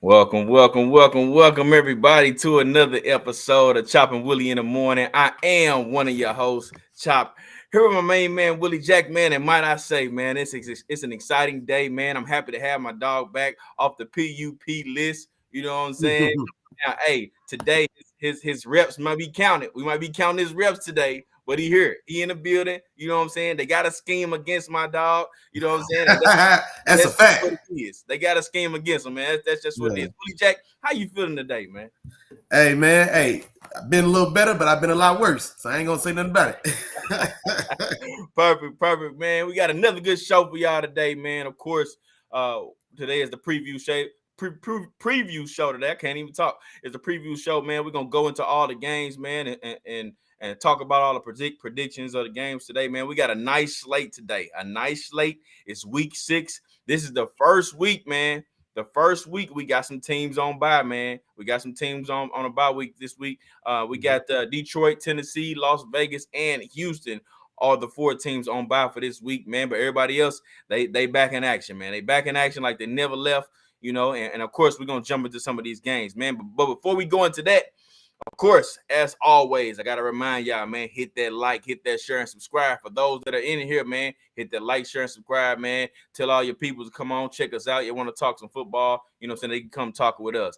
Welcome, everybody, to another episode of Chop Willie in the Morning. I am one of your hosts, Chop. Here with my main man, Willie Jack, man. And might I say, man, it's an exciting day, man. I'm happy to have my dog back off the PUP list. You know what I'm saying? Now, hey, today his reps might be counted. We might be counting his reps today. But he here. He in the building. You know what I'm saying? They got a scheme against my dog. You know what I'm saying? That's a fact. What it is. They got a scheme against him, man. That's just what it is. Willie Jack, how you feeling today, man? Hey, man. Hey, I've been a little better, but I've been a lot worse. So I ain't gonna say nothing about it. Perfect, man. We got another good show for y'all today, man. Of course, today is the preview show. Preview show today. I can't even talk. It's a preview show, man. We're gonna go into all the games, man, and talk about all the predictions of the games today, man. We got a nice slate today. A nice slate. It's week 6. This is the first week, man. The first week we got some teams on bye, man. We got some teams on a bye week this week. We got Detroit, Tennessee, Las Vegas, and Houston. All the 4 teams on bye for this week, man. But everybody else, they back in action, man. They back in action like they never left, you know. And of course, we're gonna jump into some of these games, man. But before we go into that, of course, as always, I got to remind y'all, man, hit that like, hit that share, and subscribe. For those that are in here, man, hit that like, share, and subscribe, man. Tell all your people to come on, check us out. You want to talk some football, you know what I'm saying? They can come talk with us.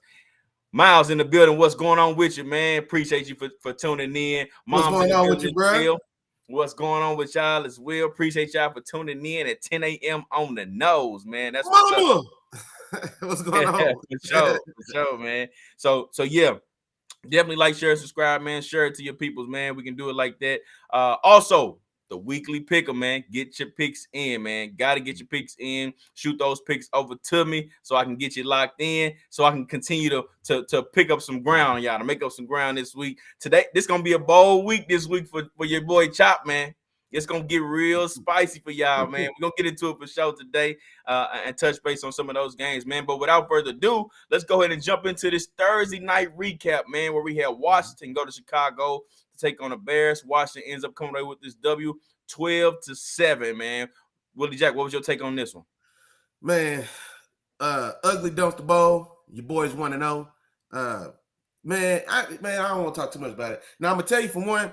Miles in the building. What's going on with you, man? Appreciate you for tuning in. What's going on with you, bro? What's going on with y'all as well? Appreciate y'all for tuning in at 10 a.m. on the nose, man. That's what's up. What's going on? For sure, man. So yeah. Definitely like, share, subscribe, man. Share it to your peoples, man. We can do it like that. Also, the weekly picker, man. Get your picks in, man. Got to get your picks in. Shoot those picks over to me so I can get you locked in, so I can continue to pick up some ground, y'all, to make up some ground this week. Today, this going to be a bold week this week for your boy Chop, man. It's going to get real spicy for y'all, man. We're going to get into it for sure today and touch base on some of those games, man. But without further ado, let's go ahead and jump into this Thursday night recap, man, where we had Washington go to Chicago to take on the Bears. Washington ends up coming away with this W 12-7, man. Willie Jack, what was your take on this one? Man, ugly dumpster bowl. Your boys 1-0. Man, I don't want to talk too much about it. Now, I'm going to tell you, for one,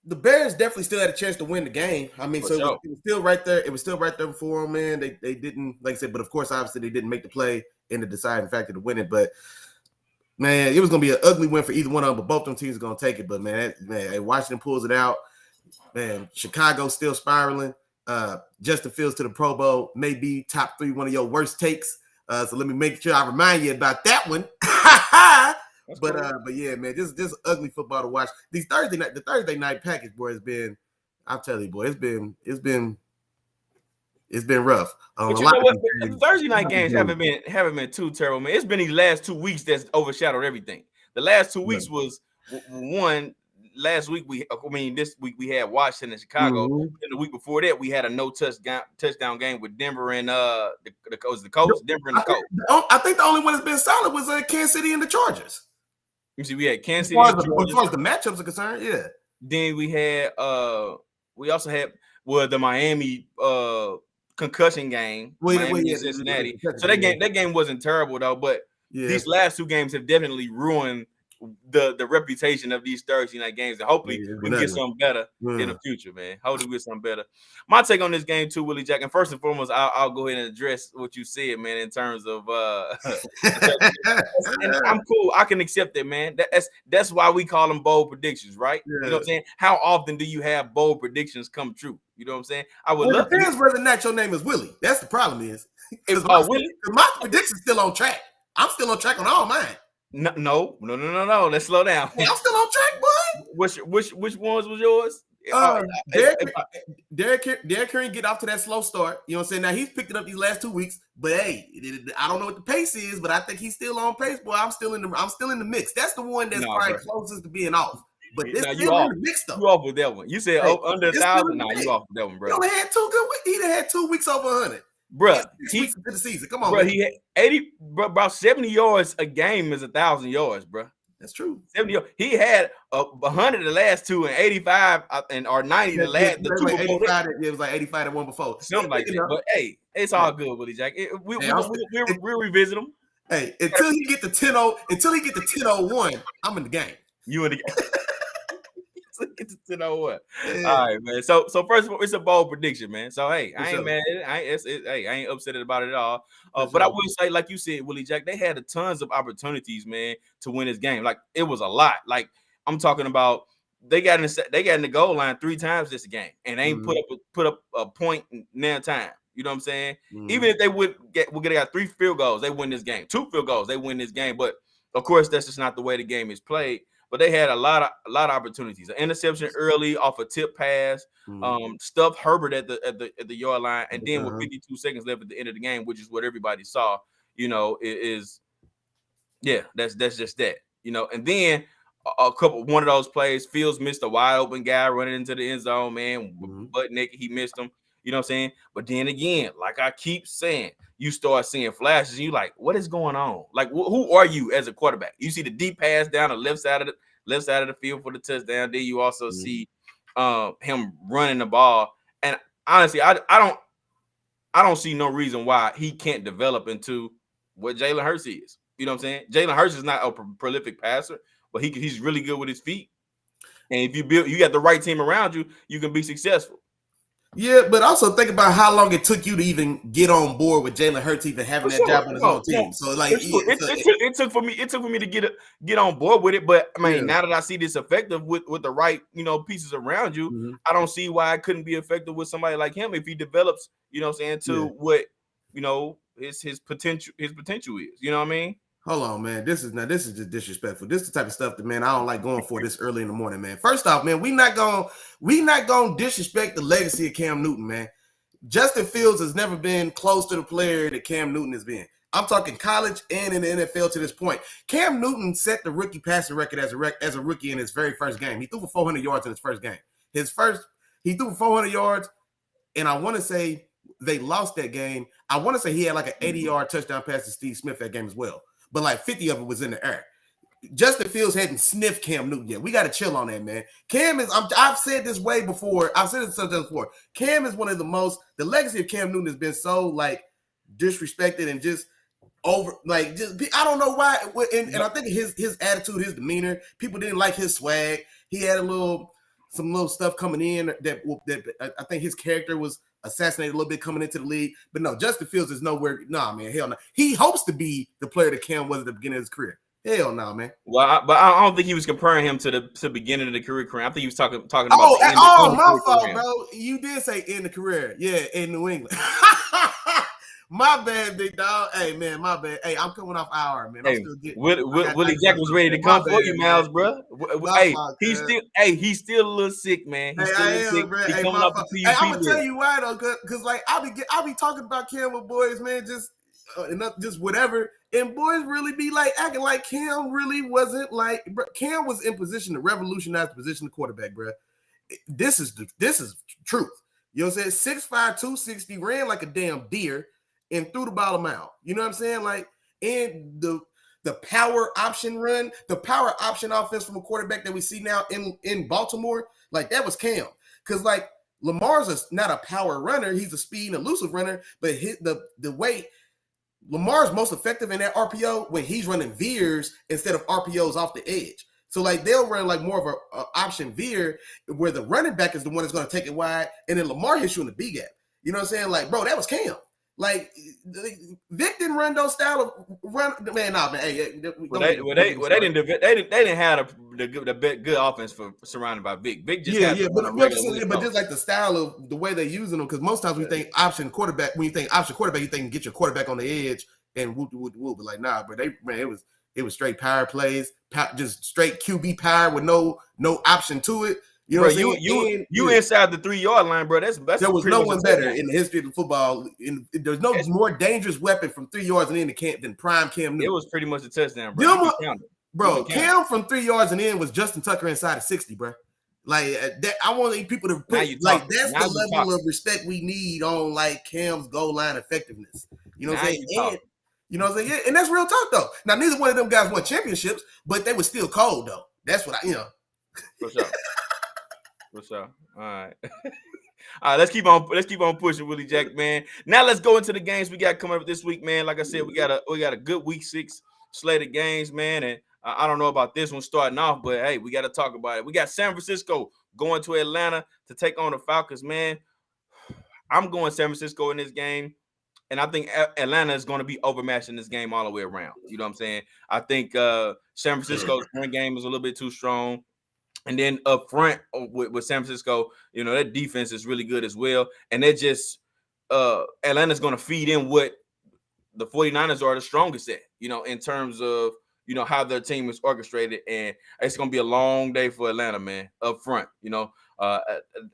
the Bears definitely still had a chance to win the game. I mean, it was still right there. It was still right there for them, man. They didn't, like I said, but of course, obviously, they didn't make the play in the deciding factor to win it. But, man, it was going to be an ugly win for either one of them, but both them teams are going to take it. But, man, Washington pulls it out. Man, Chicago's still spiraling. Justin Fields to the Pro Bowl may be top 3, one of your worst takes. So let me make sure I remind you about that one. But yeah, man, this ugly football to watch. The Thursday night package, boy, has been. I'll tell you, boy, it's been rough. But you know what? The Thursday night games haven't been too terrible, man. It's been these last 2 weeks that's overshadowed everything. The last 2 weeks was one. Last week this week we had Washington and Chicago. Mm-hmm. And the week before that, we had a no touchdown game with Denver and the Colts. Denver and the Colts. I think the only one that's been solid was Kansas City and the Chargers. You see, we had Kansas City. As far as the matchups are concerned, yeah. Then we had we also had the Miami concussion game. Miami and Cincinnati. So that game wasn't terrible though, but these last 2 games have definitely ruined the reputation of these Thursday night games, and hopefully we can get something better in the future, man. Hopefully we get something better. My take on this game too, Willie Jack, and first and foremost, I'll go ahead and address what you said, man, in terms of and I'm cool. I can accept it, man. That's why we call them bold predictions, right? Yeah. You know what I'm saying? How often do you have bold predictions come true? You know what I'm saying? I would love. It depends whether or not your name is Willie. That's the problem is. Willie, my prediction's still on track. I'm still on track on all mine. No. Let's slow down. I'm still on track, boy. Which ones was yours? Derrick Henry get off to that slow start. You know what I'm saying? Now he's picked it up these last 2 weeks, but hey, I don't know what the pace is, but I think he's still on pace, boy. I'm still in the mix. That's the one that's probably closest to being off. But this still in the mix though. You off with that one? You said under 1,000? Nah, you off with that one, bro. He only had 2 good weeks. He had 2 weeks over 100. Bro, weeks into the season. Come on, bro. Man. He had 80, bro, about 70 yards a game is 1,000 yards, bro. That's true. 70 yards. He had 100 the last 2 and 85 or 90 the last. The 2 like before 85. It was like 85 the one before. Something like that. But hey, it's all good, Willie Jack. We'll revisit them. Hey, until he get to 10:01, I'm in the game. You in the game. It's a 10-01. All right, man. So first of all, it's a bold prediction, man. So hey, I ain't mad at it. I ain't upset about it at all. But I will say, like you said, Willie Jack, they had tons of opportunities, man, to win this game. Like it was a lot. Like I'm talking about, they got in the goal line 3 times this game, and they ain't put up a point in time. You know what I'm saying? Even if they would got 3 field goals, they win this game. 2 field goals, they win this game. But of course, that's just not the way the game is played. But they had a lot of opportunities. An interception early off a tip pass, stuffed Herbert at the yard line, and then with 52 seconds left at the end of the game, which is what everybody saw. You know, that's just that. You know, and then one of those plays, Fields missed a wide open guy running into the end zone, man, butt naked, he missed him. You know what I'm saying? But then again, like I keep saying, you start seeing flashes and you like, what is going on? Like, who are you as a quarterback? You see the deep pass down the left side of the field for the touchdown. Then you also see him running the ball. And honestly, I don't see no reason why he can't develop into what Jalen Hurts is. You know what I'm saying? Jalen Hurts is not a prolific passer, but he's really good with his feet. And if you got the right team around you, you can be successful. Yeah, but also think about how long it took you to even get on board with Jalen Hurts even having that job on his own team. So like it took for me to get on board with it. But I mean, now that I see this effective with the right, pieces around you, I don't see why it couldn't be effective with somebody like him if he develops, you know what I'm saying, to what, his potential is. You know what I mean? Hold on, man. This is just disrespectful. This is the type of stuff that, man, I don't like going for this early in the morning, man. First off, man, we not gonna disrespect the legacy of Cam Newton, man. Justin Fields has never been close to the player that Cam Newton has been. I'm talking college and in the NFL to this point. Cam Newton set the rookie passing record as a rookie in his very first game. He threw for 400 yards in his first game. He threw for 400 yards, and I want to say they lost that game. I want to say he had like an 80-yard touchdown pass to Steve Smith that game as well. But like 50 of it was in the air. Justin Fields hadn't sniffed Cam Newton yet. We got to chill on that, man. Cam is, I've said this way before. I've said this before. Cam is one of the legacy of Cam Newton has been so like disrespected and just over, like, just, I don't know why. And I think his attitude, his demeanor, people didn't like his swag. He had some little stuff coming in that I think his character was assassinated a little bit coming into the league. But no, Justin Fields is nowhere. Nah, man, hell no. He hopes to be the player that Cam was at the beginning of his career. Hell no, man. Well, but I don't think he was comparing him to the beginning of the career. I think he was talking about. My fault, bro. You did say in the career, yeah, in New England. My bad, big dog. Hey, man, my bad. Hey, I'm coming off hour, man. I'm still getting. Willie Jack was ready to come for you, Miles, bro. Hey, he's still a little sick, man. He's still a little sick. Bro. He's coming off the PUP. I'm gonna tell you why though, because like I'll be talking about Cam with boys, man, just whatever, and boys really be like acting like Cam really wasn't like. Bro, Cam was in position to revolutionize the position of quarterback, bro. This is truth. You know what I'm saying? 6'5", 260, ran like a damn deer and threw the ball a mile. You know what I'm saying? Like, and the power option run, the power option offense from a quarterback that we see now in Baltimore, like that was Cam. Because like Lamar's not a power runner, he's a speed and elusive runner, but the way Lamar's most effective in that RPO when he's running veers instead of RPOs off the edge. So like they'll run like more of a option veer where the running back is the one that's going to take it wide, and then Lamar hits you in the B gap. You know what I'm saying? Like, bro, that was Cam. Like Vic didn't run those style of run. Man, nah, man. Hey, they didn't have the good offense for surrounded by Vic. Vic just but just like the style of the way they're using them, because most times we think option quarterback. When you think option quarterback, you think get your quarterback on the edge and whoop. But like, nah, but it was straight power plays, just straight QB power with no option to it. You know, bro, you inside the 3-yard line, bro. That's there was no one better in the history of football. There's no more dangerous weapon from 3 yards and in than prime Cam Newton. It was pretty much a touchdown, bro. Cam from 3 yards and in was Justin Tucker inside of 60, bro. Like that, I want people to put, like that's the level of respect we need on like Cam's goal line effectiveness. You know what I'm saying? You know what I'm saying? Yeah, and that's real talk though. Now neither one of them guys won championships, but they were still cold though. That's what For sure. All right. All right, let's keep on pushing, Willie Jack, man. Now let's go into the games we got coming up this week, man. Like I said, we got a good week 6 slate of games, man. And I don't know about this one starting off, but hey, we got to talk about it. We got San Francisco going to Atlanta to take on the Falcons, man. I'm going San Francisco in this game. And I think Atlanta is going to be overmatched in this game all the way around. You know what I'm saying? I think San Francisco's run game is a little bit too strong. And then up front with San Francisco, you know, their defense is really good as well. And they're just Atlanta's going to feed in what the 49ers are the strongest at, you know, in terms of, you know, how their team is orchestrated. And it's going to be a long day for Atlanta, man, up front. You know,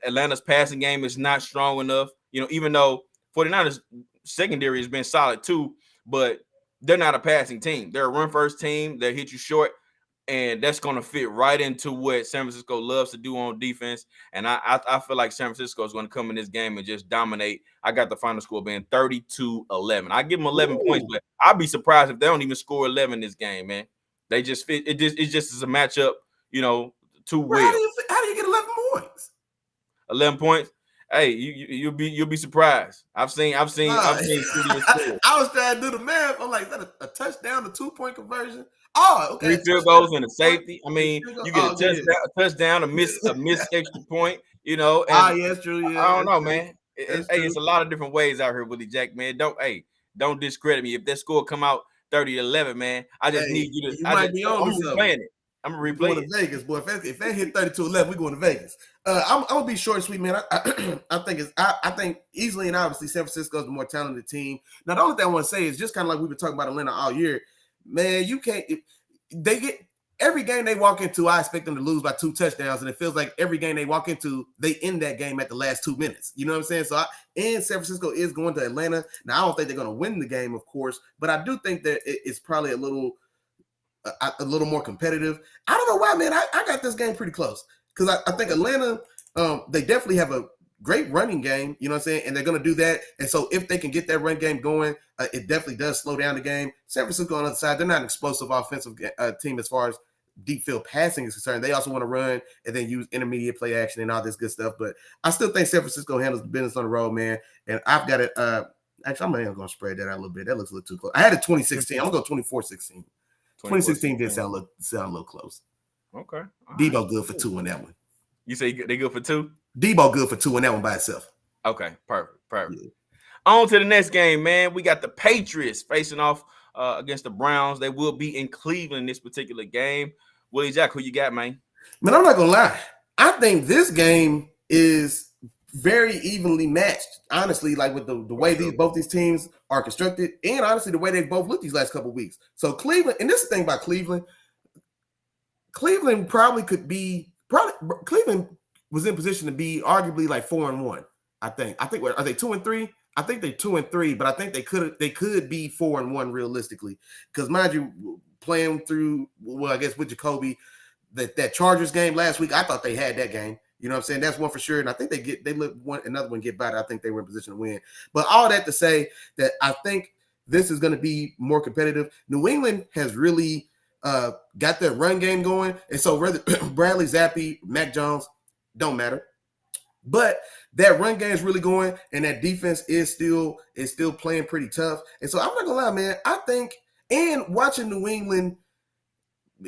Atlanta's passing game is not strong enough, you know, even though 49ers secondary has been solid too, but they're not a passing team. They're a run first team. They hit you short. And that's going to fit right into what San Francisco loves to do on defense. And I feel like San Francisco is going to come in this game and just dominate. I got the final score being 32-11. I give them 11 points, but I'd be surprised if they don't even score 11 this game, man. They just fit. It just is a matchup, you know, too well. How do you get 11 points? 11 points. Hey, you'll be surprised. I've seen I was trying to do the math. I'm like, is that a touchdown, a 2-point conversion? Oh, okay. 3 field goals and a safety. I mean, you get a touchdown, a miss extra point, you know. And yeah, that's true. Yeah, I don't know, man. It's a lot of different ways out here, Willie Jack, man. Don't discredit me. If that score come out 30-11, man, I just need you to. I'm replaying it. I'm gonna replay going to Vegas, boy. If they hit 32-11, we're going to Vegas. I'm gonna be short and sweet, man. I think easily and obviously San Francisco is the more talented team. Now, the only thing I want to say is just kind of like we've been talking about Atlanta all year. Man, you can't. They get every game they walk into. I expect them to lose by 2 touchdowns, and it feels like every game they walk into, they end that game at the last 2 minutes. You know what I'm saying? So, and San Francisco is going to Atlanta. Now, I don't think they're going to win the game, of course, but I do think that it's probably a little more competitive. I don't know why, man. I got this game pretty close because I think Atlanta, they definitely have a great running game, you know what I'm saying? And they're going to do that. And so if they can get that run game going, it definitely does slow down the game. San Francisco on the other side, they're not an explosive offensive team as far as deep field passing is concerned. They also want to run and then use intermediate play action and all this good stuff. But I still think San Francisco handles the business on the road, man. And I've got it. Actually, I'm not even going to spread that out a little bit. That looks a little too close. I had it 2016. I'm going to go 24-16. 2016 did sound a little close. Okay. Debo good for 2 in that one. You say they good for 2? Debo good for 2 in that one by itself. Okay, perfect. Yeah. On to the next game, man. We got the Patriots facing off against the Browns. They will be in Cleveland this particular game. Willie Jack, who you got, man? Man, I'm not gonna lie. I think this game is very evenly matched. Honestly, like with the way both these teams are constructed, and honestly the way they've both looked these last couple of weeks. So Cleveland, and this is the thing about Cleveland. Cleveland Cleveland was in position to be arguably like 4-1. I think are they 2-3? I think they're 2-3, but I think they could be 4-1 realistically. Because mind you, playing through, well, I guess with Jacoby, that Chargers game last week, I thought they had that game. You know what I'm saying? That's one for sure. And I think they let another one get by that. I think they were in position to win. But all that to say that I think this is going to be more competitive. New England has really got their run game going. And so whether Bradley Zappi, Mac Jones, don't matter. But that run game is really going, and that defense is still playing pretty tough. And so I'm not gonna lie, man. I think, and watching New England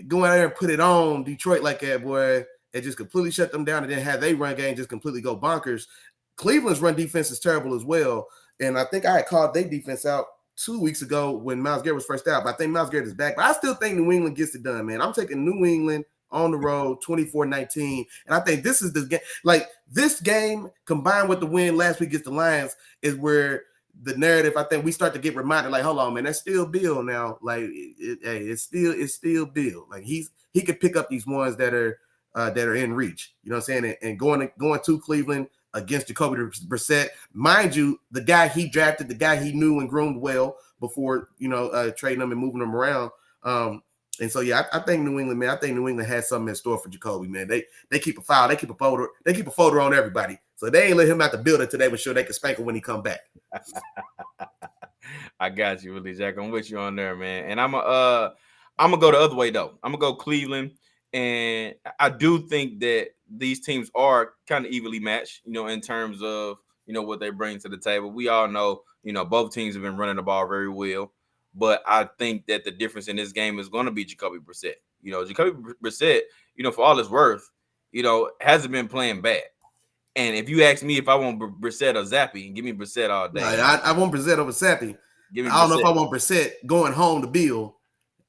go out there and put it on Detroit like that, boy, it just completely shut them down, and then have their run game just completely go bonkers. Cleveland's run defense is terrible as well, and I think I had called their defense out 2 weeks ago when Myles Garrett was first out. But I think Myles Garrett is back. But I still think New England gets it done, man. I'm taking New England on the road, 24-19. And I think this is the game. Like, this game combined with the win last week against the Lions is where the narrative, I think we start to get reminded, like, hold on, man, that's still Bill now. Like, it's still Bill. Like, he could pick up these ones that are in reach. You know what I'm saying? And going to Cleveland against Jacoby Brissett, mind you, the guy he drafted, the guy he knew and groomed well before, trading him and moving him around. And so, yeah, I think New England, man. I think New England has something in store for Jacoby, man. They keep a file, they keep a folder on everybody. So they ain't let him out the building today, but sure they can spank him when he come back. I got you, Willie Jack. I'm with you on there, man. And I'm gonna go the other way though. I'm gonna go Cleveland, And I do think that these teams are kind of evenly matched, in terms of, what they bring to the table. We all know, both teams have been running the ball very well. But I think that the difference in this game is going to be Jacoby Brissett. Jacoby Brissett, for all his worth, hasn't been playing bad. And if you ask me if I want Brissett or Zappy, give me Brissett all day. Right, I want Brissett over Zappy. Give me I don't Brissett. know if I want Brissett going home to Bill.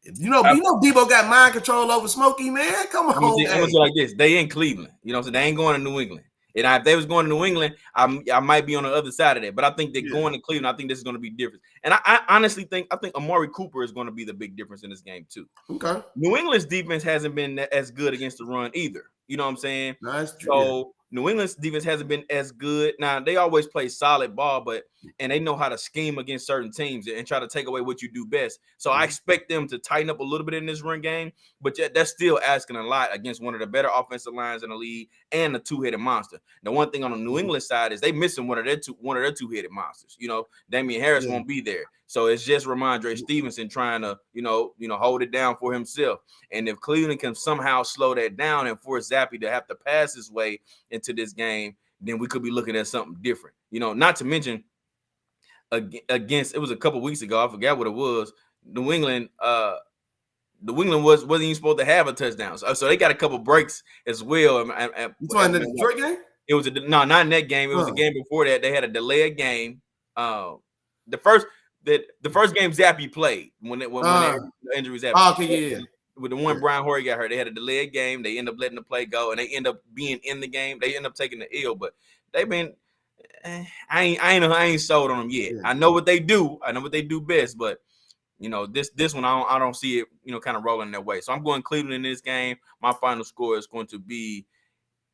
Debo got mind control over Smokey, man. Come on. I'm gonna say like this: they in Cleveland. So they ain't going to New England. And if they was going to New England, I might be on the other side of that. But I think they're going to Cleveland. I think this is going to be different. And I honestly think Amari Cooper is going to be the big difference in this game too. Okay. New England's defense hasn't been as good against the run either. You know what I'm saying? Nice. So New England's defense hasn't been as good. Now, they always play solid ball, and they know how to scheme against certain teams and try to take away what you do best. So I expect them to tighten up a little bit in this run game, but that's still asking a lot against one of the better offensive lines in the league and a two-headed monster. The one thing on the New England side is they missing one of their two-headed monsters. Damian Harris won't be there. So it's just Ramondre Stevenson trying to, hold it down for himself. And if Cleveland can somehow slow that down and force Zappy to have to pass his way into this game, then we could be looking at something different. Not to mention against, it was a couple weeks ago, I forgot what it was. New England wasn't even supposed to have a touchdown. So they got a couple breaks as well. You talking the Detroit game? It was not in that game. It was a game before that. They had a delayed game. The first game Zappy played when the injuries happened. Okay, yeah. With the one Brian Hoyer got hurt, they had a delayed game. They end up letting the play go, and they end up being in the game. They end up taking the L, but they've been. I ain't sold on them yet. Yeah. I know what they do. I know what they do best, but this one I don't see it. Kind of rolling their way. So I'm going Cleveland in this game. My final score is going to be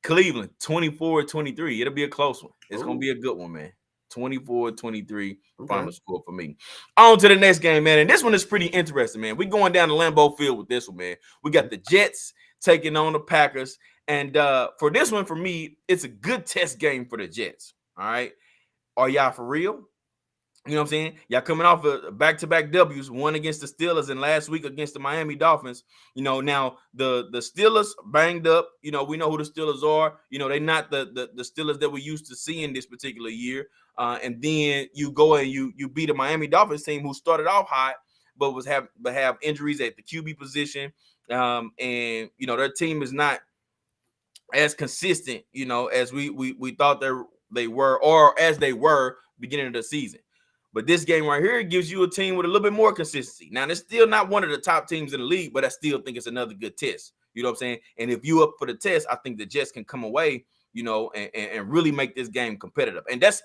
Cleveland 24-23. It'll be a close one. It's going to be a good one, man. 24-23 final score for me. On to the next game, man. And this one is pretty interesting, man. We're going down to Lambeau Field with this one, man. We got the Jets taking on the Packers. And for this one, for me, it's a good test game for the Jets. All right. Are y'all for real? You know what I'm saying? Y'all coming off of back-to-back W's, one against the Steelers and last week against the Miami Dolphins. Now the Steelers banged up. We know who the Steelers are. They're not the Steelers that we're used to seeing this particular year. And then you go and you beat a Miami Dolphins team who started off hot, but have injuries at the QB position. And their team is not as consistent, as we thought they were, or as they were beginning of the season. But this game right here gives you a team with a little bit more consistency. Now, they're still not one of the top teams in the league, but I still think it's another good test. You know what I'm saying? And if you up for the test, I think the Jets can come away, and really make this game competitive. And that's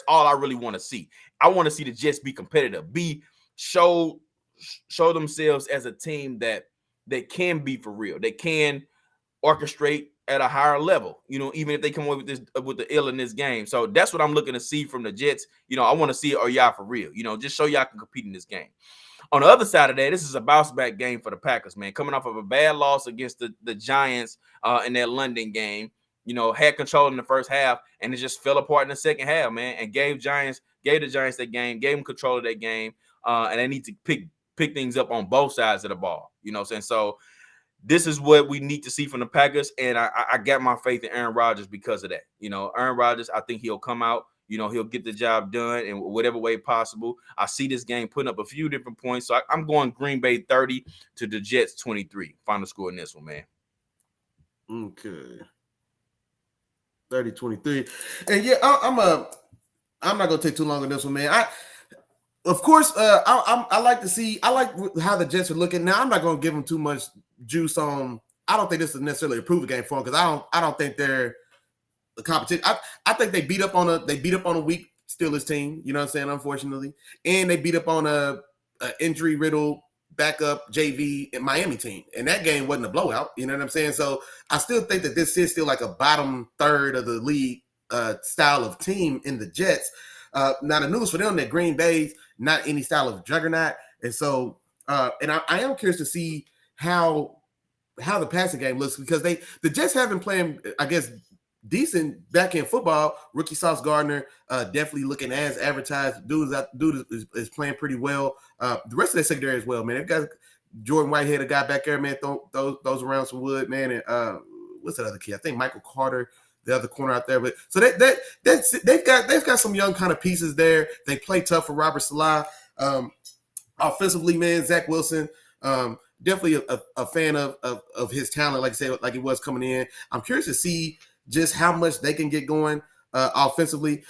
all I really want to see. I want to see the Jets be competitive, show themselves as a team that they can be for real. They can orchestrate at a higher level, even if they come away with the ill in this game. So that's what I'm looking to see from the Jets. I want to see, are y'all for real? Just show y'all can compete in this game. On the other side of that, this is a bounce back game for the Packers, man. Coming off of a bad loss against the Giants in that London game, had control in the first half, and it just fell apart in the second half, man, and gave the Giants that game, gave them control of that game, and they need to pick things up on both sides of the ball. You know what I'm saying? So this is what we need to see from the Packers, and I got my faith in Aaron Rodgers because of that. Aaron Rodgers, I think he'll come out. He'll get the job done in whatever way possible. I see this game putting up a few different points, so I'm going Green Bay 30 to the Jets 23. Final score in this one, man. Okay. 30-23. And yeah, I'm not gonna take too long on this one, man. I like how the Jets are looking. Now, I'm not gonna give them too much juice on. I don't think this is necessarily a prove game for them because I don't think they're the competition. I think they beat up on a weak Steelers team. You know what I'm saying? Unfortunately, and they beat up on a injury riddled backup JV and Miami team, and that game wasn't a blowout. You know what I'm saying? So I still think that this is still like a bottom third of the league style of team in the Jets. Now the news for them that Green Bay's not any style of juggernaut, and so and I am curious to see how the passing game looks because the Jets have been playing, I guess, decent back end football. Rookie Sauce Gardner definitely looking as advertised. Dude is playing pretty well. The rest of that secondary as well, man. They've got Jordan Whitehead, a guy back there, man, those around some wood, man. And what's that other kid? I think Michael Carter, the other corner out there. But so they've got some young kind of pieces there. They play tough for Robert Salah. Offensively, man, Zach Wilson. Definitely a fan of his talent, like I said, like he was coming in. I'm curious to see just how much they can get going offensively.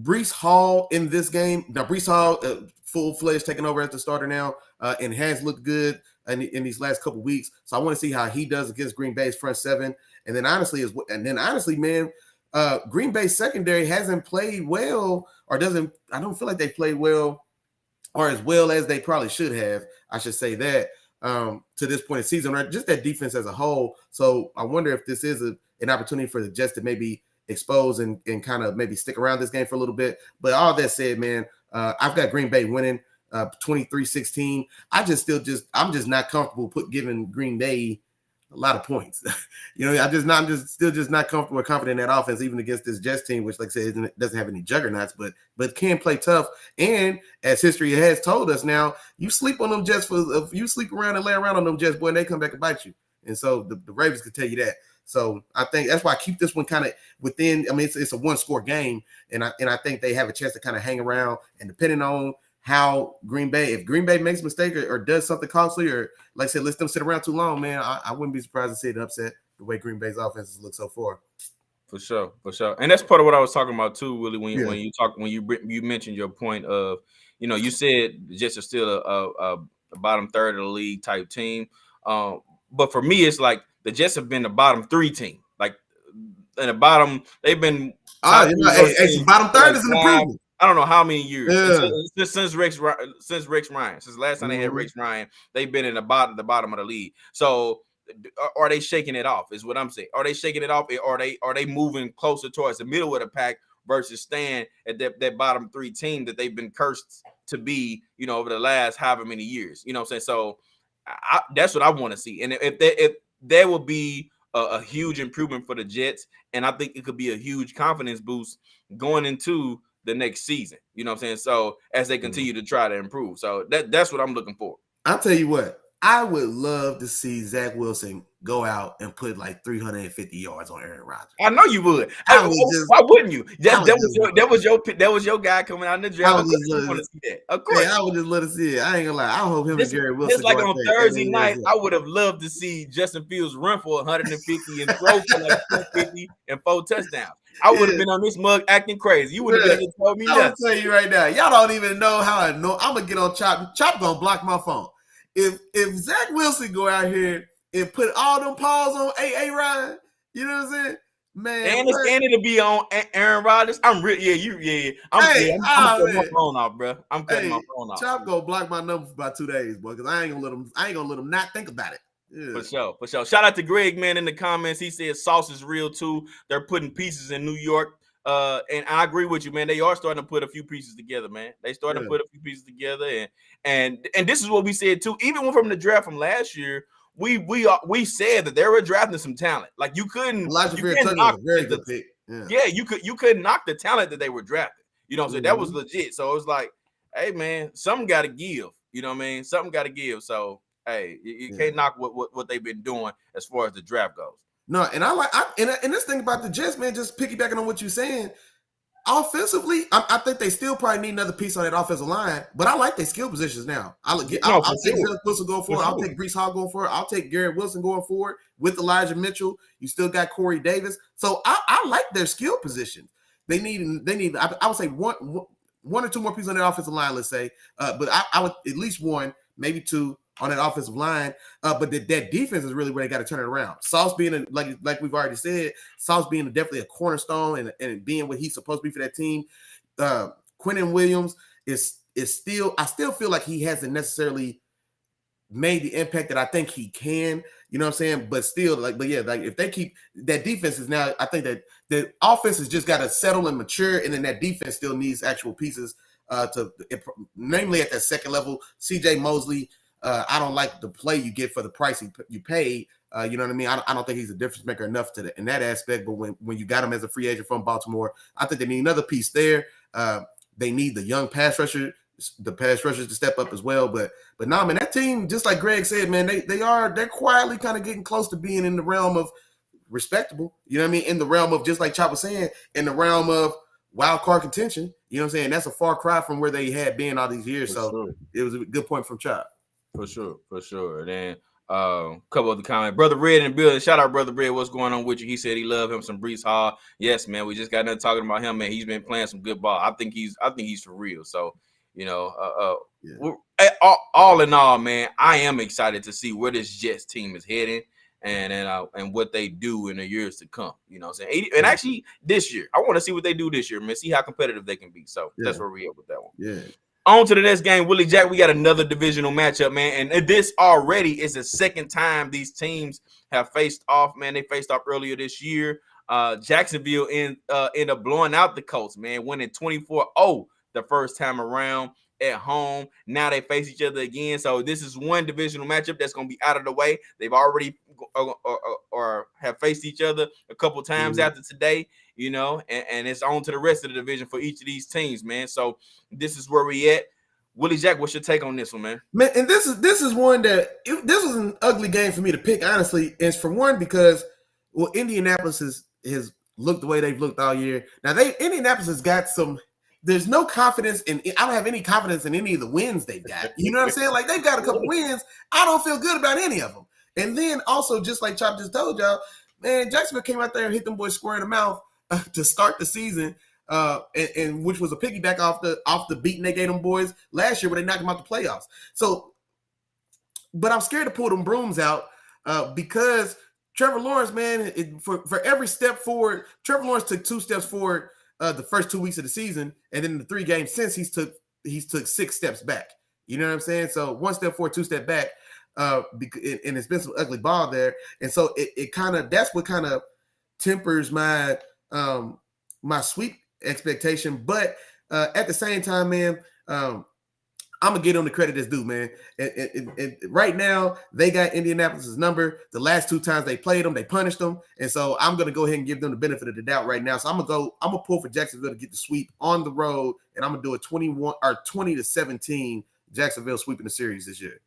Breece Hall in this game. Now, Breece Hall, full-fledged, taking over as the starter now, and has looked good in these last couple weeks. So I want to see how he does against Green Bay's front seven. And then honestly, man, Green Bay's secondary hasn't played well, or doesn't. I don't feel like they played well, or as well as they probably should have. I should say that to this point in the season, right? Just that defense as a whole. So I wonder if this is an opportunity for the Jets to maybe expose and kind of maybe stick around this game for a little bit. But all that said, man, I've got Green Bay winning 23-16. I'm just not comfortable giving Green Bay a lot of points. I'm just not comfortable or confident in that offense, even against this Jets team, which, like I said, doesn't have any juggernauts, but can play tough. And as history has told us now, you sleep on them Jets you sleep around and lay around on them Jets, boy, and they come back and bite you. And so the Ravens can tell you that. So I think that's why I keep this one kind of within. I mean, it's a one-score game, and I think they have a chance to kind of hang around. And depending on how if Green Bay makes a mistake or does something costly, or like I said, lets them sit around too long, man, I wouldn't be surprised to see it upset the way Green Bay's offenses look so far. For sure. And that's part of what I was talking about too, Willie. When you mentioned your point of, you said the Jets are still a bottom third of the league type team. But for me, it's like the Jets have been the bottom three team. Like in the bottom, they've been. Bottom third is an improvement. I don't know how many years. Yeah. Since Rex Ryan. Since the last time they had Rex Ryan, they've been in the bottom of the league. So are they shaking it off? Is what I'm saying. Are they shaking it off? Or are they moving closer towards the middle of the pack versus staying at that bottom three team that they've been cursed to be, over the last however many years? You know what I'm saying? So that's what I want to see. And if there will be a huge improvement for the Jets, and I think it could be a huge confidence boost going into the next season. You know what I'm saying? So as they continue to try to improve. So that's what I'm looking for. I'll tell you what, I would love to see Zach Wilson go out and put like 350 yards on Aaron Rodgers. I know you would. Why wouldn't you? That was your guy coming out in the draft. Of course you want to see that. Of course. I would just love to see it. I ain't gonna lie. I hope him and Gary Wilson. Just like on Thursday night, I would have loved to see Justin Fields run for 150 and throw for like 250 and 4 touchdowns. I would have been on this mug acting crazy. You would have been told me that. I'm tell you right now, y'all don't even know how I know. I'm gonna get on Chop. Chop gonna block my phone. If Zach Wilson go out here and put all them paws on A. Ryan, you know what I'm saying? Man, and it'll be on Aaron Rodgers. I'm cutting my phone off, bro. I'm cutting my phone off. Chop gonna block my number for about 2 days, boy, because I ain't gonna let him not think about it. Yeah. For sure. Shout out to Greg, man, in the comments. He said sauce is real too. They're putting pieces in New York. And I agree with you, man. They are starting to put a few pieces together, man. They started to put a few pieces together, and this is what we said too. Even from the draft from last year, we said that they were drafting some talent. Like you couldn't. Elijah Vera-Tucker was a very good pick. Yeah, you couldn't knock the talent that they were drafting. You know what I'm saying? That was legit. So it was like, hey, man, something got to give. You know what I mean? Something got to give. So hey, you can't knock what they've been doing as far as the draft goes. No, and and this thing about the Jets, man, just piggybacking on what you're saying, offensively, I think they still probably need another piece on that offensive line, but I like their skill positions now. I'll take Zach Wilson going forward. I'll take Breece Hall going forward. I'll take Garrett Wilson going forward with Elijah Mitchell. You still got Corey Davis. So I like their skill positions. They need I would say one or two more pieces on that offensive line, let's say. But I would at least one, maybe two on that offensive line, but that defense is really where they got to turn it around. Sauce being like we've already said, Sauce being definitely a cornerstone and being what he's supposed to be for that team. Quinnen Williams is still. I still feel like he hasn't necessarily made the impact that I think he can. You know what I'm saying? But still, if they keep that defense is now, I think that the offense has just got to settle and mature, and then that defense still needs actual pieces namely at that second level. CJ Mosley. I don't like the play you get for the price you paid. You know what I mean? I don't think he's a difference maker enough in that aspect. But when you got him as a free agent from Baltimore, I think they need another piece there. They need the young pass rusher the pass rushers to step up as well. But nah, man, that team, just like Greg said, man, they're quietly kind of getting close to being in the realm of respectable. You know what I mean? In the realm of, just like Chop was saying, in the realm of wild card contention. You know what I'm saying? That's a far cry from where they had been all these years. It was a good point from Chop. For sure. And then couple of the comments. Brother Red in the building. Shout out, Brother Red. What's going on with you? He said he loved him some Brees Hall. Yes, man. We just got done talking about him, man. He's been playing some good ball. I think he's for real. So, all in all, man, I am excited to see where this Jets team is heading and what they do in the years to come. You know what I'm saying? And actually this year, I want to see what they do this year, man. See how competitive they can be. So that's where we are with that one. Yeah. On to the next game, Willie Jack. We got another divisional matchup, man. And this already is the second time these teams have faced off, man. They faced off earlier this year. Jacksonville ended up blowing out the Colts, man, winning 24-0 the first time around at home. Now they face each other again. So this is one divisional matchup that's going to be out of the way. They've already or have faced each other a couple times after today, and it's on to the rest of the division for each of these teams, man. So this is where we at. Willie Jack, what's your take on this one, man? Man, and this is one that this was an ugly game for me to pick, honestly. It's for one because Indianapolis has looked the way they've looked all year. Now Indianapolis has got some. There's no confidence I don't have any confidence in any of the wins they've got. You know what I'm saying? Like, they've got a couple wins. I don't feel good about any of them. And then also, just like Chop just told y'all, man, Jacksonville came out there and hit them boys square in the mouth to start the season, and which was a piggyback off the beating they gave them boys last year when they knocked them out the playoffs. So, but I'm scared to pull them brooms out because Trevor Lawrence, man, for every step forward, Trevor Lawrence took 2 steps forward the first 2 weeks of the season, and then the 3 games since he's took 6 steps back. You know what I'm saying? So 1 step forward, 2 step back. And it's been some ugly ball there, and so it kind of, that's what kind of tempers my my sweep expectation. But at the same time, man, I'm gonna give them the credit that's due, man. And right now they got Indianapolis's number. The last 2 times they played them, they punished them, and so I'm gonna go ahead and give them the benefit of the doubt right now. So I'm gonna pull for Jacksonville to get the sweep on the road, and I'm gonna do a 20-17 Jacksonville sweeping the series this year.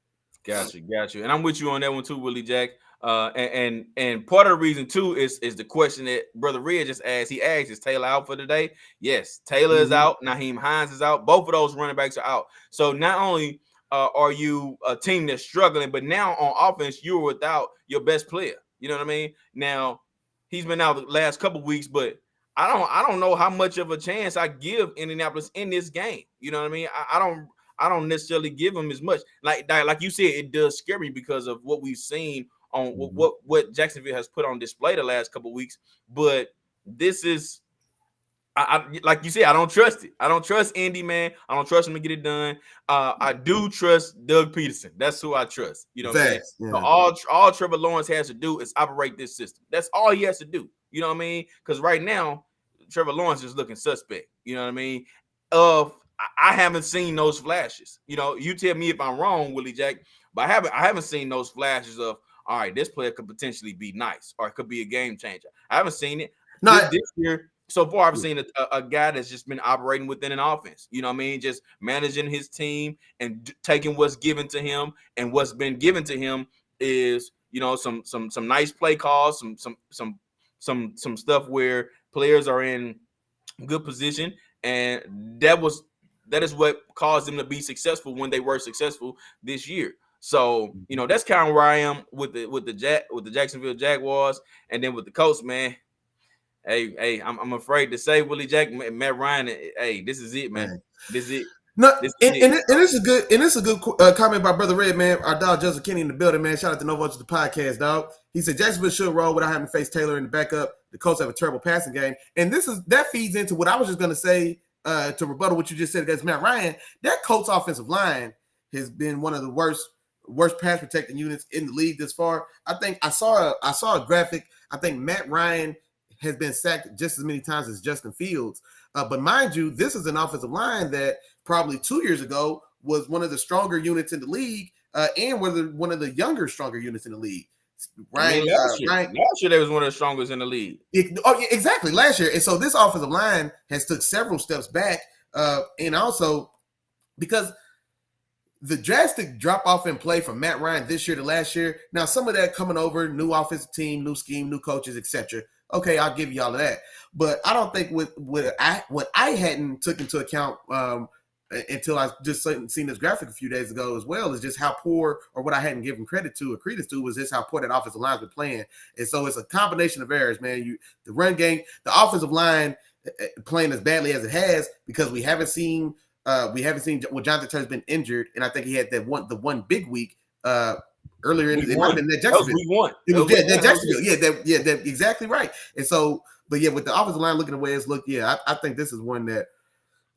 Got you. And I'm with you on that one too, Willie Jack. And part of the reason too is the question that Brother Red just asked. He asked, is Taylor out for today? Yes, Taylor is out. Naheem Hines is out. Both of those running backs are out. So not only are you a team that's struggling, but now on offense, you're without your best player. You know what I mean? Now, he's been out the last couple weeks, but I don't know how much of a chance I give Indianapolis in this game. You know what I mean? I don't necessarily give them as much. Like you said, it does scare me because of what we've seen on what Jacksonville has put on display the last couple of weeks. But this is, I like you said, I don't trust it. I don't trust Indy, man. I don't trust him to get it done. I do trust Doug Peterson. That's who I trust. You know what I'm saying? Yeah. So all Trevor Lawrence has to do is operate this system. That's all he has to do. You know what I mean? Because right now, Trevor Lawrence is looking suspect. You know what I mean? I haven't seen those flashes. You tell me if I'm wrong, Willie Jack, but I haven't seen those flashes of, all right, this player could potentially be nice or it could be a game changer. I haven't seen it. This year, so far, I've seen a guy that's just been operating within an offense. You know what I mean? Just managing his team and taking what's given to him. And what's been given to him is, some nice play calls, some stuff where players are in good position, and that is what caused them to be successful when they were successful this year. So, that's kind of where I am with the Jacksonville Jaguars, and then with the Colts, man. Hey, I'm afraid to say, Willie Jack, Matt Ryan. Hey, this is it, man. This is it. No, this is good. And this is a good comment by Brother Red, man. Our dog Joseph Kenny in the building, man. Shout out to No Votes to the podcast, dog. He said Jacksonville should roll without having to face Taylor in the backup. The Colts have a terrible passing game, and that feeds into what I was just gonna say. To rebuttal what you just said against Matt Ryan, that Colts offensive line has been one of the worst pass protecting units in the league this far. I think I saw a graphic. I think Matt Ryan has been sacked just as many times as Justin Fields. But mind you, this is an offensive line that probably 2 years ago was one of the stronger units in the league, and one of the younger, stronger units in the league. Right. Last year they was one of the strongest in the league. Exactly, last year. And so this offensive line has took several steps back. And also because the drastic drop off in play from Matt Ryan this year to last year. Now, some of that coming over, new offensive team, new scheme, new coaches, etc. Okay, I'll give you all of that. But I don't think what I hadn't took into account until I just seen this graphic a few days ago as well is just how poor, or what I hadn't given credit to or credence to, was just how poor that offensive line's been playing. And so it's a combination of errors, man. The run game, the offensive line playing as badly as it has because we haven't seen Jonathan Turner's been injured, and I think he had the one big week earlier in that Jacksonville. It was that Jacksonville. Yeah, that exactly right. And so, but yeah, with the offensive line looking the way it's looked, I think this is one that,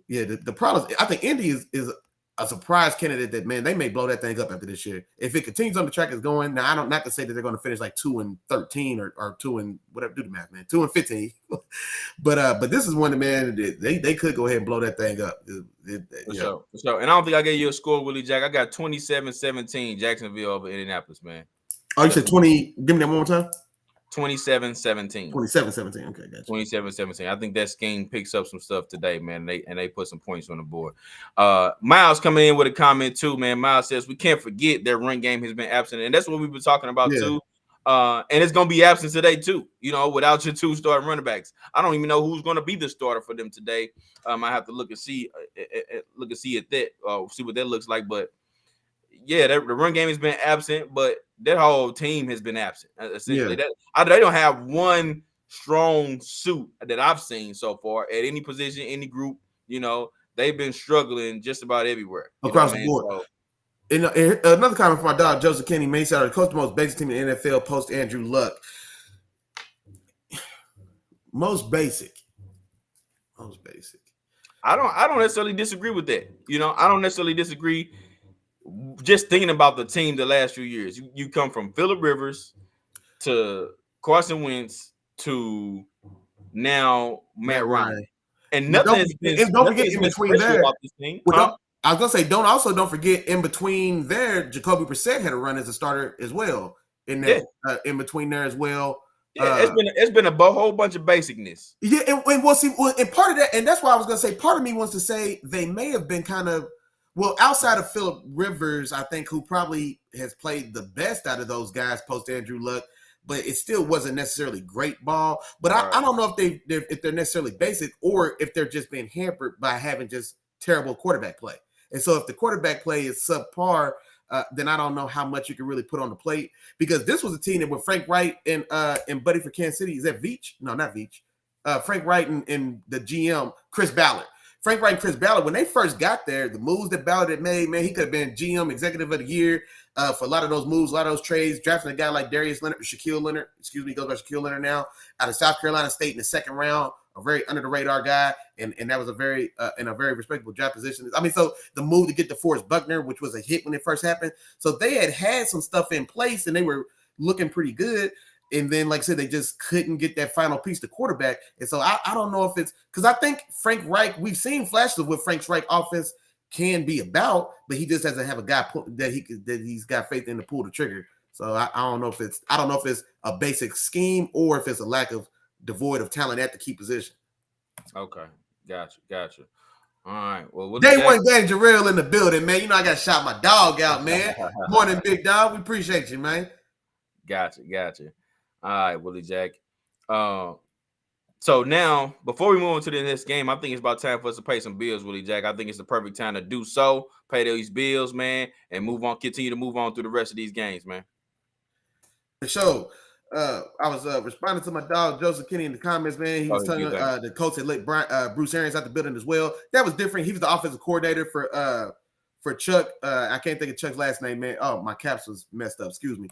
the problem is, I think Indy is a surprise candidate that, man, they may blow that thing up after this year. If it continues on the track it's going, now I don't, not to say that they're going to finish like 2-13 or 2 whatever, do the math, man, 2-15. but this is one that, man, they could go ahead and blow that thing up. For sure. And I don't think I gave you a score, Willie Jack. I got 27-17 Jacksonville over Indianapolis, man. Oh, you said 20. Give me that one more time. 27-17. 27-17. Okay, gotcha. 27-17. I think that scheme picks up some stuff today, man. They put some points on the board. Miles coming in with a comment too, man. Miles says we can't forget their run game has been absent, and that's what we've been talking about too. And it's gonna be absent today too. Without your 2 starting running backs, I don't even know who's gonna be the starter for them today. I have to look and see at that, see what that looks like. But yeah, the run game has been absent, but that whole team has been absent. Essentially, they don't have one strong suit that I've seen so far at any position, any group. They've been struggling just about everywhere across the board. So, and another comment from my dog Joseph Kenny, main side, the coach the most basic team in the NFL post Andrew Luck. Most basic. I don't necessarily disagree with that. I don't necessarily disagree. Just thinking about the team the last few years, you come from Phillip Rivers to Carson Wentz to now Matt Ryan, and nothing has been. Don't forget in between there. About this team. I was gonna say, don't forget in between there, Jacoby Brissett had a run as a starter as well. In in between there as well. Yeah, it's been a whole bunch of basicness. Yeah, and part of that, and that's why I was gonna say, part of me wants to say they may have been kind of. Well, outside of Phillip Rivers, I think, who probably has played the best out of those guys post Andrew Luck, but it still wasn't necessarily great ball. But I don't know if they're necessarily basic or if they're just being hampered by having just terrible quarterback play. And so if the quarterback play is subpar, then I don't know how much you can really put on the plate, because this was a team that with Frank Wright and Buddy for Kansas City, is that Veach? No, not Veach. Frank Wright and the GM, Chris Ballard. Frank Wright and Chris Ballard, when they first got there, the moves that Ballard had made, man, he could have been GM, executive of the year for a lot of those moves, a lot of those trades, drafting a guy like Shaquille Leonard, goes by Shaquille Leonard now, out of South Carolina State in the second round, a very under-the-radar guy, and that was a very respectable draft position. I mean, so the move to get DeForest Buckner, which was a hit when it first happened, so they had some stuff in place, and they were looking pretty good. And then, like I said, they just couldn't get that final piece to quarterback. And so I don't know if it's because I think Frank Reich, we've seen flashes of what Frank Reich offense can be about, but he just doesn't have a guy that he's got faith in to pull the trigger. So I don't know if it's a basic scheme or if it's a lack of devoid of talent at the key position. Okay, gotcha. All right. Well, Day one gang Jarrell in the building, man. I got to shout my dog out, man. Morning, big dog. We appreciate you, man. Gotcha. All right, Willie Jack. So now, before we move on to the next game, I think it's about time for us to pay some bills, Willie Jack. I think it's the perfect time to do so. Pay these bills, man, and continue to move on through the rest of these games, man. So, I was responding to my dog Joseph Kenny in the comments, man. He was telling the coach had let Bruce Arians out the building as well. That was different. He was the offensive coordinator for Chuck. I can't think of Chuck's last name, man. Oh, my caps was messed up. Excuse me.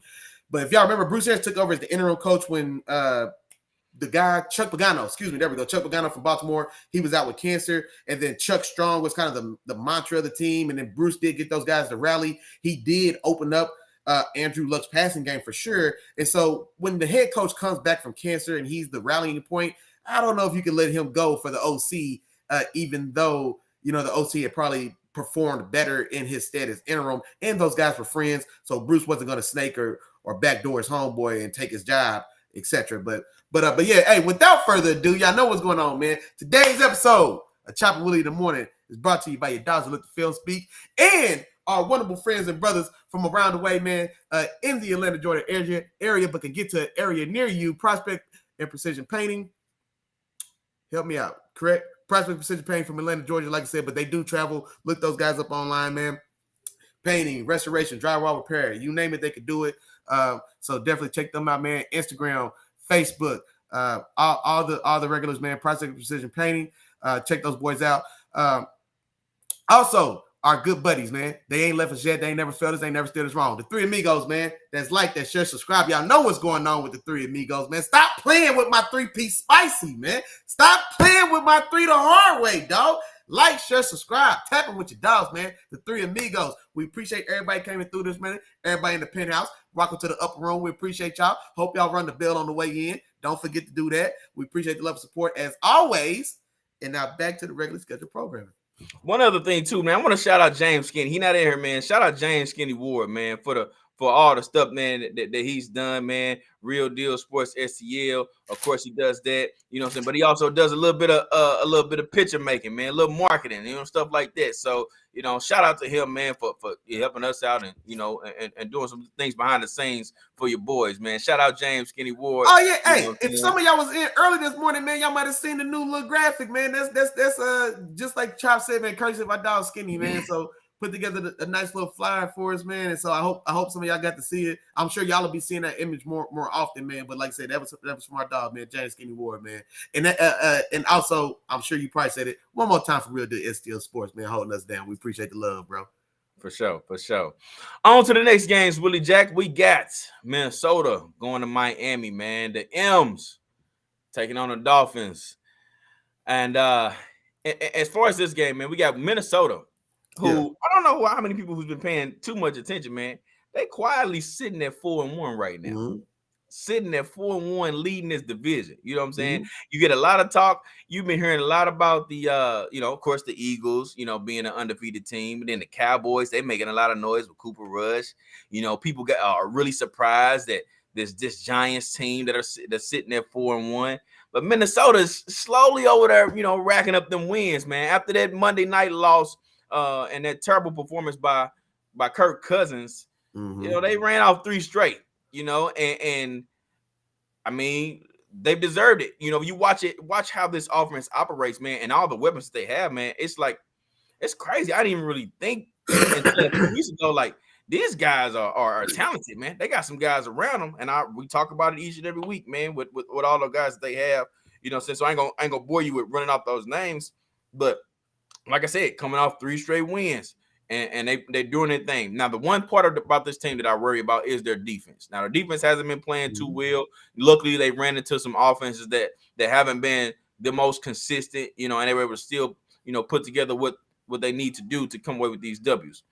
But if y'all remember, Bruce Arians took over as the interim coach when the guy, Chuck Pagano, Chuck Pagano from Baltimore, he was out with cancer. And then Chuck Strong was kind of the mantra of the team. And then Bruce did get those guys to rally. He did open up Andrew Luck's passing game for sure. And so when the head coach comes back from cancer and he's the rallying point, I don't know if you can let him go for the OC, even though, the OC had probably performed better in his stead as interim. And those guys were friends. So Bruce wasn't going to snake or backdoor his homeboy and take his job, etc. But yeah, hey, without further ado, y'all know what's going on, man. Today's episode of Chop Willie in the Morning is brought to you by your dogs who let the film speak and our wonderful friends and brothers from around the way, man, in the Atlanta, Georgia area, but can get to an area near you. Prospect and Precision Painting. Help me out, correct? Prospect Precision Painting from Atlanta, Georgia, like I said, but they do travel. Look those guys up online, man. Painting, restoration, drywall repair, you name it, they could do it. So definitely check them out, man. Instagram, Facebook, all the regulars, man. Prospect Precision Painting. Check those boys out. Also, our good buddies, man. They ain't left us yet. They ain't never failed us. They ain't never steered us wrong. The Three Amigos, man. That's like, that, share, subscribe. Y'all know what's going on with the Three Amigos, man. Stop playing with my 3-piece spicy, man. Stop playing with my 3 the hard way, dog. Like, share, subscribe. Tap it with your dogs, man. The Three Amigos. We appreciate everybody coming through this minute. Everybody in the penthouse. Welcome to the upper room. We appreciate y'all. Hope y'all run the bell on the way in. Don't forget to do that. We appreciate the love and support as always. And now back to the regularly scheduled programming. One other thing too, man. I want to shout out James Skinny. He not in here, man. Shout out James Skinny Ward, man, for all the stuff, man, that he's done, man. Real Deal Sports STL. Of course, he does that. You know what I'm saying? But he also does a little bit of picture making, man, a little marketing, you know, stuff like that. So, you know, shout out to him, man, for helping us out and, you know, and doing some things behind the scenes for your boys, man. Shout out James Skinny Ward. Oh yeah, hey, if some of y'all was in early this morning, man, y'all might have seen the new little graphic, man. That's just like Chop said, man. Curse my dog Skinny, man. So put together a nice little flyer for us, man. And so I hope some of y'all got to see it. I'm sure y'all will be seeing that image more often, man. But like I said, that was from our dog, man, James Skinny Ward, man. And and also, I'm sure you probably said it one more time for Real Deal STL Sports, man, holding us down. We appreciate the love, bro. For sure. On to the next games, Willie Jack. We got Minnesota going to Miami, man. The M's taking on the Dolphins. And as far as this game, man, we got Minnesota, who I don't know how many people who's been paying too much attention, man. They quietly sitting at 4-1 right now. Mm-hmm. Sitting at 4-1, leading this division. You know what I'm saying? Mm-hmm. You get a lot of talk. You've been hearing a lot about the, you know, of course, the Eagles, you know, being an undefeated team. And then the Cowboys, they making a lot of noise with Cooper Rush. You know, people are really surprised that this Giants team that's sitting at 4-1. But Minnesota's slowly over there, you know, racking up them wins, man. After that Monday night loss and that terrible performance by Kirk Cousins, mm-hmm. you know, they ran off 3 straight. You know, and I mean, they've deserved it. You know, you watch how this offense operates, man, and all the weapons they have, man. It's like, it's crazy. I didn't even really think until a few weeks ago, like, these guys are talented, man. They got some guys around them, and we talk about it each and every week, man, with all the guys that they have. You know, so I ain't gonna bore you with running off those names, but like I said, coming off 3 straight wins. And they're doing their thing. Now, the one part about this team that I worry about is their defense. Now, their defense hasn't been playing too well. Luckily, they ran into some offenses that haven't been the most consistent, you know, and they were able to still, you know, put together what they need to do to come away with these W's.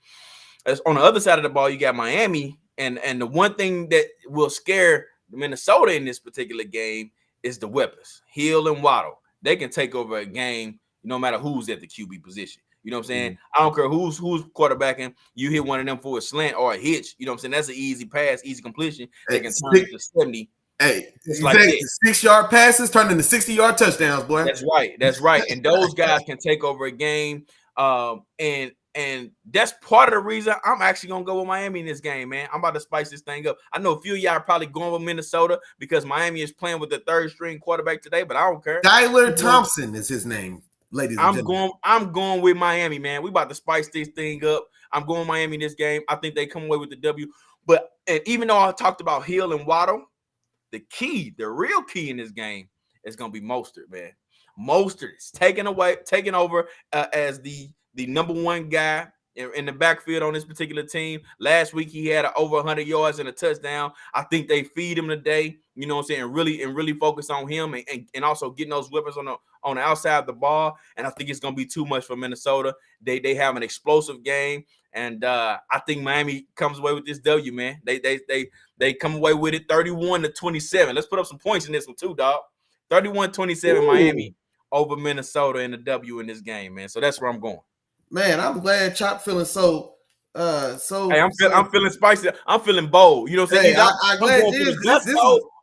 As on the other side of the ball, you got Miami, and the one thing that will scare Minnesota in this particular game is the weapons. Hill and Waddle. They can take over a game no matter who's at the QB position. You know what I'm saying? Mm-hmm. I don't care who's quarterbacking. You hit one of them for a slant or a hitch. You know what I'm saying? That's an easy pass, easy completion. They can turn it to 70. Hey, like 6-yard passes turn into 60-yard touchdowns, boy. That's right. And those guys can take over a game. And that's part of the reason I'm actually gonna go with Miami in this game, man. I'm about to spice this thing up. I know a few of y'all are probably going with Minnesota because Miami is playing with the 3rd-string quarterback today, but I don't care. Skylar Thompson is his name. Ladies and gentlemen. I'm going with Miami, man. We about to spice this thing up. I'm going Miami in this game. I think they come away with the W. But even though I talked about Hill and Waddle, the real key in this game is going to be Mostert, man. Mostert is taking over as the number 1 guy in the backfield on this particular team. Last week he had over 100 yards and a touchdown. I think they feed him today. You know what I'm saying? And really focus on him and also getting those weapons on the outside of the ball. And I think it's going to be too much for Minnesota. They have an explosive game. And I think Miami comes away with this W, man. They come away with it 31-27. Let's put up some points in this one too, dog. 31-27 Miami over Minnesota in the W in this game, man. So that's where I'm going. Man, I'm glad Chop feeling so. Hey, I'm feeling spicy. I'm feeling bold. You know what I'm saying? Hey, I'm glad this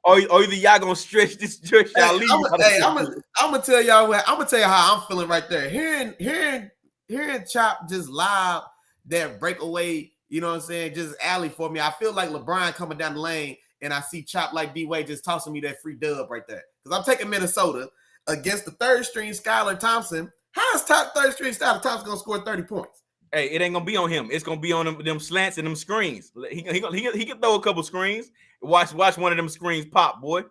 or either y'all gonna stretch y'all lead. I'm gonna tell y'all how I'm feeling right there. Hearing hearing Chop just lob that breakaway, you know what I'm saying, just alley for me. I feel like LeBron coming down the lane, and I see Chop like D-Wade just tossing me that free dub right there. Because I'm taking Minnesota against the third string Skylar Thompson. How is top third string Skylar Thompson going to score 30 points? Hey, it ain't gonna be on him. It's gonna be on them slants and them screens. He can throw a couple screens. Watch one of them screens pop, boy.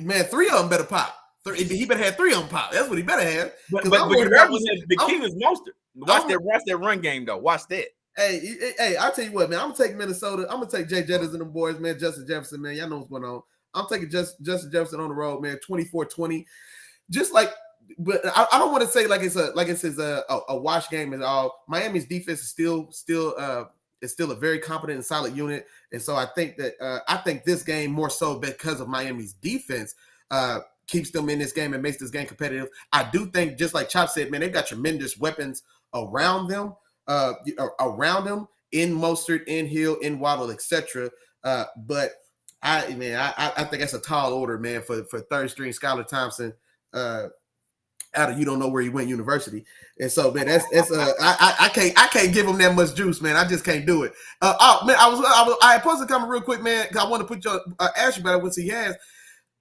Man, 3 of them better pop. He better have 3 of them pop. That's what he better have. But the key is Mostert. Watch that run game though. Watch that. Hey, I'll tell you what, man. I'm gonna take Minnesota. I'm gonna take Jay Jettas and them boys, man. Justin Jefferson, man. Y'all know what's going on. I'm taking Justin Jefferson on the road, man. 24-20. Just like, but I don't want to say like it's a wash game at all. Miami's defense is still a very competent and solid unit, and so I think this game more so because of Miami's defense keeps them in this game and makes this game competitive. I do think, just like Chop said, man, they've got tremendous weapons around them in Mostert, in Hill, in Waddle, etc. But I think that's a tall order, man, for third string Skylar Thompson. Out of you don't know where he went university, and so man, I can't give him that much juice, man. I just can't do it. Man, I posed a comment real quick, man, because I want to put ask you about it once he has.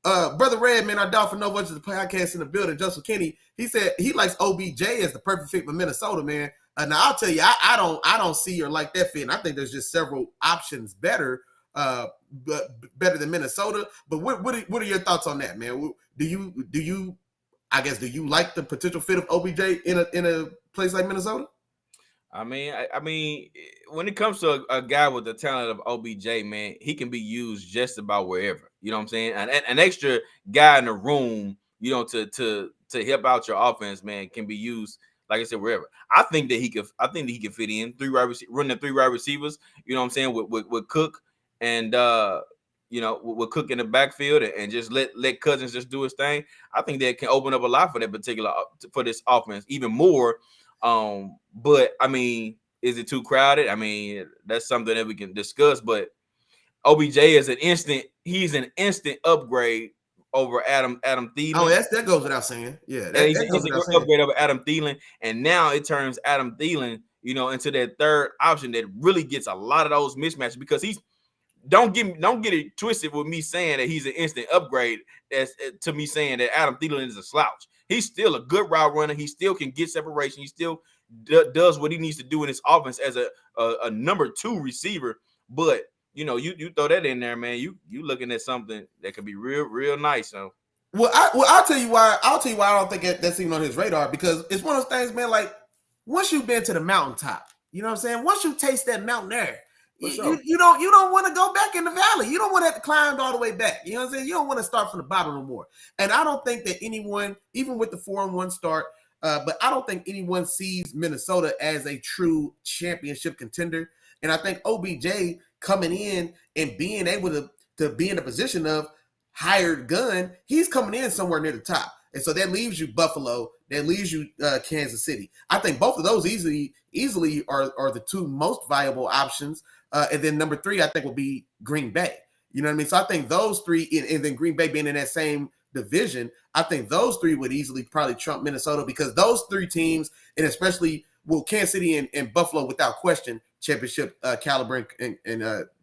Brother Red, man, our Dolphin No Budget, the podcast in the building, Joseph Kenny, he said he likes OBJ as the perfect fit for Minnesota, man. Now I'll tell you, I don't see her like that fit. And I think there's just several options better than Minnesota. But what are your thoughts on that, man? Do you like the potential fit of OBJ in a place like Minnesota? I mean, when it comes to a guy with the talent of OBJ, man, he can be used just about wherever. You know what I'm saying? An extra guy in the room, you know, to help out your offense, man, can be used, like I said, wherever. I think that he could fit in running 3 wide receivers. You know what I'm saying? With Cook and with Cook in the backfield and just let Cousins just do his thing. I think that can open up a lot for this offense, even more. But I mean, is it too crowded? I mean, that's something that we can discuss. But OBJ is an instant upgrade over Adam Thielen. Oh, that goes without saying. Yeah, he's an upgrade over Adam Thielen, and now it turns Adam Thielen, into that third option that really gets a lot of those mismatches, because he's don't get it twisted with me saying that he's an instant upgrade as to me saying that Adam Thielen is a slouch. He's still a good route runner. He still can get separation. He still does what he needs to do in his offense as a number 2 receiver. But you throw that in there, man. You looking at something that could be real nice. So. Well, I'll tell you why. I don't think that's even on his radar, because it's one of those things, man. Like, once you've been to the mountaintop, you know what I'm saying. Once you taste that mountain air, you don't want to go back in the valley. You don't want to have to climb all the way back. You know what I'm saying? You don't want to start from the bottom no more. And I don't think that anyone, even with the 4-1 start, but I don't think anyone sees Minnesota as a true championship contender. And I think OBJ coming in and being able to be in a position of hired gun, he's coming in somewhere near the top. And so that leaves you Buffalo, that leaves you Kansas City. I think both of those easily are the 2 most viable options. And then number 3, I think, will be Green Bay. You know what I mean? So I think those 3, and then Green Bay being in that same division, I think those 3 would easily probably trump Minnesota, because those 3 teams, and especially Kansas City and Buffalo, without question, championship caliber and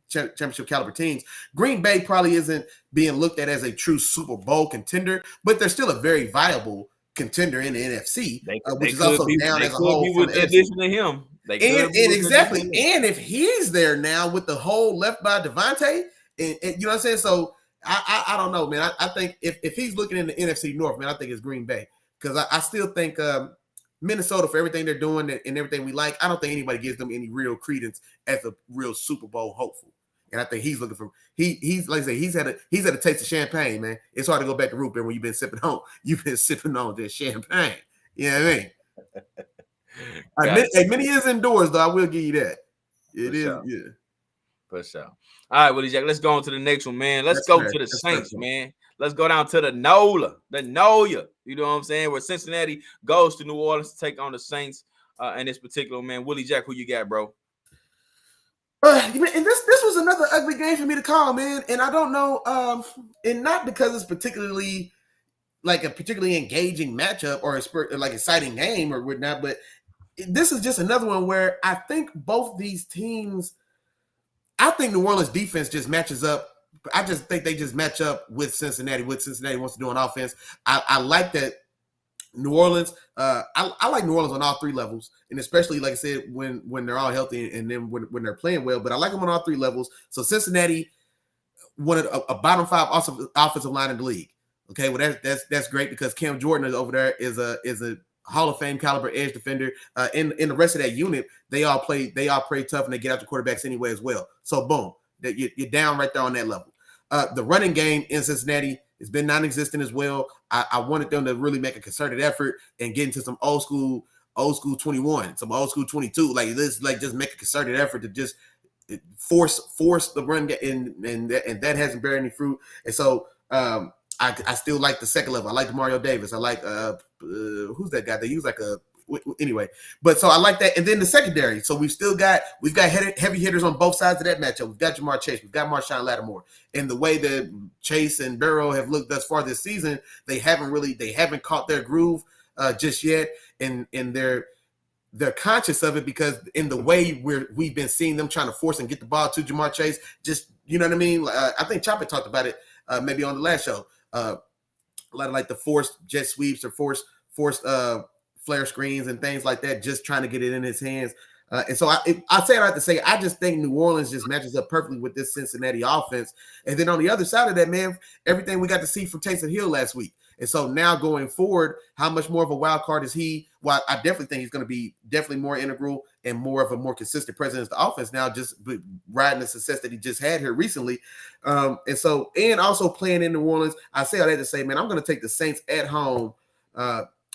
championship caliber teams. Green Bay probably isn't being looked at as a true Super Bowl contender, but they're still a very viable contender in the NFC, which is also down as a whole. With the addition to him. Exactly. And if he's there now with the hole left by Devontae, and you know what I'm saying? So I don't know, man. I think if he's looking in the NFC North, man, I think it's Green Bay, because I still think Minnesota, for everything they're doing and everything we like, I don't think anybody gives them any real credence as a real Super Bowl hopeful. And I think he's looking for he's like I say, he's had a taste of champagne, man. It's hard to go back to root beer when you've been sipping on this champagne. You know what I mean? Many is indoors, though. I will give you that. It is, yeah. For sure. All right, Willie Jack, let's go on to the next one, man. Let's go to the Saints, man. Let's go down to the NOLA. You know what I'm saying? Where Cincinnati goes to New Orleans to take on the Saints in this particular, man. Willie Jack, who you got, bro? And this was another ugly game for me to call, man. And I don't know, and not because it's particularly like a particularly engaging matchup or like exciting game or whatnot, but this is just another one where I think both these teams, I think New Orleans defense just matches up. I just think they just match up with Cincinnati, what Cincinnati wants to do on offense. I like that New Orleans. I like New Orleans on all three levels, and especially, like I said, when they're all healthy and then when they're playing well. But I like them on all three levels. So Cincinnati wanted a bottom five offensive line in the league. Okay, well that's great because Cam Jordan over there is a Hall of Fame caliber edge defender. In the rest of that unit, they all play tough and they get out the quarterbacks anyway as well. So boom, that you're down right there on that level. The running game in Cincinnati has been non-existent as well. I wanted them to really make a concerted effort and get into some old school 21, some old school 22. Like this, like just make a concerted effort to just force the run and that hasn't bear any fruit. And so I still like the second level. I like Mario Davis. I like who's that guy? They use like a anyway. But so I like that. And then the secondary. So we've got heavy hitters on both sides of that matchup. We've got Jamar Chase. We've got Marshawn Lattimore. And the way that Chase and Burrow have looked thus far this season, they haven't caught their groove just yet. And they're conscious of it because in the way we've been seeing them trying to force and get the ball to Jamar Chase, just, you know what I mean? I think Chop talked about it maybe on the last show. A lot of like the forced jet sweeps or forced flare screens and things like that, just trying to get it in his hands. And so I say I have to say, I just think New Orleans just matches up perfectly with this Cincinnati offense. And then on the other side of that, man, everything we got to see from Taysom Hill last week. And so now going forward, how much more of a wild card is he? Well, I definitely think he's going to be definitely more integral and more of a more consistent presence in the offense now, just riding the success that he just had here recently. And also playing in New Orleans, I say all that to say, man, I'm going to take the Saints at home.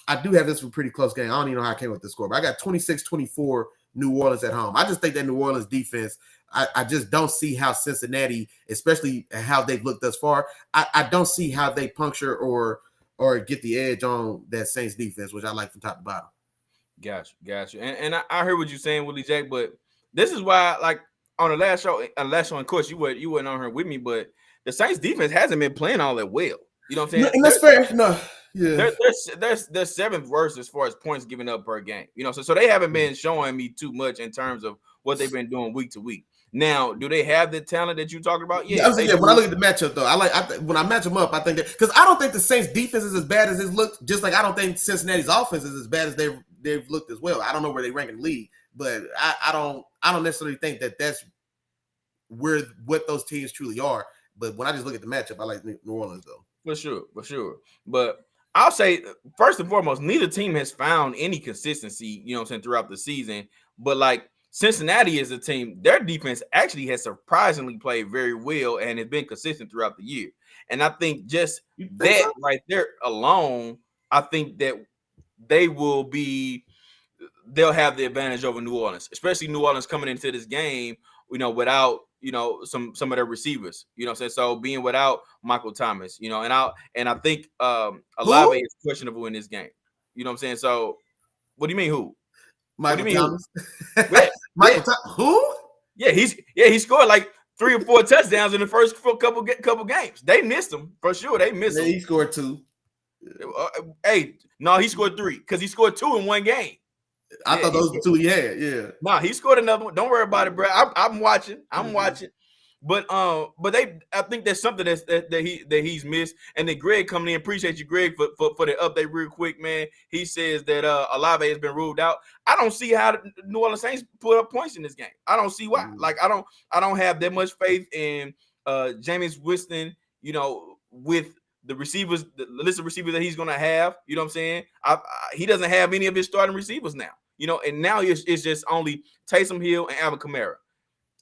I do have this for a pretty close game. I don't even know how I came up with the score, but I got 26-24 New Orleans at home. I just think that New Orleans defense, I just don't see how Cincinnati, especially how they've looked thus far, I don't see how they puncture or get the edge on that Saints defense, which I like from top to bottom. Gotcha. And I heard what you're saying, Willie Jack, but this is why, like on the last show, of course, you weren't on here with me, but the Saints defense hasn't been playing all that well. You know what I'm saying? And that's fair. No. Yeah. They're seventh worst as far as points given up per game. You know, so they haven't been showing me too much in terms of what they've been doing week to week. Now, do they have the talent that you talking about? Yeah. When I look at the matchup, though, when I match them up, I think that because I don't think the Saints defense is as bad as it's looked. Just like I don't think Cincinnati's offense is as bad as they've looked as well. I don't know where they rank in the league, but I don't necessarily think that that's where what those teams truly are. But when I just look at the matchup, I like New Orleans though. For sure. But I'll say, first and foremost, neither team has found any consistency, you know what I'm saying, throughout the season. But like Cincinnati is a team, their defense actually has surprisingly played very well and has been consistent throughout the year. And I think just that right there alone, I think that they'll have the advantage over New Orleans, especially New Orleans coming into this game, you know, without, you know, some of their receivers, you know what I'm saying? So being without Michael Thomas, you know, and I think Olave is questionable in this game. You know what I'm saying? So what do you mean who? Michael Thomas. Michael Thomas. Who? Yeah, he scored like 3 or 4 touchdowns in the first couple games. They missed him for sure. They missed him. He scored 2. He scored 3 because he scored 2 in one game. I thought those were 2 he had. Yeah. No, he scored another one. Don't worry about it, bro. I'm watching. Watching. But I think there's something that he's missed. And then Greg coming in, appreciate you, Greg, for the update real quick, man. He says that Olave has been ruled out. I don't see how the New Orleans Saints put up points in this game. I don't see why. Like I don't have that much faith in Jameis Winston, you know, with the receivers, the list of receivers that he's going to have. You know what I'm saying? He doesn't have any of his starting receivers now, you know, and now it's just only Taysom Hill and Alvin Kamara.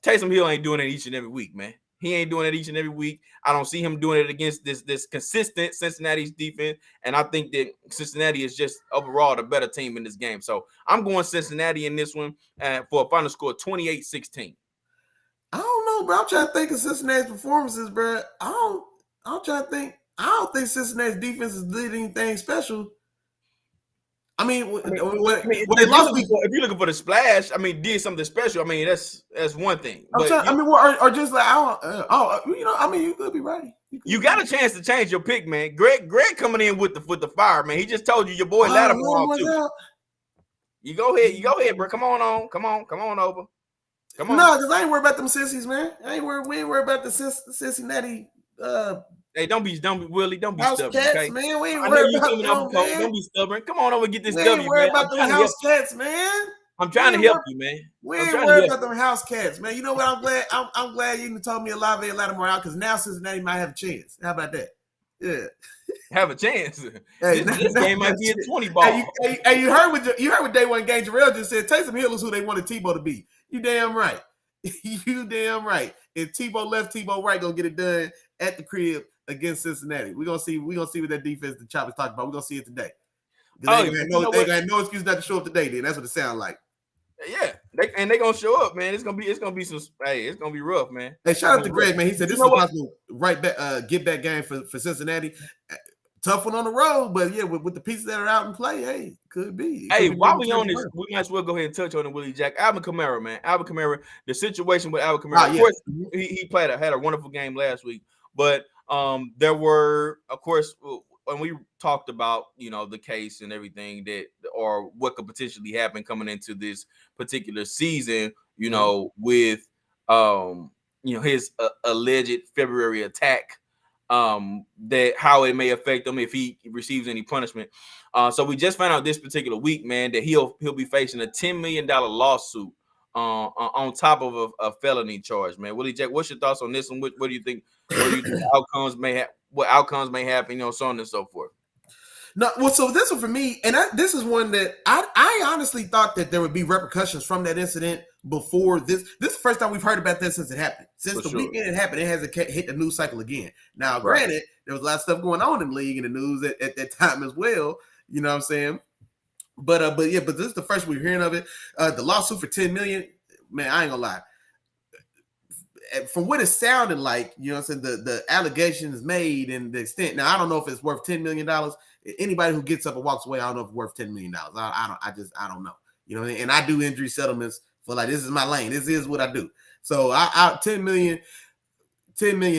Taysom Hill ain't doing it each and every week, man. He ain't doing it each and every week. I don't see him doing it against this consistent Cincinnati's defense, and I think that Cincinnati is just overall the better team in this game. So I'm going Cincinnati in this one for a final score 28-16. I don't know, bro. I'm trying to think of Cincinnati's performances, bro. I'm trying to think. I don't think Cincinnati's defense is did anything special. I mean, if you're looking for the splash, I mean, did something special. I mean, that's one thing. But or just like you know, I mean, you could be right. You got a chance to change your pick, man. Greg coming in with the fire, man. He just told you your boy Lattimore off too. You go ahead, bro. Come on over. Come on. No, because I ain't worried about them sissies, man. We ain't worried about the Cincinnati. Hey, don't be Willie. Don't be house stubborn, cats, okay? man. We ain't I know worried you about coming off them, a cold. man. Don't be stubborn. Come on over and get this We W, ain't worried man. about them house cats, man. I'm trying to help you, man. We ain't worried about them house cats, man. You know what? I'm glad you told me Olave and Lattimore out because now Cincinnati might have a chance. How about that? Yeah. Have a chance. Hey, this game might be a 20 ball. Hey, you heard what day one game Jarrell just said. Taysom Hill is who they wanted Tebow to be. You damn right. You damn right. If Tebow left, Tebow right gonna get it done at the crib against Cincinnati. We're gonna see what that defense the Chop is talking about. We're gonna see it today. They got no excuse not to show up today. Then that's what it sounds like. Yeah, they gonna show up, man. It's gonna be some. Hey, it's gonna be rough, man. Hey, shout out to Greg, man. He said this is a possible right back get back game for Cincinnati. Tough one on the road, but yeah, with the pieces that are out in play, hey, could be. Hey, while we on this, we might as well go ahead and touch on the Willie Jack. Alvin Kamara, man. Alvin Kamara, the situation with Alvin Kamara. Of course, he had a wonderful game last week, but there were, of course, when we talked about, the case and everything that, or what could potentially happen coming into this particular season, with his alleged February attack, that how it may affect him if he receives any punishment. So we just found out this particular week, man, that he'll be facing a $10 million lawsuit on top of a felony charge, man. Willie Jack, what's your thoughts on this? And what do you think? What do you think outcomes may have? What outcomes may happen? So on and so forth. No, well, so this one for me, and this is one that I honestly thought that there would be repercussions from that incident before this. This is the first time we've heard about this since it happened. Since the weekend it happened, it hasn't hit the news cycle again. Now, granted, there was a lot of stuff going on in the league and the news at that time as well. You know what I'm saying? But this is the first we're hearing of it. The lawsuit for $10 million, man, I ain't gonna lie. From what it sounded like, you know what I'm saying, the allegations made and the extent. Now, I don't know if it's worth $10 million. Anybody who gets up and walks away, I don't know if it's worth $10 million. I don't know. You know what I mean? And I do injury settlements for this is my lane. This is what I do. So $10 million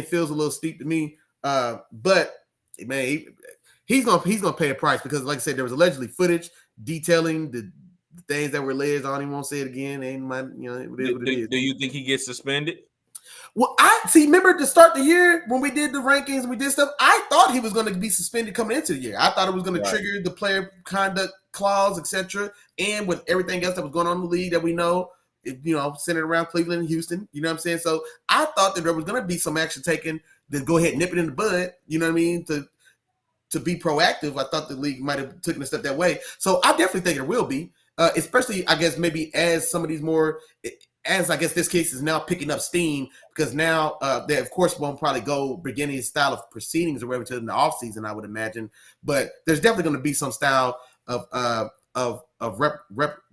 feels a little steep to me. But man, he's gonna pay a price because, like I said, there was allegedly footage detailing the things that were alleged. I don't even want to say it again. Ain't my, it is what it is. Do you think he gets suspended? Well, I see. Remember to start the year when we did the rankings and we did stuff. I thought he was going to be suspended coming into the year. I thought it was going to trigger the player conduct clause, etc. And with everything else that was going on in the league that we know, centered around Cleveland and Houston. You know what I'm saying? So I thought that there was going to be some action taken to go ahead and nip it in the bud. You know what I mean? To be proactive. I thought the league might have taken a step that way. So I definitely think it will be, especially I guess maybe as some of these more. As I guess this case is now picking up steam because now they of course won't probably go beginning style of proceedings or whatever in the offseason, I would imagine. But there's definitely going to be some style of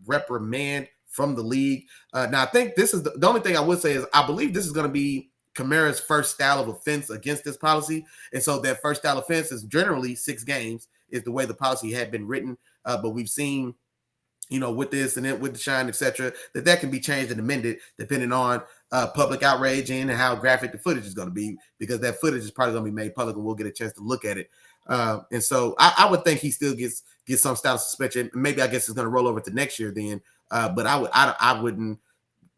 reprimand from the league. Now I think this is the only thing I would say is I believe this is going to be Kamara's first style of offense against this policy, and so that first style offense is generally 6 games is the way the policy had been written. But we've seen. With this and then with the shine, etc., that can be changed and amended depending on public outrage and how graphic the footage is going to be, because that footage is probably going to be made public and we'll get a chance to look at it. And so I would think he still gets some style of suspension. Maybe I guess it's going to roll over to next year then. But I wouldn't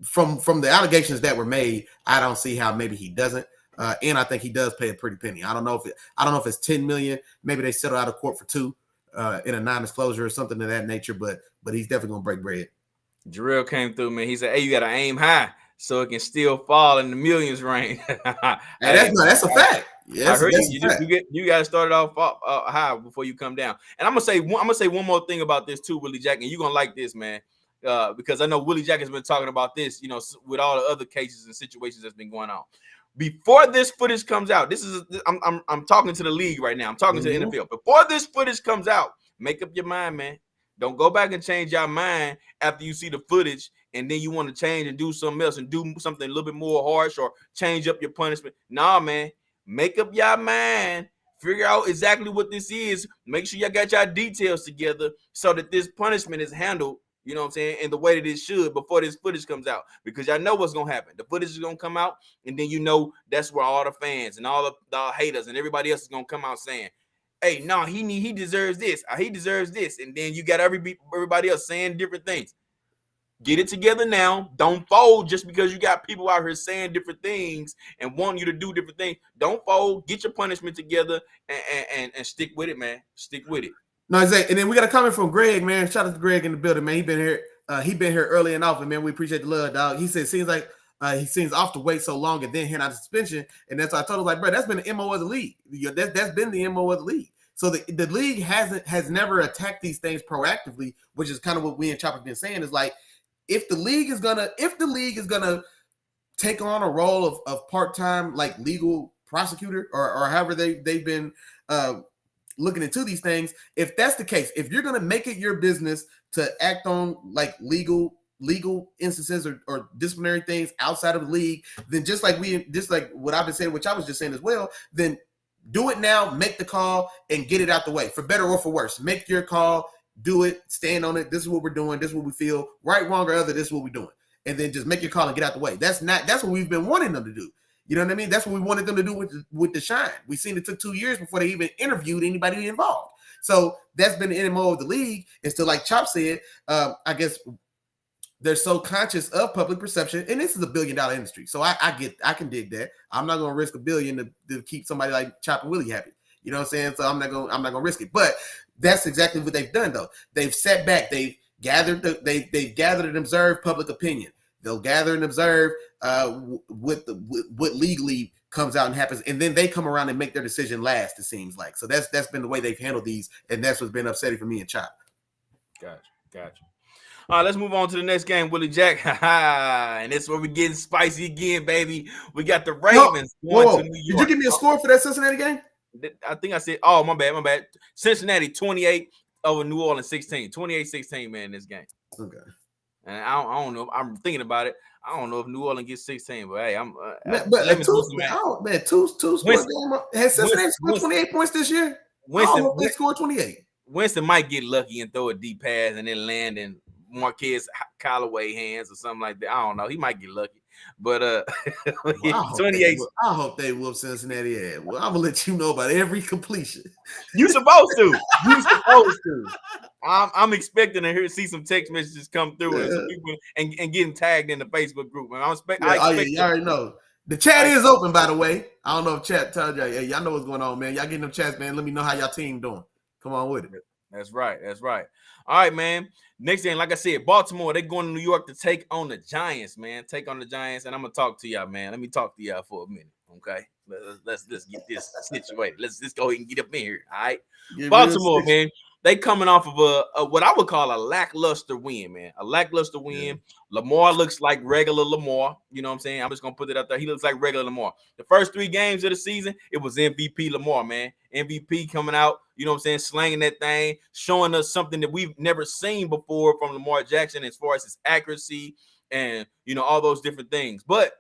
from the allegations that were made. I don't see how maybe he doesn't. And I think he does pay a pretty penny. I don't know if it's 10 million. Maybe they settle out of court for 2. In a non-disclosure or something of that nature, but he's definitely gonna break bread. Jarrell came through, man. He said, "Hey, you gotta aim high so it can still fall in the millions range." That's a fact. Yes, I heard you gotta start it off high before you come down. And I'm gonna say one more thing about this too, Willie Jack, and you're gonna like this, man, because I know Willie Jack has been talking about this, with all the other cases and situations that's been going on. Before this footage comes out, I'm talking to the league right now. I'm talking to the NFL. Before this footage comes out, make up your mind, man. Don't go back and change your mind after you see the footage and then you want to change and do something else and do something a little bit more harsh or change up your punishment. Nah, man. Make up your mind. Figure out exactly what this is. Make sure y'all got your details together so that this punishment is handled, you know what I'm saying, in the way that it should before this footage comes out. Because y'all know what's going to happen. The footage is going to come out, and then that's where all the fans and all the haters and everybody else is going to come out saying, hey, no, he deserves this. He deserves this. And then you got everybody else saying different things. Get it together now. Don't fold just because you got people out here saying different things and wanting you to do different things. Don't fold. Get your punishment together and stick with it, man. Stick with it. No, exactly. And then we got a comment from Greg, man. Shout out to Greg in the building, man. He been here early and often, man. We appreciate the love, dog. He said, seems like he seems off to wait so long and then hand out the suspension. And that's why I told him, like, bro, that's been the MO of the league. That's been the MO of the league. So the league has never attacked these things proactively, which is kind of what we and Chop have been saying, is like, if the league is gonna take on a role of part-time like legal prosecutor or however they've been looking into these things, if that's the case, if you're gonna make it your business to act on like legal instances or disciplinary things outside of the league, then just like what I've been saying, which I was just saying as well, then do it now, make the call and get it out the way, for better or for worse. Make your call. Do it, stand on it. This is what we're doing. This is what we feel. Right, wrong, or other, this is what we're doing. And then just make your call and get out the way. That's what we've been wanting them to do. You know what I mean? That's what we wanted them to do with the Shine. We seen it took 2 years before they even interviewed anybody involved. So that's been the MO of the league. And still, like Chop said, I guess they're so conscious of public perception, and this is $1 billion industry. So I can dig that. I'm not gonna risk $1 billion to keep somebody like Chop Willie happy. You know what I'm saying? So I'm not gonna risk it. But that's exactly what they've done, though. They've sat back. They've gathered and observed public opinion. They'll gather and observe what legally comes out and happens, and then they come around and make their decision last. It seems like. So that's been the way they've handled these, and that's what's been upsetting for me and Chop. Gotcha. All right, let's move on to the next game, Willie Jack. And that's where we're getting spicy again, baby. We got the Ravens going to New York. Did you give me a score for that Cincinnati game? I think I said, oh, my bad. Cincinnati 28 over New Orleans 16. 28-16, man, in this game. Okay. And I don't know. I'm thinking about it. I don't know if New Orleans gets 16, but hey, two score game. Has Cincinnati scored 28 points this year? I hope they scored 28. Winston might get lucky and throw a deep pass and then land in Marquez Callaway hands or something like that. I don't know. He might get lucky. But 28. I hope they whoop Cincinnati ass. Well, I'm gonna let you know about every completion. You supposed to. I'm expecting to see some text messages come through and some people and getting tagged in the Facebook group. And you already know. The chat is open, by the way. I don't know if chat tells y'all. Hey, y'all know what's going on, man. Y'all getting them chats, man. Let me know how y'all team doing. Come on with it. That's right. All right, man. Next game, like I said, Baltimore, they're going to New York to take on the Giants, man. And I'm going to talk to y'all, man. Let me talk to y'all for a minute, okay? Let's get this situated. Let's go ahead and get up in here, all right? Baltimore, man, they coming off of a what I would call a lackluster win, man. A lackluster win. Yeah. Lamar looks like regular Lamar. You know what I'm saying? I'm just going to put it out there. He looks like regular Lamar. The first 3 games of the season, it was MVP Lamar, man. MVP coming out, you know what I'm saying, slanging that thing, showing us something that we've never seen before from Lamar Jackson as far as his accuracy and, you know, all those different things. But,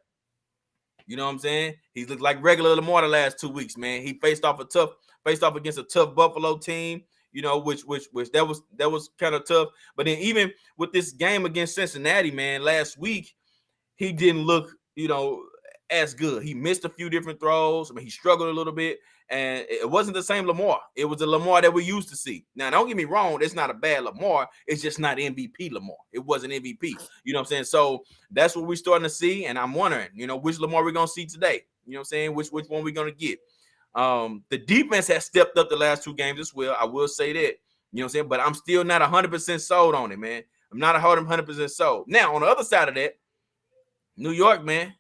you know what I'm saying, he looked like regular Lamar the last 2 weeks, man. He faced off against a tough Buffalo team, you know, which that was kind of tough. But then even with this game against Cincinnati, man, last week, he didn't look, you know, as good. He missed a few different throws. I mean, he struggled a little bit. And it wasn't the same Lamar. It was the Lamar that we used to see. Now, don't get me wrong. It's not a bad Lamar. It's just not MVP Lamar. It wasn't MVP. You know what I'm saying? So that's what we're starting to see. And I'm wondering, you know, which Lamar we're going to see today. You know what I'm saying? Which one we're going to get. The defense has stepped up the last 2 games as well. I will say that. You know what I'm saying? But I'm still not 100% sold on it, man. I'm not 100% sold. Now, on the other side of that, New York, man,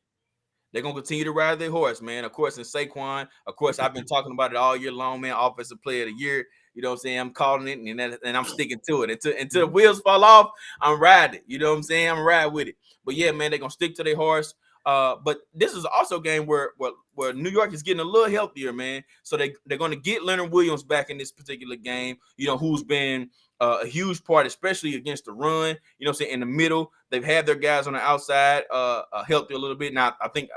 they're going to continue to ride their horse, man. Of course, in Saquon, of course, I've been talking about it all year long, man. Offensive player of the year. You know what I'm saying? I'm calling it, and I'm sticking to it. Until the wheels fall off, I'm riding. You know what I'm saying? I'm riding with it. But, yeah, man, they're going to stick to their horse. But this is also a game where New York is getting a little healthier, man. So they're going to get Leonard Williams back in this particular game, you know, who's been a huge part, especially against the run. You know what I'm saying? In the middle, they've had their guys on the outside healthy a little bit. Now, I think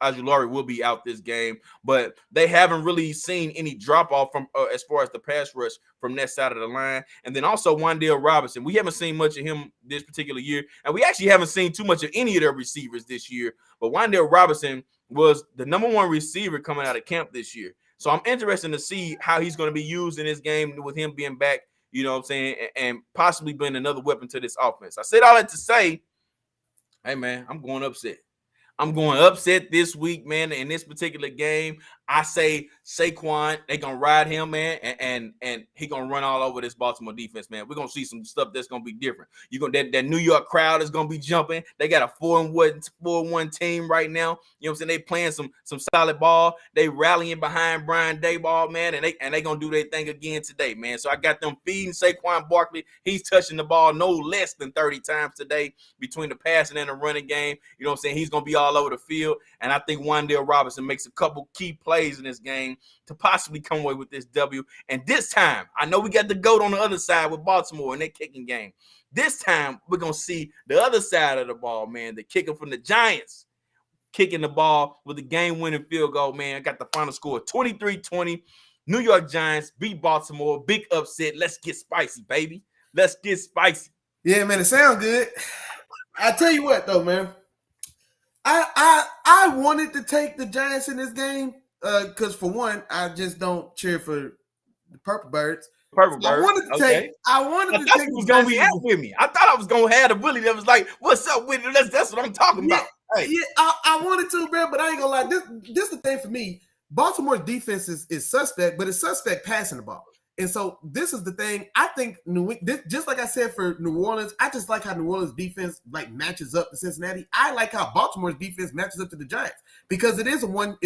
Ajulari will be out this game, but they haven't really seen any drop-off from as far as the pass rush from that side of the line. And then also Wan'Dale Robinson. We haven't seen much of him this particular year, and we actually haven't seen too much of any of their receivers this year. But Wan'Dale Robinson was the number 1 receiver coming out of camp this year. So I'm interested to see how he's going to be used in this game with him being back, you know what I'm saying, and possibly being another weapon to this offense. I said all that to say, hey, man, I'm going upset. I'm going upset this week, man. In this particular game, I say Saquon, they gonna ride him, man, and he gonna run all over this Baltimore defense, man. We're gonna see some stuff that's gonna be different. You gonna that New York crowd is gonna be jumping. They got a 4-1 team right now. You know what I'm saying? They playing some solid ball. They rallying behind Brian Daboll, man, and they gonna do their thing again today, man. So I got them feeding Saquon Barkley. He's touching the ball no less than 30 times today between the passing and the running game. You know what I'm saying? He's gonna be all over the field, and I think Wan'Dale Robinson makes a couple key plays in this game to possibly come away with this W. And this time, I know we got the GOAT on the other side with Baltimore in their kicking game. This time, we're going to see the other side of the ball, man, the kicker from the Giants kicking the ball with the game-winning field goal, man. I got the final score 23-20. New York Giants beat Baltimore. Big upset. Let's get spicy, baby. Let's get spicy. Yeah, man, it sounds good. I tell you what, though, man. I wanted to take the Giants in this game because for one, I just don't cheer for the Purple Birds. I wanted to take. I thought you was gonna be out with me. I thought I was gonna have the Willie that was like, "What's up with it?" That's what I'm talking about. Hey. Yeah, I wanted to, man, but I ain't gonna lie. This is the thing for me. Baltimore's defense is suspect, but it's suspect passing the ball. And so this is the thing. I think just like I said for New Orleans, I just like how New Orleans defense like matches up to Cincinnati. I like how Baltimore's defense matches up to the Giants because it is a one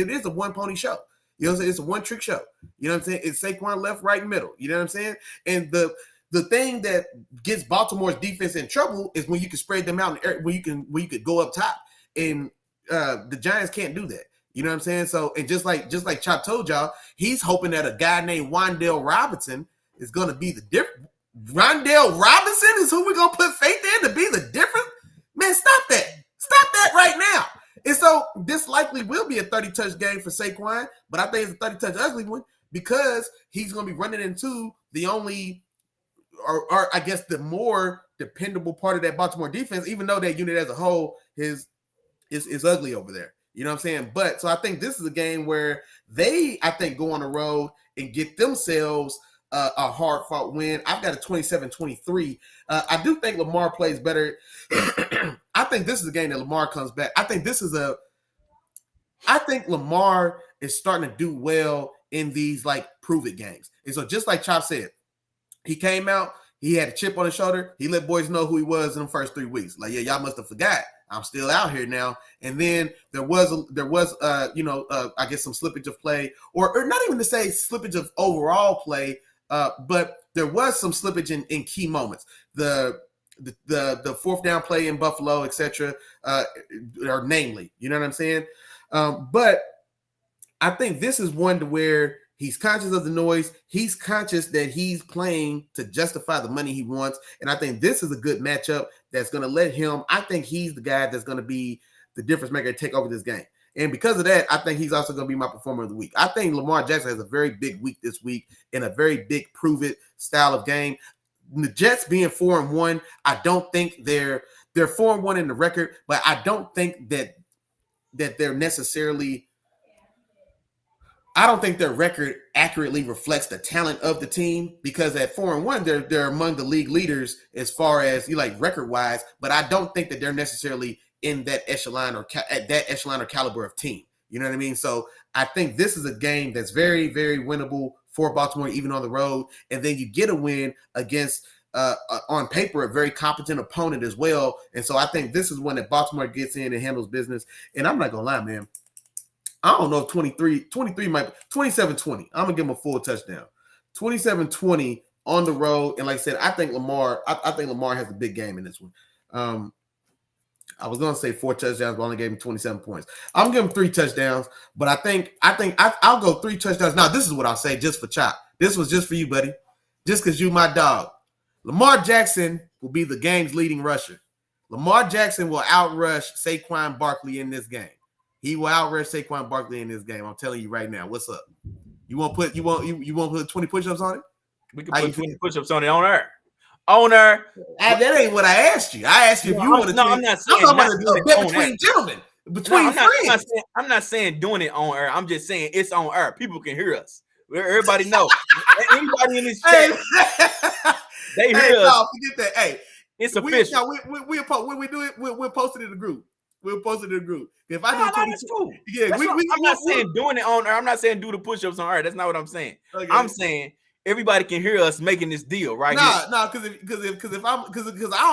pony show. You know what I'm saying? It's a one trick show. You know what I'm saying? It's Saquon left, right, and middle. You know what I'm saying? And the thing that gets Baltimore's defense in trouble is when you can spread them out, when you could go up top. And the Giants can't do that. You know what I'm saying? So, and just like Chop told y'all, he's hoping that a guy named Wan'Dale Robinson is going to be the difference. Wan'Dale Robinson is who we're going to put faith in to be the difference? Man, stop that. Stop that right now. And so this likely will be a 30-touch game for Saquon, but I think it's a 30-touch ugly one because he's going to be running into the only, or I guess the more dependable part of that Baltimore defense, even though that unit as a whole is ugly over there. You know what I'm saying? But so I think this is a game where they, I think, go on the road and get themselves a hard-fought win. I've got a 27-23. I do think Lamar plays better. I think this is a game that Lamar comes back. I think Lamar is starting to do well in these, like, prove-it games. And so just like Chop said, he came out, he had a chip on his shoulder. He let boys know who he was in the first 3 weeks. Like, yeah, y'all must have forgot. I'm still out here now. And then there was I guess some slippage of play, or not even to say slippage of overall play, but there was some slippage in key moments. The fourth down play in Buffalo, etc., or namely, you know what I'm saying? But I think this is one to where he's conscious of the noise. He's conscious that he's playing to justify the money he wants. And I think this is a good matchup that's going to let him, I think he's the guy that's going to be the difference maker to take over this game. And because of that, I think he's also going to be my performer of the week. I think Lamar Jackson has a very big week this week in a very big prove-it style of game. The Jets being 4-1, I don't think they're 4-1 in the record, but I don't think that they're necessarily – I don't think their record accurately reflects the talent of the team because at 4-1, they're among the league leaders as far as record-wise, but I don't think that they're necessarily in that echelon or at that echelon or caliber of team. You know what I mean? So I think this is a game that's very, very winnable for Baltimore, even on the road. And then you get a win against, on paper, a very competent opponent as well. And so I think this is one that Baltimore gets in and handles business. And I'm not going to lie, man. I don't know if 23 might be 27-20. I'm going to give him a full touchdown. 27-20 on the road. And like I said, I think Lamar has a big game in this one. I was going to say 4 touchdowns, but I only gave him 27 points. I'm giving him 3 touchdowns, but I think I'll go 3 touchdowns. Now, this is what I'll say just for Chop. This was just for you, buddy. Just because you my dog. Lamar Jackson will be the game's leading rusher. Lamar Jackson will outrush Saquon Barkley in this game. He will outrush Saquon Barkley in this game. I'm telling you right now. What's up? You want to put 20 push-ups on it? We can put 20 push-ups on it on air. That ain't what I asked you. I asked you if you want to. No, I'm not saying. I'm talking about a bet between gentlemen. between friends. I'm not saying doing it on air. I'm just saying it's on air. People can hear us. Everybody know. Anybody in this chat, they hear us. No, forget that. Hey, it's official. When we do it, we'll post it in the group. We'll post it in the group. If I do that's cool. Yeah, I'm not saying doing it on air. I'm not saying do the push-ups on air. That's not what I'm saying. Okay. I'm saying everybody can hear us making this deal, right? Because I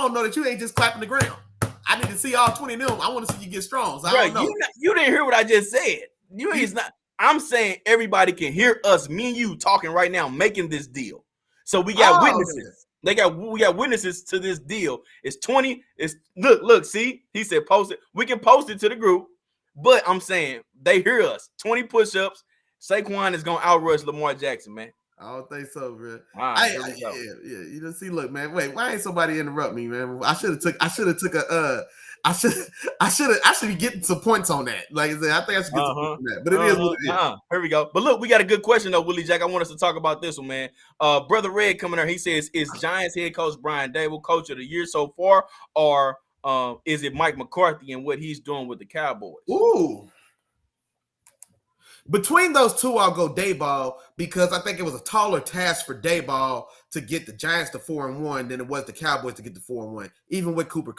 don't know that you ain't just clapping the ground. I need to see all 20 of them. I want to see you get strong. So I don't know. You didn't hear what I just said. I'm saying everybody can hear us, me and you talking right now, making this deal. So we got witnesses. We got witnesses to this deal. It's 20. It's look, see, he said post it. We can post it to the group, but I'm saying they hear us. 20 push-ups. Saquon is gonna outrush Lamar Jackson, man. I don't think so, bro. Right, yeah. You don't see. Look, man. Wait, why ain't somebody interrupt me, man? I should be getting some points on that. Like I said, I think I should get some points on that. But it is what it is. Here we go. But look, we got a good question though, Willie Jack. I want us to talk about this one, man. Brother Red coming there. He says, "Is Giants head coach Brian Daboll coach of the year so far, or is it Mike McCarthy and what he's doing with the Cowboys?" Ooh. Between those two, I'll go Daboll because I think it was a taller task for Daboll to get the Giants to 4-1 than it was the Cowboys to get to 4-1, even with Cooper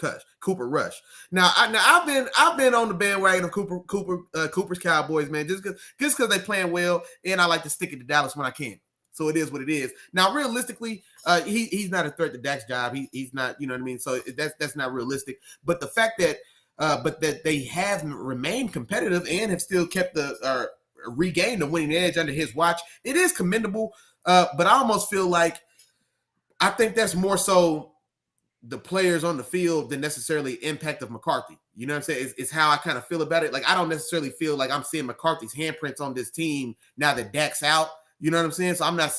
Rush. Now I've been on the bandwagon of Cooper's Cowboys, man, just because they playing well, and I like to stick it to Dallas when I can. So it is what it is. Now, realistically, he's not a threat to Dak's job. He's not, you know what I mean. So that's not realistic. But the fact that they have remained competitive and have still kept regained the winning edge under his watch, it is commendable. But I almost feel like I think that's more so the players on the field than necessarily impact of McCarthy. You know what I'm saying? It's how I kind of feel about it. Like, I don't necessarily feel like I'm seeing McCarthy's handprints on this team now that Dak's out. You know what I'm saying? So I'm not,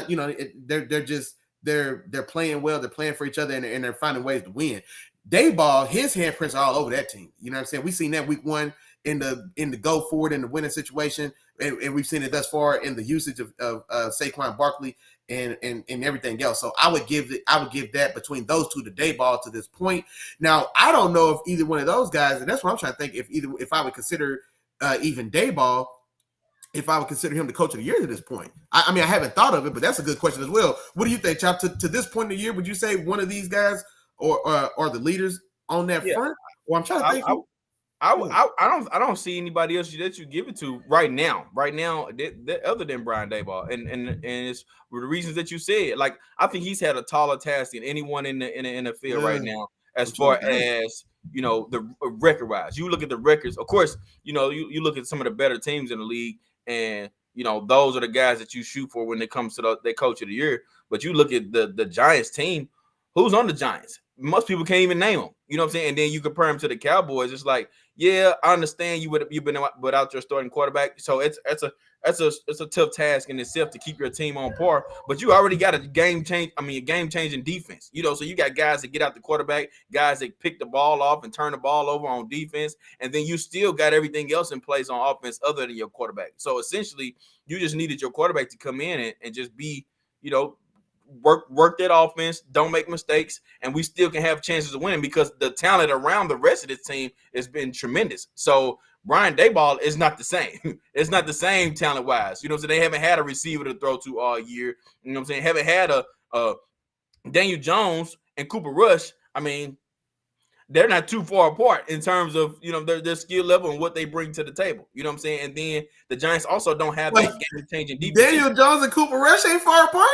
you know, they're playing well. They're playing for each other and they're finding ways to win. Daboll, his handprints are all over that team. You know what I'm saying? We've seen that week one in the go forward in the winning situation, and we've seen it thus far in the usage of Saquon Barkley and everything else. So I would give that between those two to Daboll to this point. Now I don't know if either one of those guys, and that's what I'm trying to think, if I would consider even Daboll, if I would consider him the coach of the year to this point. I mean, I haven't thought of it, but that's a good question as well. What do you think, Chop? To this point in the year, would you say one of these guys or the leaders on that front? Well, I'm trying to think. I don't see anybody else that you give it to right now. Right now, other than Brian Daboll, and it's for the reasons that you said. Like, I think he's had a taller task than anyone in the NFL right now, as far as, you know, the record wise. You look at the records, of course. You know, you look at some of the better teams in the league, and you know those are the guys that you shoot for when it comes to the coach of the year. But you look at the Giants team. Who's on the Giants? Most people can't even name them. You know what I'm saying? And then you compare them to the Cowboys. It's like, yeah, I understand you've been without your starting quarterback. So it's a tough task in itself to keep your team on par. But you already got a game changing defense. You know, so you got guys that get out the quarterback, guys that pick the ball off and turn the ball over on defense, and then you still got everything else in place on offense other than your quarterback. So essentially, you just needed your quarterback to come in and just be, you know, work that offense, don't make mistakes, and we still can have chances of winning because the talent around the rest of this team has been tremendous. So Brian Daboll is not the same. It's not the same talent-wise. You know what I'm saying? They haven't had a receiver to throw to all year. You know what I'm saying? Haven't had a Daniel Jones and Cooper Rush. I mean, they're not too far apart in terms of, you know, their skill level and what they bring to the table. You know what I'm saying? And then the Giants also don't have that game-changing defense. Daniel Jones and Cooper Rush ain't far apart?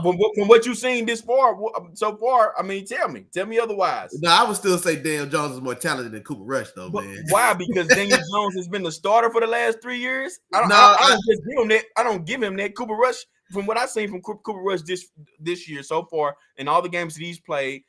From what you've seen so far, I mean, tell me otherwise. No, I would still say Daniel Jones is more talented than Cooper Rush, though, man. Why? Because Daniel Jones has been the starter for the last 3 years. I don't give him that. Cooper Rush, from what I've seen from Cooper Rush this year so far, in all the games that he's played,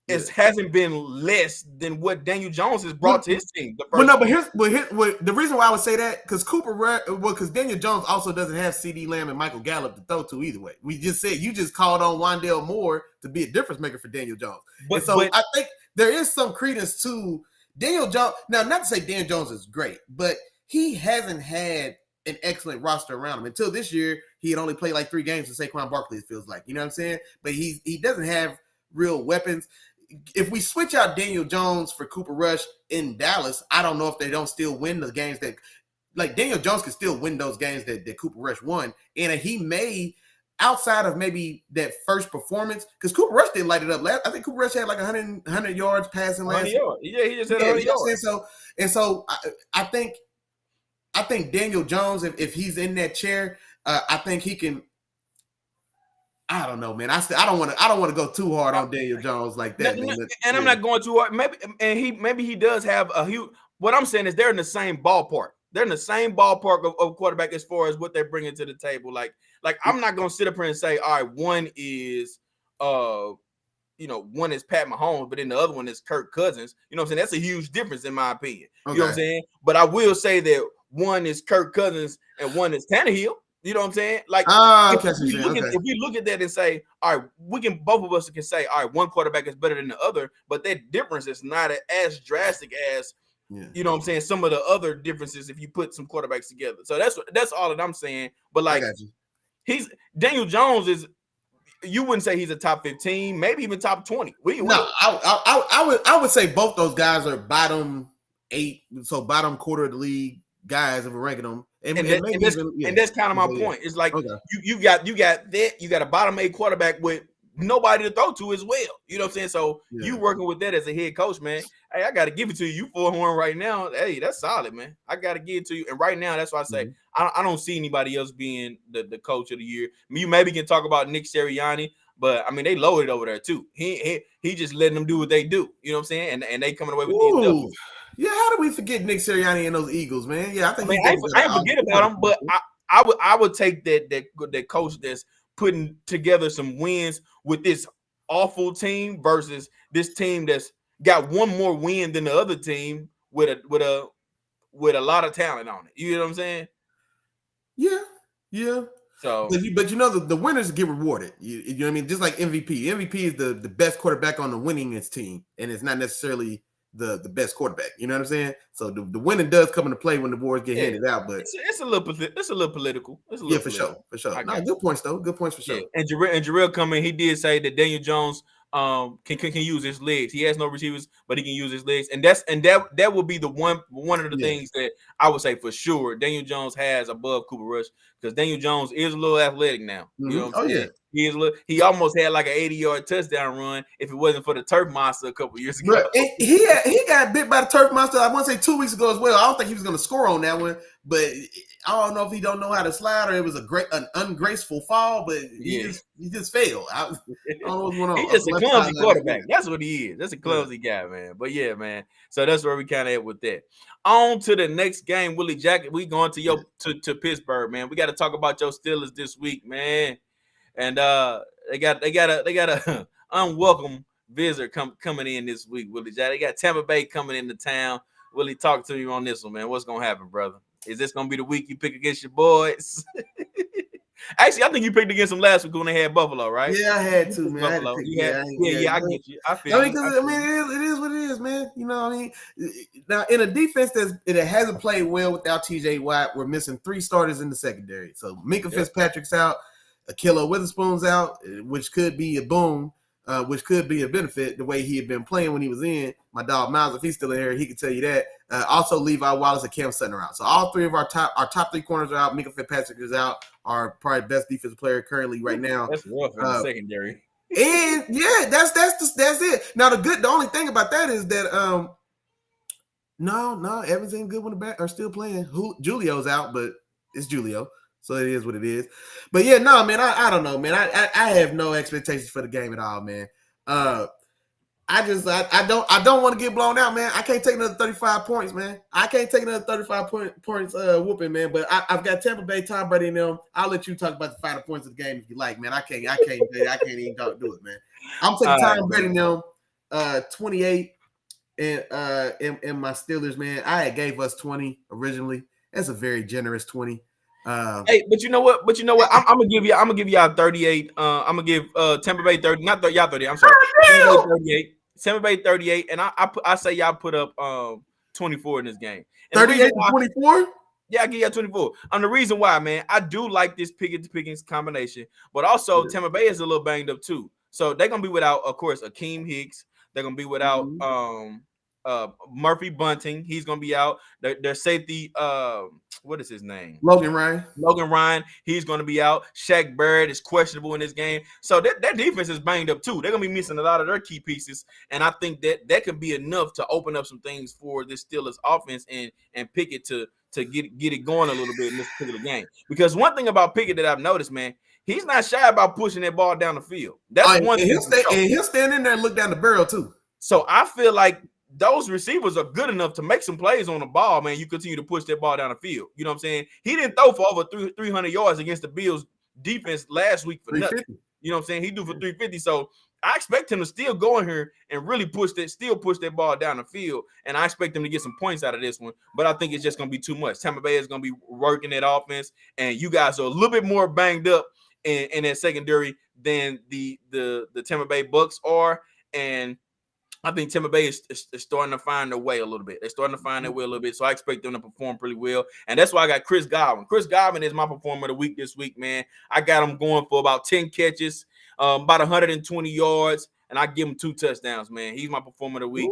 it hasn't been less than what Daniel Jones has brought to his team. But here's the reason why I would say that, because Daniel Jones also doesn't have CD Lamb and Michael Gallup to throw to either way. We just said you just called on Wandale Moore to be a difference maker for Daniel Jones. But I think there is some credence to Daniel Jones. Now, not to say Daniel Jones is great, but he hasn't had an excellent roster around him until this year. He had only played like 3 games with Saquon Barkley, it feels like. You know what I'm saying? But he doesn't have real weapons. if we switch out Daniel Jones for Cooper Rush in Dallas, I don't know if they don't still win the games that, like, Daniel Jones can still win those games that Cooper Rush won. And he may, outside of maybe that first performance, because Cooper Rush didn't light it up. I think Cooper Rush had like 100 yards passing last year. Yeah, he just had 100 yards. So I think Daniel Jones, if he's in that chair, I think he can. I don't know, man. I don't want to go too hard on Daniel Jones like that. I'm not going too hard. Maybe he does have a huge. What I'm saying is they're in the same ballpark. They're in the same ballpark of quarterback as far as what they're bringing to the table. Like I'm not going to sit up here and say, all right, one is one is Pat Mahomes, but then the other one is Kirk Cousins. You know what I'm saying? That's a huge difference in my opinion. Okay. You know what I'm saying? But I will say that one is Kirk Cousins and one is Tannehill. You know what I'm saying? Like, if we look at that and say, all right, both of us can say, all right, one quarterback is better than the other, but that difference is not as drastic as, you know what I'm saying, some of the other differences if you put some quarterbacks together. So that's all that I'm saying. But like, Daniel Jones is, you wouldn't say he's a top 15, maybe even top 20. I would say both those guys are bottom 8, so bottom quarter of the league guys if we're ranking them. And that's kind of my point. It's like you got a bottom 8 quarterback with nobody to throw to as well. You know what I'm saying? So you working with that as a head coach, man. Hey, I got to give it to you. You 4-1 right now. Hey, that's solid, man. I got to give it to you. And right now, that's why I say I don't see anybody else being the coach of the year. You maybe can talk about Nick Sirianni, but I mean they loaded over there too. He just letting them do what they do. You know what I'm saying? And they coming away with these doubles. Yeah, how do we forget Nick Sirianni and those Eagles, man? Yeah, I ain't forget about him, but I would take that coach that's putting together some wins with this awful team versus this team that's got one more win than the other team with a lot of talent on it. You know what I'm saying? Yeah. So, but you know the winners get rewarded. You know what I mean? Just like MVP. MVP is the best quarterback on the winningest team, and it's not necessarily the best quarterback. You know what I'm saying? So the winning does come into play when the awards get handed out, but it's a little political. For sure. Good points though. Good points for sure. And Jarrell coming, he did say that Daniel Jones can use his legs. He has no receivers, but he can use his legs, and that will be the one of the things that I would say for sure Daniel Jones has above Cooper Rush, because Daniel Jones is a little athletic now. You know what I'm saying? He almost had like an 80-yard touchdown run if it wasn't for the turf monster a couple years ago. He got bit by the turf monster. I want to say 2 weeks ago as well. I don't think he was going to score on that one, but I don't know if he don't know how to slide or it was an ungraceful fall. But he just failed. I don't know what's going on. He's just a clumsy quarterback. That's what he is. That's a clumsy guy, man. But yeah, man. So that's where we kind of at with that. On to the next game, Willie Jacket. We going to Pittsburgh, man. We got to talk about your Steelers this week, man. And they got a unwelcome visitor coming in this week, Willie Jack. They got Tampa Bay coming into town. Willie, talk to you on this one, man. What's gonna happen, brother? Is this gonna be the week you pick against your boys? Actually, I think you picked against them last week when they had Buffalo, right? Yeah, I had to, man. Buffalo. I get you. I feel. It is what it is, man. You know what I mean? Now, in a defense that hasn't played well without TJ Watt, we're missing 3 starters in the secondary. So Minkah Fitzpatrick's out. Akilla Witherspoon's out, which could be a boom, which could be a benefit the way he had been playing when he was in. My dog Miles, if he's still in here, he can tell you that. Also, Levi Wallace and Cam Sutton are out. So all 3 of our top 3 corners are out. Minkah Fitzpatrick is out, our probably best defensive player currently right now. That's rough in the secondary. And that's it. Now the only thing about that is that no, Evans ain't good when the back are still playing. Julio's out, but it's Julio. So it is what it is. But yeah, no, man, I don't know, man. I have no expectations for the game at all, man. I don't want to get blown out, man. I can't take another 35 points, man. I can't take another 35 points whooping, man. But I've got Tampa Bay, Tom Brady, and them. I'll let you talk about the final points of the game if you like, man. I can't even do it, man. I'm taking Tom Brady and them 28 and my Steelers, man. I had gave us 20 originally. That's a very generous 20. Hey, but you know what? I'm gonna give y'all 38. I'm gonna give Tampa Bay 30, not 30, y'all 30. I'm sorry, Tampa Bay 38, and I say y'all put up 24 in this game. 38 to 24. Yeah, I give y'all 24. The reason why, man, I do like this Pickens combination, but also Tampa Bay is a little banged up too. So they're gonna be without, of course, Akeem Hicks. They're gonna be without Murphy Bunting. He's gonna be out. Their safety, what is his name? Logan Ryan. He's going to be out. Shaq Barrett is questionable in this game. So that defense is banged up too. They're going to be missing a lot of their key pieces. And I think that can be enough to open up some things for this Steelers offense and Pickett to get it going a little bit in this particular game. Because one thing about Pickett that I've noticed, man, he's not shy about pushing that ball down the field. That's one thing. He'll stand in there and look down the barrel too. So I feel like those receivers are good enough to make some plays on the ball, man. You continue to push that ball down the field. You know what I'm saying? He didn't throw for over 300 yards against the Bills defense last week for nothing. You know what I'm saying? He do for 350. So I expect him to still go in here and really push that ball down the field. And I expect him to get some points out of this one. But I think it's just going to be too much. Tampa Bay is going to be working that offense. And you guys are a little bit more banged up in that secondary than the Tampa Bay Bucks are. And I think Tampa Bay is starting to find their way a little bit. They're starting to find their way a little bit. So I expect them to perform pretty well. And that's why I got Chris Godwin. Chris Godwin is my performer of the week this week, man. I got him going for about 10 catches, about 120 yards, and I give him 2 touchdowns, man. He's my performer of the week.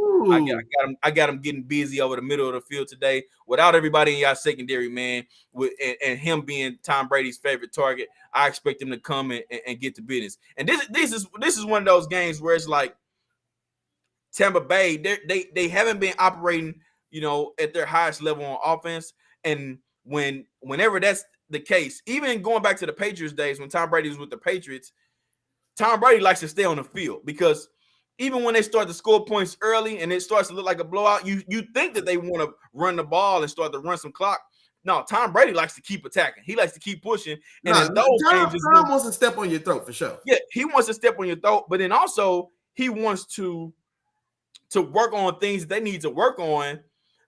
I got him getting busy over the middle of the field today. Without everybody in y'all secondary, man, and him being Tom Brady's favorite target, I expect him to come and get to business. And this is one of those games where it's like, Tampa Bay, they haven't been operating, at their highest level on offense. And whenever that's the case, even going back to the Patriots days when Tom Brady was with the Patriots, Tom Brady likes to stay on the field because even when they start to score points early and it starts to look like a blowout, you think that they want to run the ball and start to run some clock. No, Tom Brady likes to keep attacking. He likes to keep pushing. And Tom wants to step on your throat for sure. Yeah, he wants to step on your throat, but then also he wants to work on things that they need to work on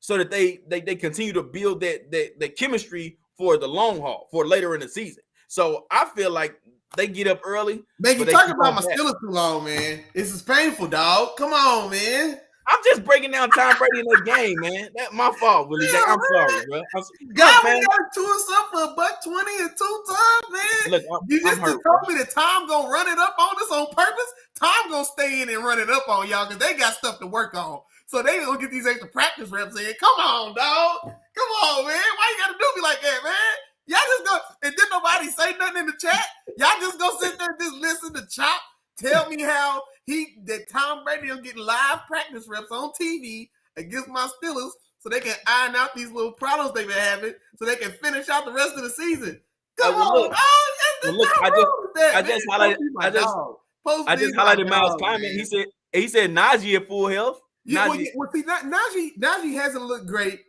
so that they continue to build that chemistry for the long haul, for later in the season. So I feel like they get up early. Man, you talking about my Steelers too long, man. This is painful, dog. Come on, man. I'm just breaking down Tom Brady in that game, man. That's my fault, Willie. Yeah, I'm sorry, bro. God, we got to us up for $120 and 2 times, man. Look, you just told me that Tom gonna run it up on us on purpose. Tom gonna stay in and run it up on y'all because they got stuff to work on. So they gonna get these extra practice reps in. Come on, dog. Come on, man. Why you gotta do me like that, man? Y'all just go and didn't nobody say nothing in the chat. Y'all just go sit there and just listen to Chop tell me how that Tom Brady will get live practice reps on TV against my Steelers so they can iron out these little problems they've been having so they can finish out the rest of the season. Come on, dog. I just highlighted Miles' comment. He said Najee at full health. Yeah, Najee hasn't looked great.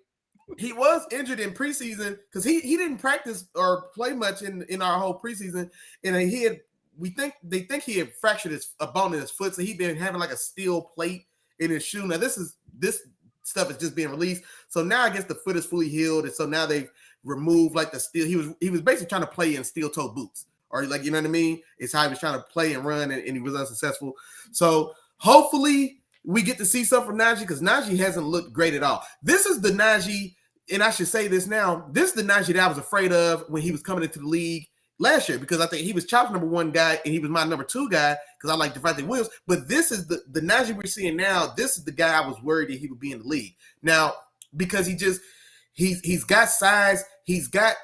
He was injured in preseason because he didn't practice or play much in our whole preseason, and they think he had fractured a bone in his foot, so he'd been having like a steel plate in his shoe. Now this stuff is just being released, so now I guess the foot is fully healed, and so now they've removed like the steel. He was basically trying to play in steel toe boots, or like you know what I mean. It's how he was trying to play and run, and he was unsuccessful. So hopefully we get to see something from Najee because Najee hasn't looked great at all. This is the Najee, and I should say this now. This is the Najee that I was afraid of when he was coming into the league last year because I think he was Chop's number 1 guy and he was my number 2 guy because I like Devontae Williams. But this is the Najee we're seeing now. This is the guy I was worried that he would be in the league now because he's got size, he's got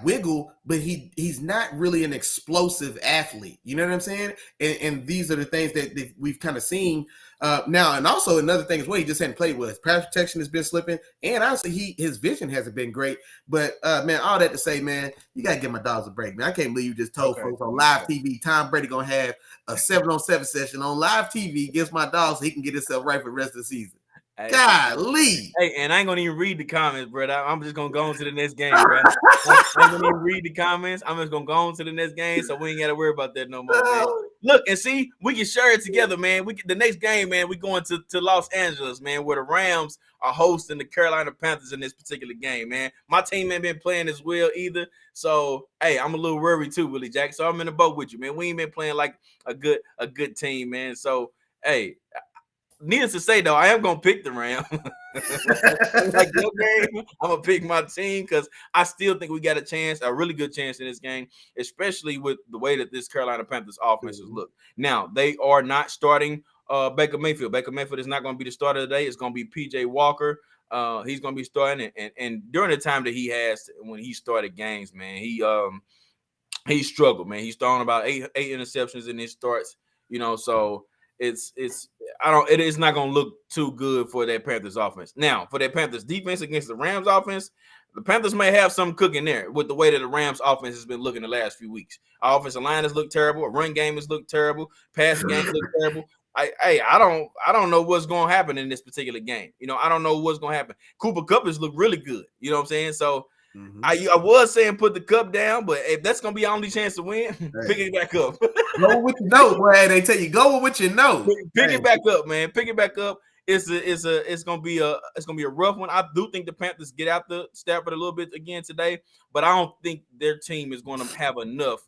wiggle, but he's not really an explosive athlete. You know what I'm saying? And these are the things that we've kind of seen now. And also another thing is what he just hadn't played with. His pass protection has been slipping, and honestly, his vision hasn't been great. But man, all that to say, man, you gotta give my dogs a break, man. I can't believe you just told folks on live TV Tom Brady gonna have a 7-on-7 session on live TV against my dogs so he can get himself right for the rest of the season. Hey, golly. Hey, and I ain't gonna even read the comments, bro. I'm just gonna go on to the next game, bro. I ain't gonna even read the comments. I'm just gonna go on to the next game, so we ain't gotta worry about that no more, man. Look and see, we can share it together, man. The next game, man, we going to Los Angeles, man, where the Rams are hosting the Carolina Panthers in this particular game, man. My team ain't been playing as well either, so hey, I'm a little worried too, Willie Jack. So I'm in the boat with you, man. We ain't been playing like a good team, man. So hey. Needless to say, though, I am gonna pick the Rams. Like your game, I'm gonna pick my team because I still think we got a really good chance in this game, especially with the way that this Carolina Panthers offenses look. Now they are not starting Baker Mayfield. Baker Mayfield is not going to be the starter today. It's going to be P.J. Walker. He's going to be starting, and during the time that he has when he started games, man, he struggled, man. He's throwing about eight interceptions in his starts, so it is not going to look too good for that Panthers offense. Now, for that Panthers defense against the Rams offense, the Panthers may have some cooking there with the way that the Rams offense has been looking the last few weeks. Our offensive line has looked terrible. Our run game has looked terrible. Passing game looked terrible. I don't know what's going to happen in this particular game. I don't know what's going to happen. Cooper Kupp has looked really good. You know what I'm saying? So I was saying put the cup down, but if that's going to be our only chance to win, pick it back up. Go with your know, boy. They tell you go with what you know. Pick it back up, man. Pick it back up. It's gonna be a rough one. I do think the Panthers get out the Stafford a little bit again today, but I don't think their team is going to have enough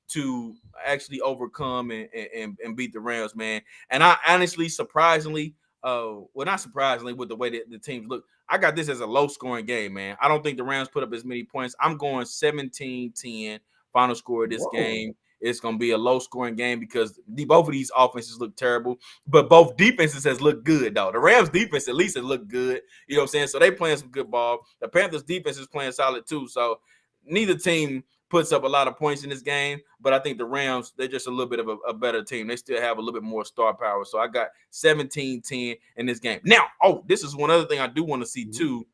to actually overcome and beat the Rams, man. And I honestly, surprisingly, not surprisingly, with the way that the teams look, I got this as a low-scoring game, man. I don't think the Rams put up as many points. I'm going 17-10 final score of this game. It's going to be a low-scoring game because both of these offenses look terrible, but both defenses has looked good, though. The Rams defense at least has looked good. You know what I'm saying? So they playing some good ball. The Panthers defense is playing solid, too. So neither team puts up a lot of points in this game, but I think the Rams, they're just a little bit of a better team. They still have a little bit more star power. So I got 17-10 in this game. Now, this is one other thing I do want to see, too.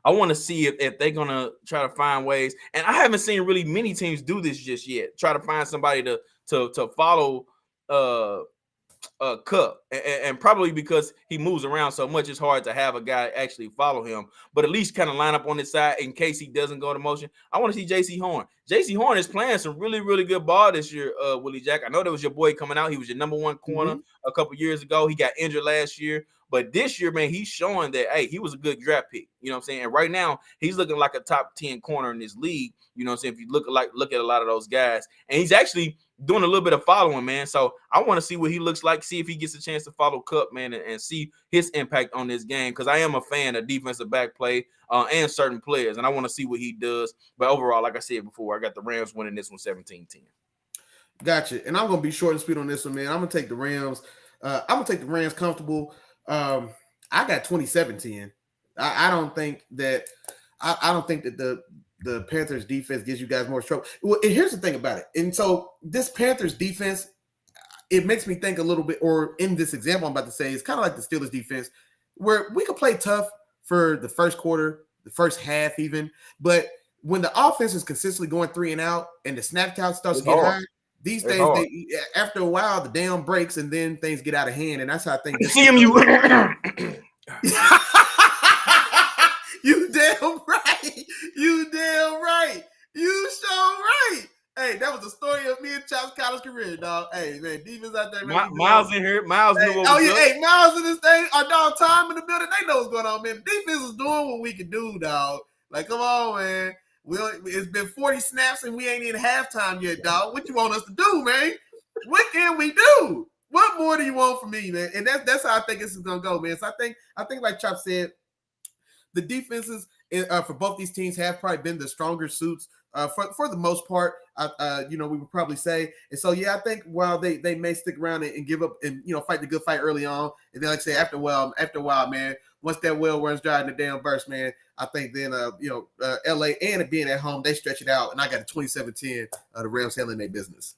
I want to see if they're going to try to find ways. And I haven't seen really many teams do this just yet. Try to find somebody to follow Cup. And probably because he moves around so much, it's hard to have a guy actually follow him. But at least kind of line up on his side in case he doesn't go to motion. I want to see J.C. Horn. J.C. Horn is playing some really, really good ball this year, Willie Jack. I know that was your boy coming out. He was your number one corner a couple years ago. He got injured last year. But this year, man, he's showing that, hey, he was a good draft pick. You know what I'm saying? And right now, he's looking like a top 10 corner in this league. You know what I'm saying? If you look at a lot of those guys. And he's actually doing a little bit of following, man. So I want to see what he looks like, see if he gets a chance to follow Cup, man, and see his impact on this game. Because I am a fan of defensive back play and certain players. And I want to see what he does. But overall, like I said before, I got the Rams winning this one 17-10. Gotcha. And I'm going to be short and sweet on this one, man. I'm going to take the Rams. I'm going to take the Rams comfortable. I got 27-10. I don't think that the Panthers defense gives you guys more trouble. Well, and here's the thing about it. And so this Panthers defense, it makes me think a little bit, or in this example I'm about to say, it's kind of like the Steelers defense, where we could play tough for the first quarter, the first half even, but when the offense is consistently going 3 and out and the snap count starts to get high, these things, after a while, the dam breaks and then things get out of hand. And that's how I think. CMU. You damn right. You damn right. You so right. Hey, that was the story of me and Chop's college career, dog. Hey, man, defense out there. Man, Miles in here. Miles knew what was up. Hey, Miles in this thing. Our dog Time in the building. They know what's going on, man. Defense is doing what we can do, dog. Like, come on, man. It's been 40 snaps and we ain't in halftime yet, dog. What you want us to do, man? What can we do? What more do you want from me, man? And that's how I think this is gonna go, man. So I think like Chop said, the defenses for both these teams have probably been the stronger suits for the most part. We would probably say. And so yeah, I think while they may stick around and give up and fight the good fight early on, and then like I say after a while, man. Once that well runs dry in the damn burst, man, I think then LA and it being at home, they stretch it out, and I got a 27-10 the Rams handling their business.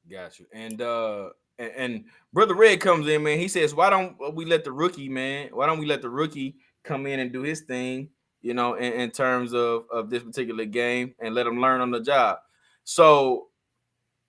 Got you. And Brother Red comes in, man. He says, why don't we let the rookie come in and do his thing, in terms of this particular game and let him learn on the job. So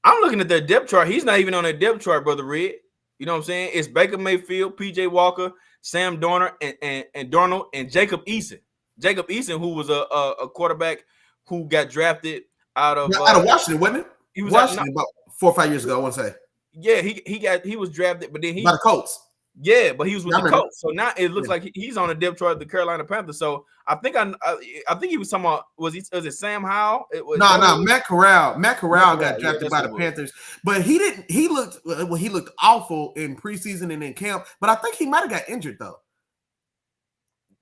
I'm looking at their depth chart. He's not even on their depth chart, Brother Red. You know what I'm saying? It's Baker Mayfield, P.J. Walker, Sam Darnold, and Darnold, and Jacob Eason. Jacob Eason, who was a quarterback who got drafted out of Washington, wasn't it? He was Washington about 4 or 5 years ago, I want to say. Yeah, he was drafted, but then by the Colts. Yeah, but he was with the Colts. So now it looks like he's on the depth chart of the Carolina Panthers. So I think he was talking about was it Sam Howell? No, Matt Corral. Matt Corral got drafted by the Panthers, but he didn't. He looked awful in preseason and in camp. But I think he might have got injured though.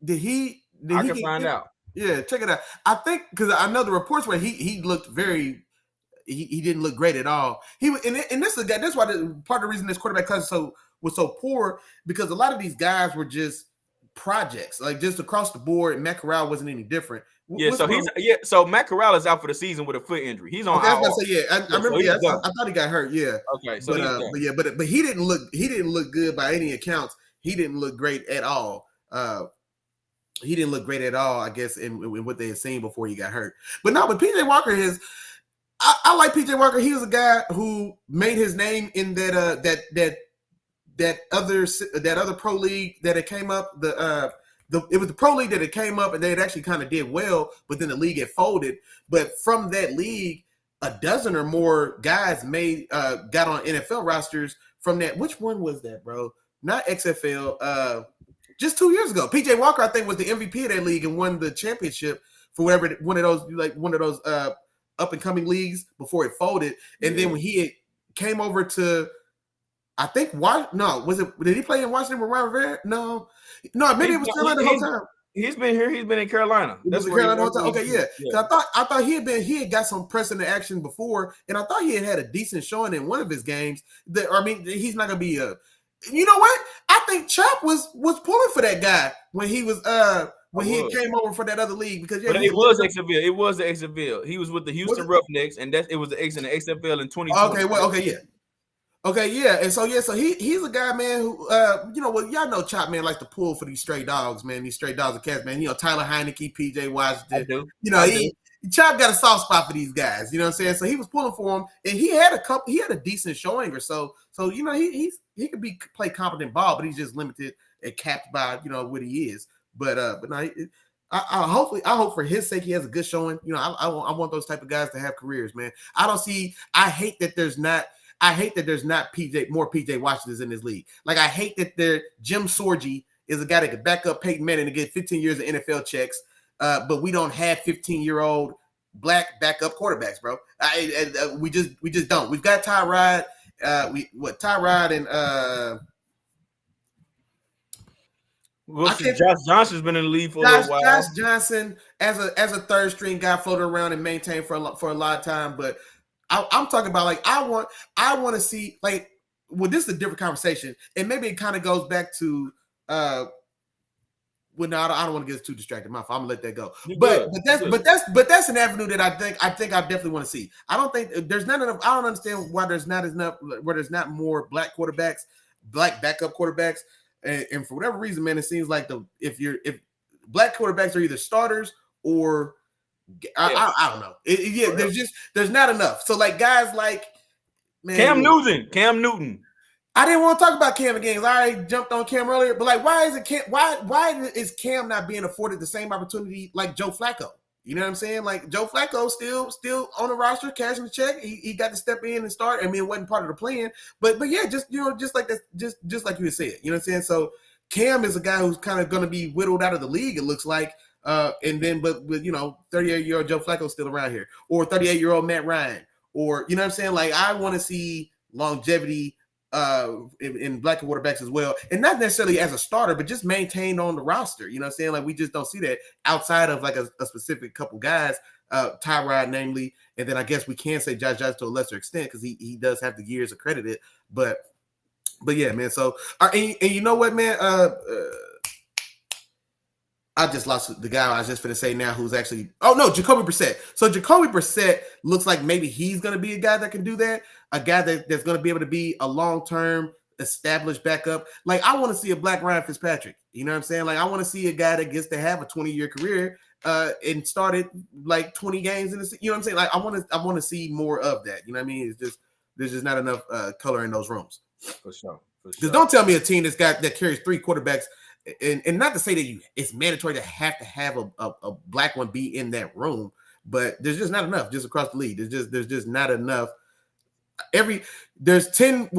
I can find out. Yeah, check it out. I think because I know the reports where he looked very. he didn't look great at all. He and this is a guy. That's why part of the reason this quarterback class was so poor, because a lot of these guys were just projects, like just across the board. Matt Corral wasn't any different. Yeah, so Matt Corral is out for the season with a foot injury. He's on. Okay, I was gonna say, I remember. So I thought he got hurt. Yeah. Okay, so but he didn't look good by any accounts. He didn't look great at all. He didn't look great at all, I guess, in what they had seen before he got hurt. But PJ Walker is. I like PJ Walker. He was a guy who made his name in that other pro league that it came up. It was the pro league that it came up, and they had actually kind of did well, but then the league had folded. But from that league, a dozen or more guys got on NFL rosters from that. Which one was that, bro? Not XFL. Just 2 years ago, PJ Walker, I think, was the MVP of that league and won the championship for one of those up and coming leagues before it folded. And then when he came over to, I think, did he play in Washington with Ron Rivera? No, maybe it was Carolina the whole time. He's been here. He's been in Carolina. That's Carolina the whole time. Okay, yeah. I thought he had got some precedent action before, and I thought he had a decent showing in one of his games. He's not gonna be a. You know what? I think Chop was pulling for that guy when he was he came over for that other league, because it was XFL. It was the XFL. He was with the Houston Roughnecks, and it was the X in the XFL in 2020. Okay, yeah. And so he's a guy, man, who y'all know Chop, man, likes to pull for these stray dogs, man. These stray dogs and cats, man. Tyler Heineke, PJ Washington. Chop got a soft spot for these guys. You know what I'm saying? So he was pulling for him, and he had a decent showing or so. So he could play competent ball, but he's just limited and capped by what he is. But no, I hope for his sake he has a good showing. I want those type of guys to have careers, man. I hate that there's not more PJ Washingtons in this league. Like, I hate that Jim Sorgi is a guy that could back up Peyton Manning and get 15 years of NFL checks, but we don't have 15-year-old black backup quarterbacks, bro. We just don't. We've got Tyrod. Tyrod and Josh Johnson's been in the league for a while. Josh Johnson as a third string guy floated around and maintained for a lot of time, but I'm talking about, like, I want to see, like, well, this is a different conversation, and maybe it kind of goes back to I don't want to get too distracted. I'm gonna let that go. But that's an avenue that I think I definitely want to see. I don't think there's not enough. I don't understand why there's not more black quarterbacks, black backup quarterbacks, and for whatever reason, man, it seems like if black quarterbacks are either starters or I don't know. There's not enough. So, like, guys like, man, Cam Newton. I didn't want to talk about Cam again. I already jumped on Cam earlier, but, like, why is Cam not being afforded the same opportunity like Joe Flacco? You know what I'm saying? Like, Joe Flacco still on the roster, cashing the check. He got to step in and start. I mean, it wasn't part of the plan, but yeah, just like that, just like you had said. You know what I'm saying? So Cam is a guy who's kind of going to be whittled out of the league, it looks like. And then, but with 38-year-old Joe Flacco still around here, or 38-year-old Matt Ryan, or you know what I'm saying? Like, I want to see longevity in black quarterbacks as well, and not necessarily as a starter, but just maintained on the roster. You know what I'm saying? Like, we just don't see that outside of like a specific couple guys, Tyrod namely, and then I guess we can say Josh Johnson to a lesser extent because he does have the years accredited, but yeah, man. So and you know what, man? I just lost the guy I was just going to say now who's actually – Jacoby Brissett. So Jacoby Brissett looks like maybe he's going to be a guy that can do that, a guy that's going to be able to be a long-term established backup. Like, I want to see a black Ryan Fitzpatrick. You know what I'm saying? Like, I want to see a guy that gets to have a 20-year career and started like 20 games in the – you know what I'm saying? Like, I want to see more of that. You know what I mean? It's just there's just not enough color in those rooms. For sure. Because don't tell me a team that carries three quarterbacks – and not to say that it's mandatory to have a black one be in that room, but there's just not enough just across the league. There's just not enough. There's 10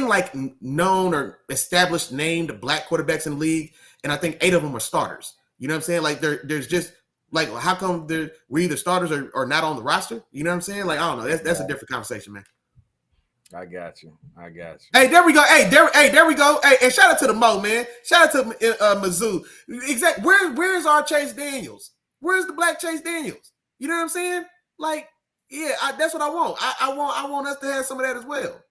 like known or established named black quarterbacks in the league, and I think 8 of them are starters. You know what I'm saying? Like, there's just like, how come we're either starters or not on the roster? You know what I'm saying? Like, I don't know. That's a different conversation, man. I got you. Hey, there we go. There we go. Hey, and shout out to the Mo, man. Shout out to Mizzou. Exactly. Where's our Chase Daniels? Where's the black Chase Daniels? You know what I'm saying? Like, yeah, that's what I want. I want us to have some of that as well.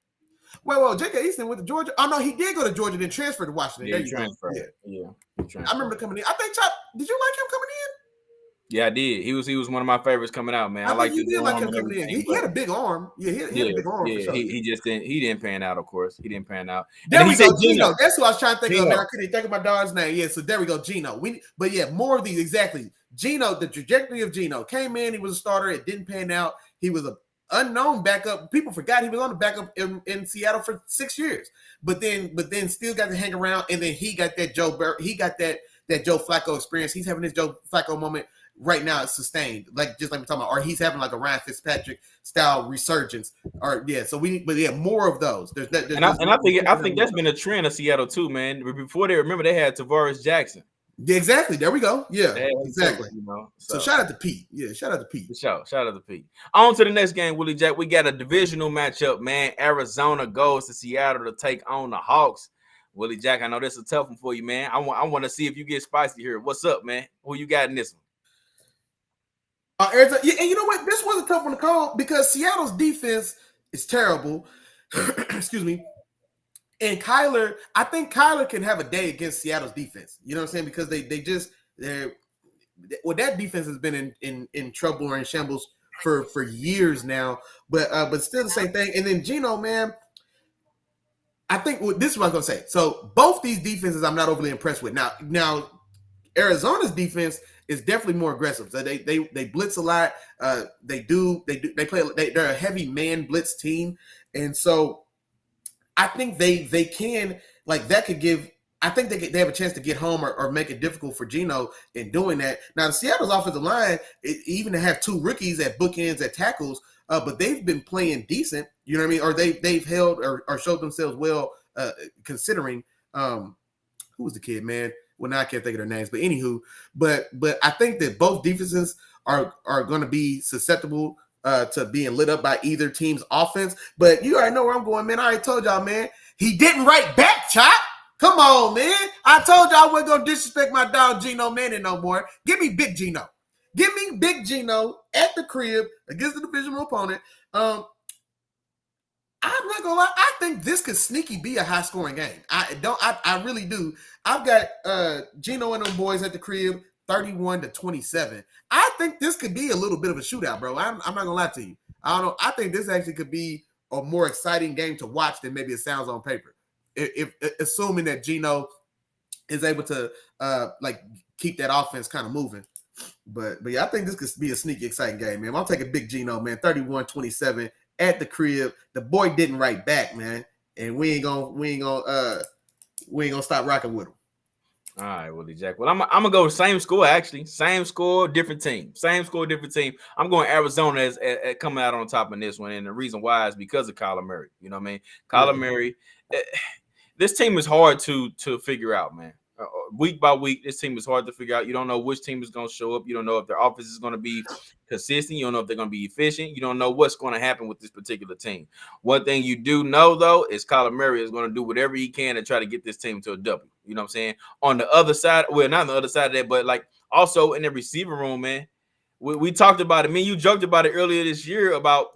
Well, J.K. Easton went to Georgia. Oh no, he did go to Georgia, then transferred to Washington. Yeah, there you transferred. go. Yeah. I remember coming in. I think Chop. Did you like him coming in? Yeah, I did. He was one of my favorites coming out, man. I like you did like him coming in. He had a big arm. Yeah, he had a big arm. Yeah, for sure. he just didn't pan out. Of course, he didn't pan out. There we go, Gino. That's who I was trying to think of. Man, I couldn't think of my dog's name. Yeah, so there we go, Gino. But yeah, more of these exactly. Gino, the trajectory of Gino came in. He was a starter. It didn't pan out. He was an unknown backup. People forgot he was on the backup in Seattle for 6 years. But then still got to hang around. And then he got that Joe Flacco experience. He's having his Joe Flacco moment right now. It's sustained, just like we're talking about, or he's having like a Ryan Fitzpatrick style resurgence. Or yeah, so more of those. I think that's been a trend of Seattle too, man. Before they had Tavares Jackson. Yeah, exactly. There we go. Yeah, exactly. So shout out to Pete. Yeah, shout out to Pete. Shout out to Pete. On to the next game, Willie Jack. We got a divisional matchup, man. Arizona goes to Seattle to take on the Hawks. Willie Jack, I know this is a tough one for you, man. I want to see if you get spicy here. What's up, man? Who you got in this one? Arizona, and you know what? This was a tough one to call because Seattle's defense is terrible. Excuse me. And I think Kyler can have a day against Seattle's defense. You know what I'm saying? Because that defense has been in trouble or in shambles for years now. But still the same thing. And then Gino, man, I think this is what I was gonna say. So both these defenses I'm not overly impressed with. Now Arizona's defense is definitely more aggressive. So they blitz a lot. They play. They're a heavy man blitz team, and so I think they can that could give. I think they have a chance to get home or make it difficult for Gino in doing that. Now the Seattle's offensive line, even to have two rookies at bookends at tackles, but they've been playing decent. You know what I mean? Or they've held or showed themselves well considering. Who was the kid, man? Well, now I can't think of their names, but anywho, but I think that both defenses are going to be susceptible to being lit up by either team's offense. But you already know where I'm going, man. I already told y'all, man. He didn't write back, Chop. Come on, man. I told y'all I wasn't going to disrespect my dog Gino Manning no more. Give me Big Gino. Give me Big Gino at the crib against the divisional opponent. I'm not gonna lie. I think this could sneaky be a high scoring game. I really do. I've got Gino and them boys at the crib, 31-27. I think this could be a little bit of a shootout, bro. I'm not gonna lie to you. I don't know. I think this actually could be a more exciting game to watch than maybe it sounds on paper. If assuming that Gino is able to keep that offense kind of moving. But yeah, I think this could be a sneaky exciting game, man. I'll take a Big Gino, man. 31-27 at the crib. The boy didn't write back, man, and we ain't gonna stop rocking with him. All right, Willie Jack. Well, I'm gonna go same score actually. Same score, different team. Same score, different team. I'm going Arizona as coming out on top in this one, and the reason why is because of Kyler Murray. You know what I mean? Kyler Murray. This team is hard to figure out, man. Week by week, this team is hard to figure out. You don't know which team is going to show up. You don't know if their offense is going to be consistent. You don't know if they're going to be efficient. You don't know what's going to happen with this particular team. One thing you do know, though, is Kyler Murray is going to do whatever he can to try to get this team to a W. You know what I'm saying? On the other side, well, not on the other side of that, but also in the receiver room, man. We talked about it. I mean, you joked about it earlier this year about,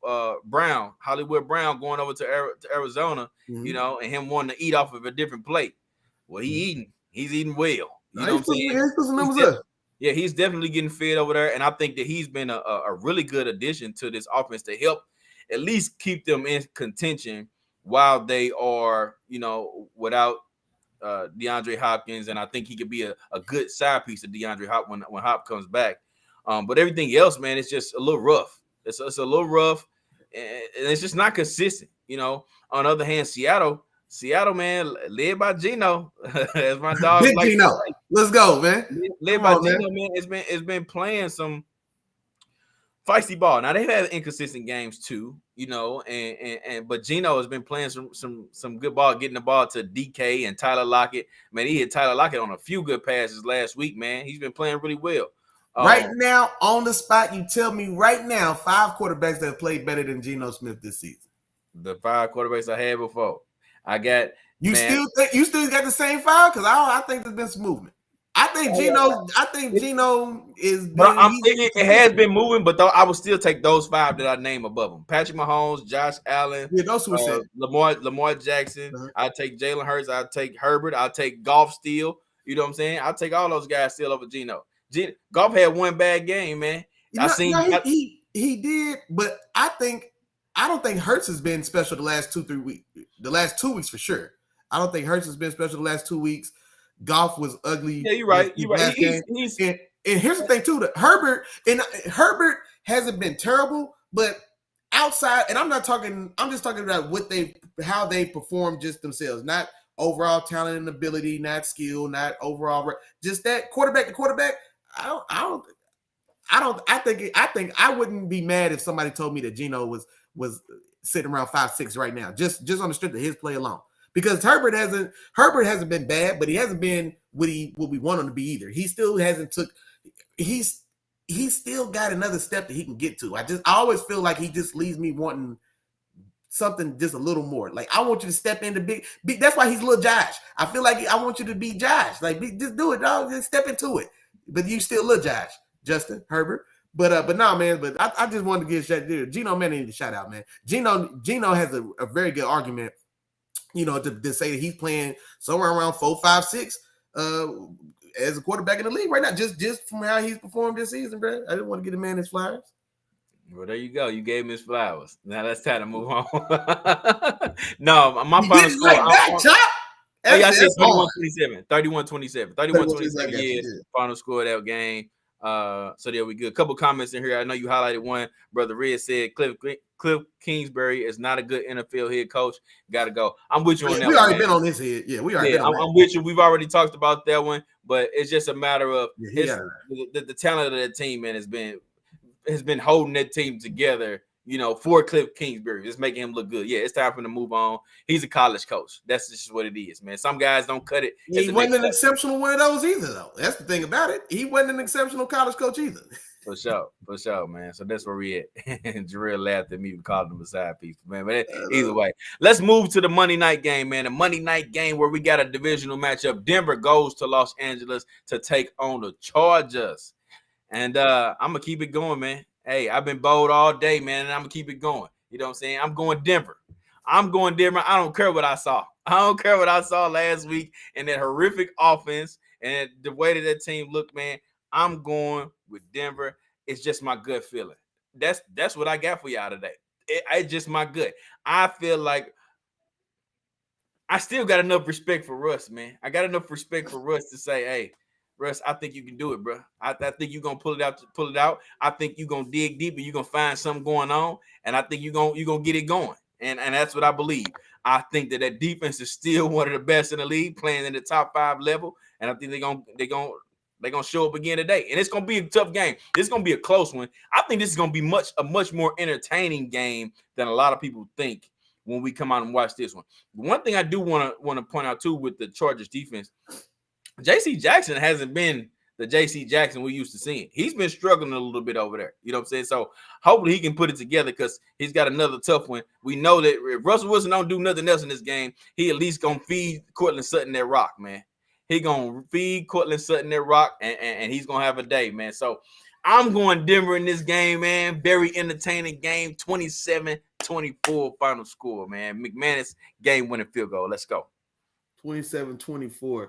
Hollywood Brown going over to Arizona, and him wanting to eat off of a different plate. Well, he's eating well. You know what I'm saying? He's definitely getting fed over there. And I think that he's been a really good addition to this offense to help at least keep them in contention while they are, without DeAndre Hopkins. And I think he could be a good side piece of DeAndre Hop when Hop comes back. But everything else, man, it's just a little rough. It's a little rough, and it's just not consistent. On the other hand, Seattle, man, led by Gino, as my dog. Big Gino, let's go, man. Led by Gino, man. It's been playing some feisty ball. Now they've had inconsistent games too, but Gino has been playing some good ball, getting the ball to DK and Tyler Lockett. Man, he hit Tyler Lockett on a few good passes last week. Man, he's been playing really well. Right now, on the spot, you tell me right now 5 quarterbacks that have played better than Geno Smith this season. The 5 quarterbacks I had before. I got you still got the same 5? Because I think there's been some movement. I think Geno is. But I'm thinking it has been moving, but though I would still take those 5 that I name above them: Patrick Mahomes, Josh Allen, those who said Lamar Jackson. I'll take Jalen Hurts. I'll take Herbert. I'll take Goff still. You know what I'm saying? I'll take all those guys still over Geno. Goff had one bad game, man. He did, but I don't think Hurts has been special the last 2-3 weeks. The last 2 weeks for sure. I don't think Hurts has been special the last 2 weeks. Goff was ugly. Yeah, you're right. You're right. And here's the thing too: that Herbert hasn't been terrible, but outside, and I'm just talking about how they perform just themselves, not overall talent and ability, not skill, not overall, just that quarterback to quarterback. I think I wouldn't be mad if somebody told me that Geno was sitting around 5-6 right now, just on the strength of his play alone. Because Herbert hasn't been bad, but he hasn't been what we want him to be either. He still hasn't he's still got another step that he can get to. I always feel like he just leaves me wanting something just a little more. Like, I want you to step into big. That's why he's little Josh. I feel like I want you to be Josh. Like, just do it, dog. Just step into it. But you still little Josh, Justin Herbert. But nah, man. But I just wanted to give a shout out. Geno, man, need a shout out, man. Geno has a very good argument, to say that he's playing somewhere around 4, 5, 6 as a quarterback in the league right now, just from how he's performed this season, bro. I didn't want to get a man his flowers. Well, there you go. You gave him his flowers. Now let's time to move on. No, my final score. I said 31-27. 31-27. 31-27 years. Final score of that game. So there we good. A couple comments in here. I know you highlighted one. Brother Red said Cliff Kingsbury is not a good NFL head coach. Got to go. I'm with you on that. We already been on this head. Yeah, we already been on I'm with you. We've already talked about that one, but it's just a matter of the talent of that team, man, has been holding that team together, for Cliff Kingsbury. It's making him look good. Yeah, it's time for him to move on. He's a college coach. That's just what it is, man. Some guys don't cut it. He wasn't an exceptional one of those either, though. That's the thing about it. He wasn't an exceptional college coach either. For sure, man. So that's where we at. And Jarrell laughed at me and called him a side piece, man. But either way, let's move to the Monday night game, man. The Monday night game where we got a divisional matchup. Denver goes to Los Angeles to take on the Chargers. And I'm going to keep it going, man. Hey, I've been bold all day, man, and I'm going to keep it going. You know what I'm saying? I'm going Denver. I don't care what I saw. I don't care what I saw last week and that horrific offense and the way that team looked, man. I'm going with Denver. It's just my gut feeling. That's what I got for y'all today. It's just my gut. I feel like I still got enough respect for Russ, man. I got enough respect for Russ to say, hey, Russ, I think you can do it, bro. I think you're going to pull it out. I think you're going to dig deep and you're going to find something going on. And I think you're going to get it going. And that's what I believe. I think that defense is still one of the best in the league, playing in the top 5 level. And I think they're going to show up again today. And it's going to be a tough game. It's going to be a close one. I think this is going to be a much more entertaining game than a lot of people think when we come out and watch this one. One thing I do want to point out, too, with the Chargers defense, J.C. Jackson hasn't been the J.C. Jackson we used to seeing. He's been struggling a little bit over there. You know what I'm saying? So hopefully he can put it together because he's got another tough one. We know that if Russell Wilson don't do nothing else in this game, he at least going to feed Cortland Sutton that rock, man. He going to feed Cortland Sutton that rock, and he's going to have a day, man. So I'm going Denver in this game, man. Very entertaining game, 27-24 final score, man. McManus game-winning field goal. Let's go. 27-24.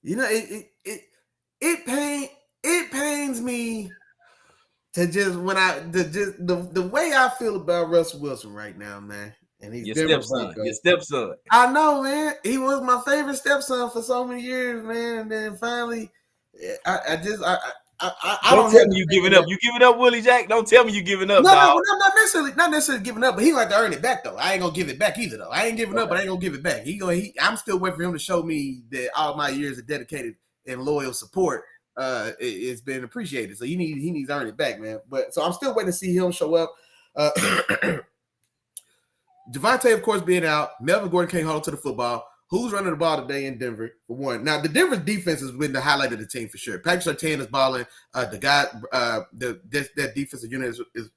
It pains me to the way I feel about Russell Wilson right now, man. And he's your stepson. I know, man. He was my favorite stepson for so many years, man. And then finally, I don't tell me you giving up. You giving up, Willie Jack? Don't tell me you giving up. No, not necessarily giving up, but he like to earn it back though. I ain't gonna give it back either though. I ain't giving up, but I ain't gonna give it back. I'm still waiting for him to show me that all my years of dedicated and loyal support it's been appreciated. So he needs to earn it back, man. But so I'm still waiting to see him show up. Javonte, of course, being out. Melvin Gordon can't hold on to the football. Who's running the ball today in Denver, for one? Now, the Denver's defense has been the highlight of the team for sure. Patrick Surtain is balling. That defensive unit is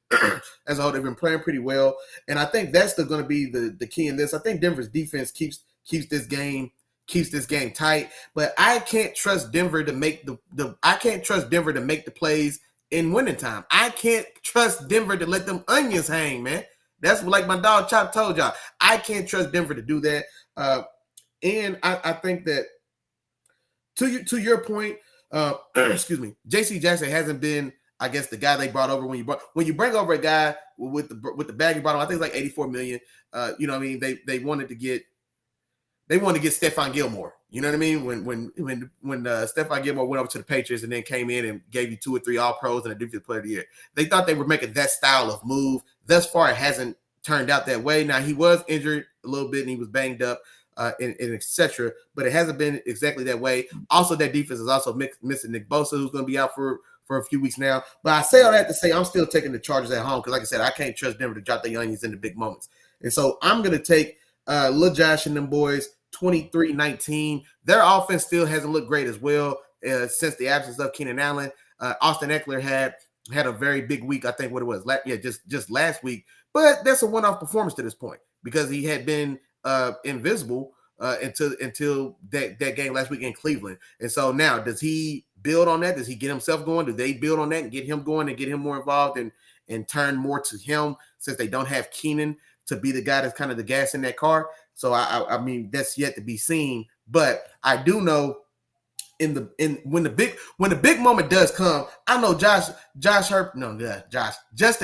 as a whole, they've been playing pretty well. And I think that's going to be the key in this. I think Denver's defense keeps this game tight. But I can't trust Denver to make the plays in winning time. I can't trust Denver to let them onions hang, man. That's like my dog Chop told y'all. I can't trust Denver to do that. And I think that to your point, excuse me, J.C. Jackson hasn't been, I guess, the guy they brought over. When you bring over a guy with the bag you brought him, I think it's like $84 million. You know what I mean? They wanted to get Stephon Gilmore. You know what I mean? When Stephon Gilmore went over to the Patriots and then came in and gave you 2 or 3 All-Pros and a Defensive Player of the Year, they thought they were making that style of move. Thus far, it hasn't turned out that way. Now, he was injured a little bit and he was banged up. And etc. But it hasn't been exactly that way. Also, that defense is also missing Nick Bosa, who's going to be out for a few weeks now. But I say all that to say I'm still taking the Chargers at home because, like I said, I can't trust Denver to drop the onions in the big moments. And so I'm going to take Lil Josh and them boys 23-19. Their offense still hasn't looked great as well since the absence of Keenan Allen. Austin Eckler had a very big week. I think what it was, just last week. But that's a one-off performance to this point because he had been invisible until that game last week in Cleveland. And so now, does he build on that? Does he get himself going? Do they build on that and get him going and get him more involved and turn more to him since they don't have Keenan to be the guy that's kind of the gas in that car? So I mean, that's yet to be seen. But I do know when the big moment does come, I know Justin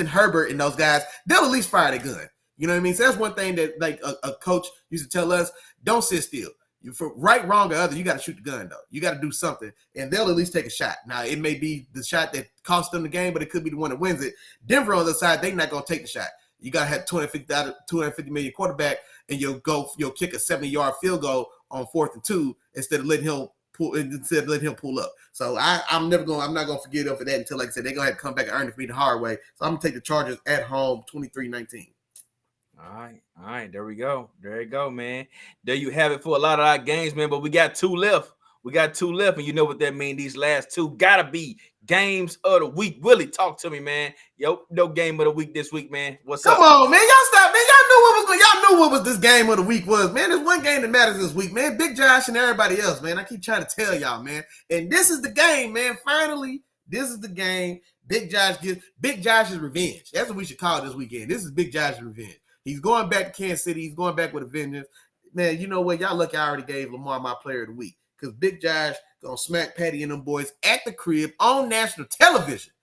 Herbert and those guys, they'll at least fire their gun. You know what I mean? So that's one thing that like a coach used to tell us: don't sit still. For right, wrong, or other, you got to shoot the gun though. You got to do something, and they'll at least take a shot. Now it may be the shot that cost them the game, but it could be the one that wins it. Denver on the other side, they're not gonna take the shot. You gotta have $250 million quarterback, and you'll kick a 70-yard field goal on 4th and 2 instead of letting him pull up. So I'm not gonna forgive them for that until, like I said, they're gonna have to come back and earn it for me the hard way. So I'm gonna take the Chargers at home 23-19. All right. There we go. There you go, man. There you have it for a lot of our games, man. But we got 2 left. And you know what that means. These last 2 gotta be games of the week. Willie, talk to me, man. No game of the week this week, man. What's up? Come on, man. Y'all stop, man. Y'all knew what this game of the week was, man. There's one game that matters this week, man. Big Josh and everybody else, man. I keep trying to tell y'all, man. And this is the game, man. Finally, this is the game. Big Josh's revenge. That's what we should call it this weekend. This is Big Josh's revenge. He's going back to Kansas City. He's going back with a vengeance. Man, you know what? Y'all lucky I already gave Lamar my player of the week because Big Josh going to smack Patty and them boys at the crib on national television.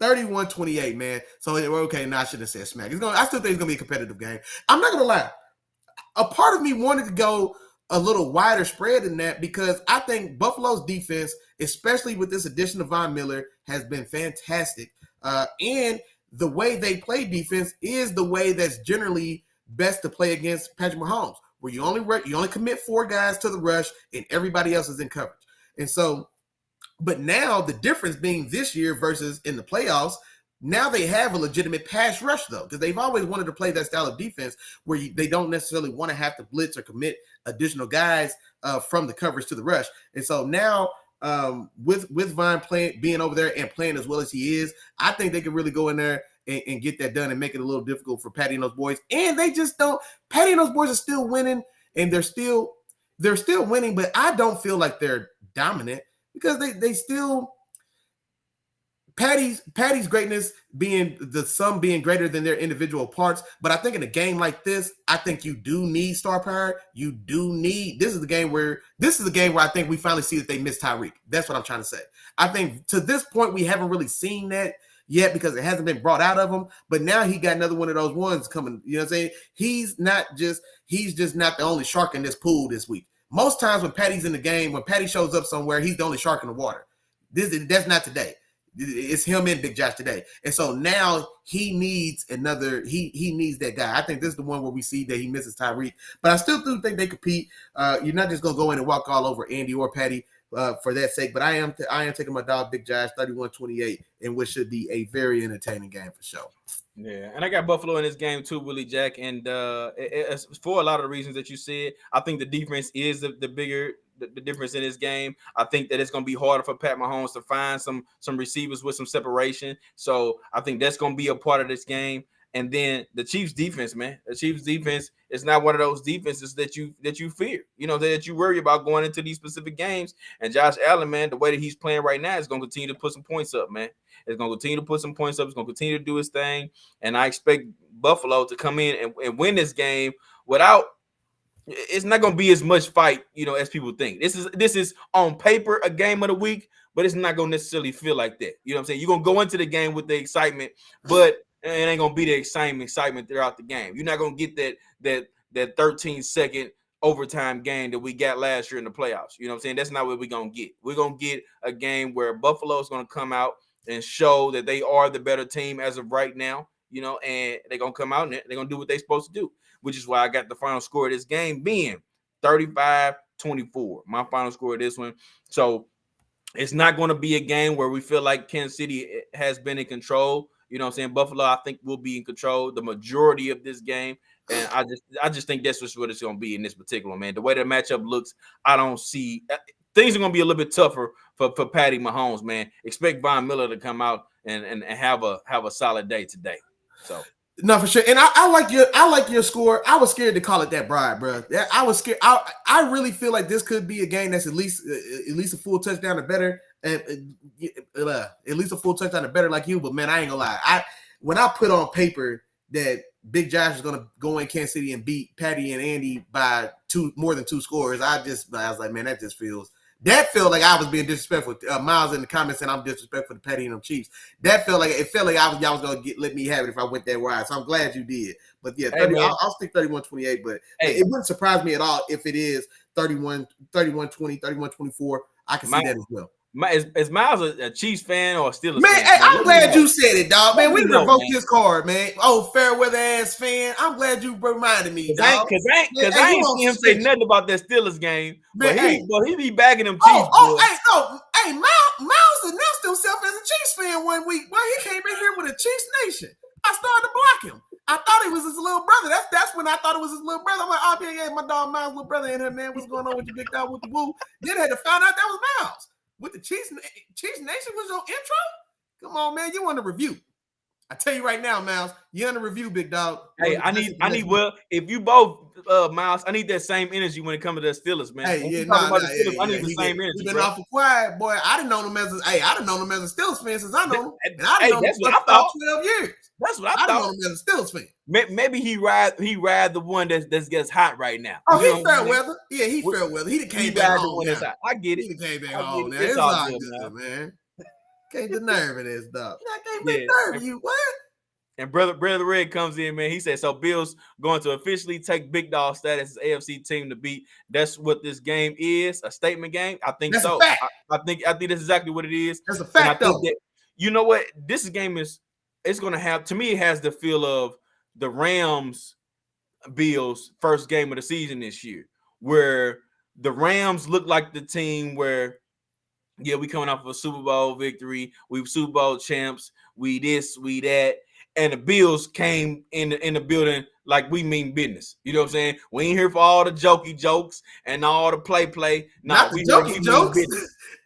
31-28, man. So, okay, now I shouldn't have said smack. I still think it's going to be a competitive game. I'm not going to lie. A part of me wanted to go a little wider spread than that because I think Buffalo's defense, especially with this addition of Von Miller, has been fantastic. And the way they play defense is the way that's generally best to play against Patrick Mahomes, where you only commit 4 guys to the rush and everybody else is in coverage. And so, but now the difference being this year versus in the playoffs, now they have a legitimate pass rush though, because they've always wanted to play that style of defense where they don't necessarily want to have to blitz or commit additional guys from the coverage to the rush. And so now, with Von being over there and playing as well as he is, I think they can really go in there and get that done and make it a little difficult for Patty and those boys. And they just don't. Patty and those boys are still winning, and they're still winning. But I don't feel like they're dominant because they still. Patty's greatness being the sum being greater than their individual parts. But I think in a game like this, I think you do need star power. You do need. This is the game where I think we finally see that they miss Tyreek. That's what I'm trying to say. I think to this point we haven't really seen that yet because it hasn't been brought out of him. But now he got another one of those ones coming. You know what I'm saying? He's just not the only shark in this pool this week. Most times when Patty's in the game, when Patty shows up somewhere, he's the only shark in the water. That's not today. It's him and Big Josh today. And so now he needs he needs that guy. I think this is the one where we see that he misses Tyreek. But I still do think they compete. You're not just going to go in and walk all over Andy or Patty for that sake. But I am taking my dog Big Josh 31-28 in what should be a very entertaining game for sure. Yeah, and I got Buffalo in this game too, Willie Jack, and it's for a lot of the reasons that you said. I think the defense is the bigger the difference in this game. I think that it's going to be harder for Pat Mahomes to find some receivers with some separation. So I think that's going to be a part of this game. And then the Chiefs defense, man. The Chiefs defense is not one of those defenses that you fear, that you worry about going into these specific games. And Josh Allen, man, the way that he's playing right now is going to continue to put some points up, man. It's going to continue to put some points up. It's going to continue to do his thing. And I expect Buffalo to come in and win this game without. It's not going to be as much fight, as people think. This is on paper a game of the week, but it's not going to necessarily feel like that. You know what I'm saying? You're going to go into the game with the excitement, but it ain't going to be the same excitement throughout the game. You're not going to get that 13-second overtime game that we got last year in the playoffs. You know what I'm saying? That's not what we're going to get. We're going to get a game where Buffalo is going to come out and show that they are the better team as of right now, and they're going to come out and they're going to do what they're supposed to do, which is why I got the final score of this game being 35-24, my final score of this one. So it's not going to be a game where we feel like Kansas City has been in control. You know what I'm saying? Buffalo, I think, will be in control the majority of this game. And I just think that's just what it's going to be in this particular, man. The way the matchup looks, I don't see things are going to be a little bit tougher for Patty Mahomes, man. Expect Von Miller to come out and have a solid day today. So. No, for sure. And I like your score. I was scared to call it that bribe, bro. I was scared. I really feel like this could be a game that's at least a full touchdown or better. And at least a full touchdown or better like you. But man, I ain't gonna lie. When I put on paper that Big Josh is gonna go in Kansas City and beat Patty and Andy by more than 2 scores, I was like, man, that felt like I was being disrespectful. Miles in the comments saying I'm disrespectful to Patty and them Chiefs. It felt like y'all was gonna let me have it if I went that wide. So I'm glad you did. But yeah, I'll stick 31-28. But it wouldn't surprise me at all if it is 31-20, 31-24. I can see that as well. Is Miles a Chiefs fan or a Steelers fan? Man, hey, I'm glad you said it, dog. Man, we can revoke his card, man. Oh, fair weather ass fan. I'm glad you reminded me, dog. Because I ain't seen him say nothing about that Steelers game. But he be bagging them Chiefs. Hey, Miles announced himself as a Chiefs fan one week. Well, he came in here with a Chiefs Nation. I started to block him. I thought he was his little brother. That's when I thought it was his little brother. I'm like, oh, yeah, my dog Miles' little brother in here, man. What's going on with your big dog with the woo? Then I had to find out that was Miles. With the Chiefs Nation was your intro? Come on, man. You want a review. I tell you right now, Miles, you're on a review, big dog. Hey, I need if you both, Miles, I need that same energy when it comes to the Steelers, man. Hey, yeah, I need the same energy. You've been awful quiet, boy. I didn't know him as a Steelers fan since I know him. And I didn't know him for about 12 years. That's what I thought. I know him as a Steelers fan. Maybe he ride the one that gets hot right now. Oh, he fair weather. Yeah, he fair weather. He came back home now. I get it. He came back home now. It's all good, man. Can't the nerve of this, dog. I can't be nerve of you. What? And brother Red comes in, man. He said, so Bill's going to officially take big dog status as AFC team to beat. That's what this game is, a statement game. I think that's so. I think that's exactly what it is. That's a fact, though. You know what? This game it's going to have, to me, it has the feel of the Rams Bills first game of the season this year, where the Rams look like the team where, yeah, we coming off of a Super Bowl victory. We Super Bowl champs. We this, we that. And the Bills came in the building like we mean business. You know what I'm saying? We ain't here for all the jokey jokes and all the play. Not the jokey jokes.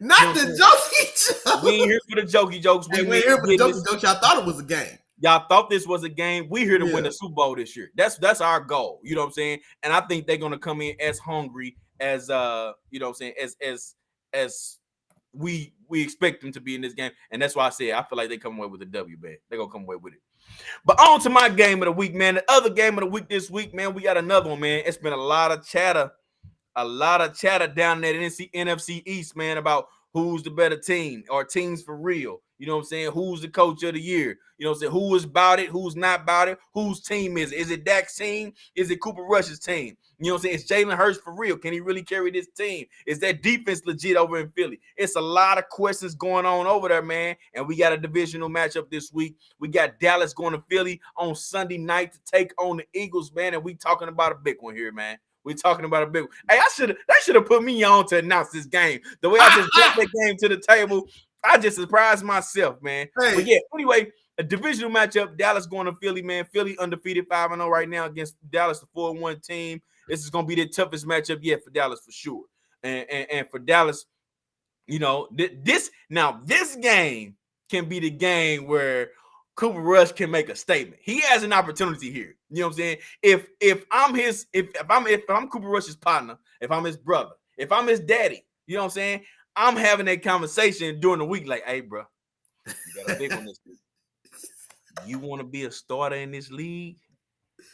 Not the jokey jokes. We ain't here for the jokey jokes. We ain't here for the jokey jokes. Y'all thought it was a game. Y'all thought this was a game. We here to win the Super Bowl this year. That's our goal. You know what I'm saying? And I think they're gonna come in as hungry as you know what I'm saying, as we expect them to be in this game. And that's why I said I feel like they come away with a W, man. They're gonna come away with it. But on to my game of the week, man. The other game of the week this week, man, we got another one, man. It's been a lot of chatter down there in NFC East, man, about who's the better team or teams for real. You know what I'm saying? Who's the coach of the year? You know what I'm saying? Who is about it? Who's not about it? Whose team is it? Is it Dak's team? Is it Cooper Rush's team? You know what I'm saying? Is Jalen Hurts for real? Can he really carry this team? Is that defense legit over in Philly? It's a lot of questions going on over there, man. And we got a divisional matchup this week. We got Dallas going to Philly on Sunday night to take on the Eagles, man. And we talking about a big one here, man. We're talking about a big one. Hey, they should have put me on to announce this game. The way I just brought that game to the table, I just surprised myself, man. Hey. But yeah, anyway, a divisional matchup. Dallas going to Philly, man. Philly undefeated 5-0 right now against Dallas, the 4-1 team. This is going to be the toughest matchup yet for Dallas for sure. And for Dallas, this game can be the game where Cooper Rush can make a statement. He has an opportunity here. You know what I'm saying? If I'm Cooper Rush's partner, if I'm his brother, if I'm his daddy, you know what I'm saying? I'm having that conversation during the week, like, hey, bro, you got a big on this dude. You want to be a starter in this league?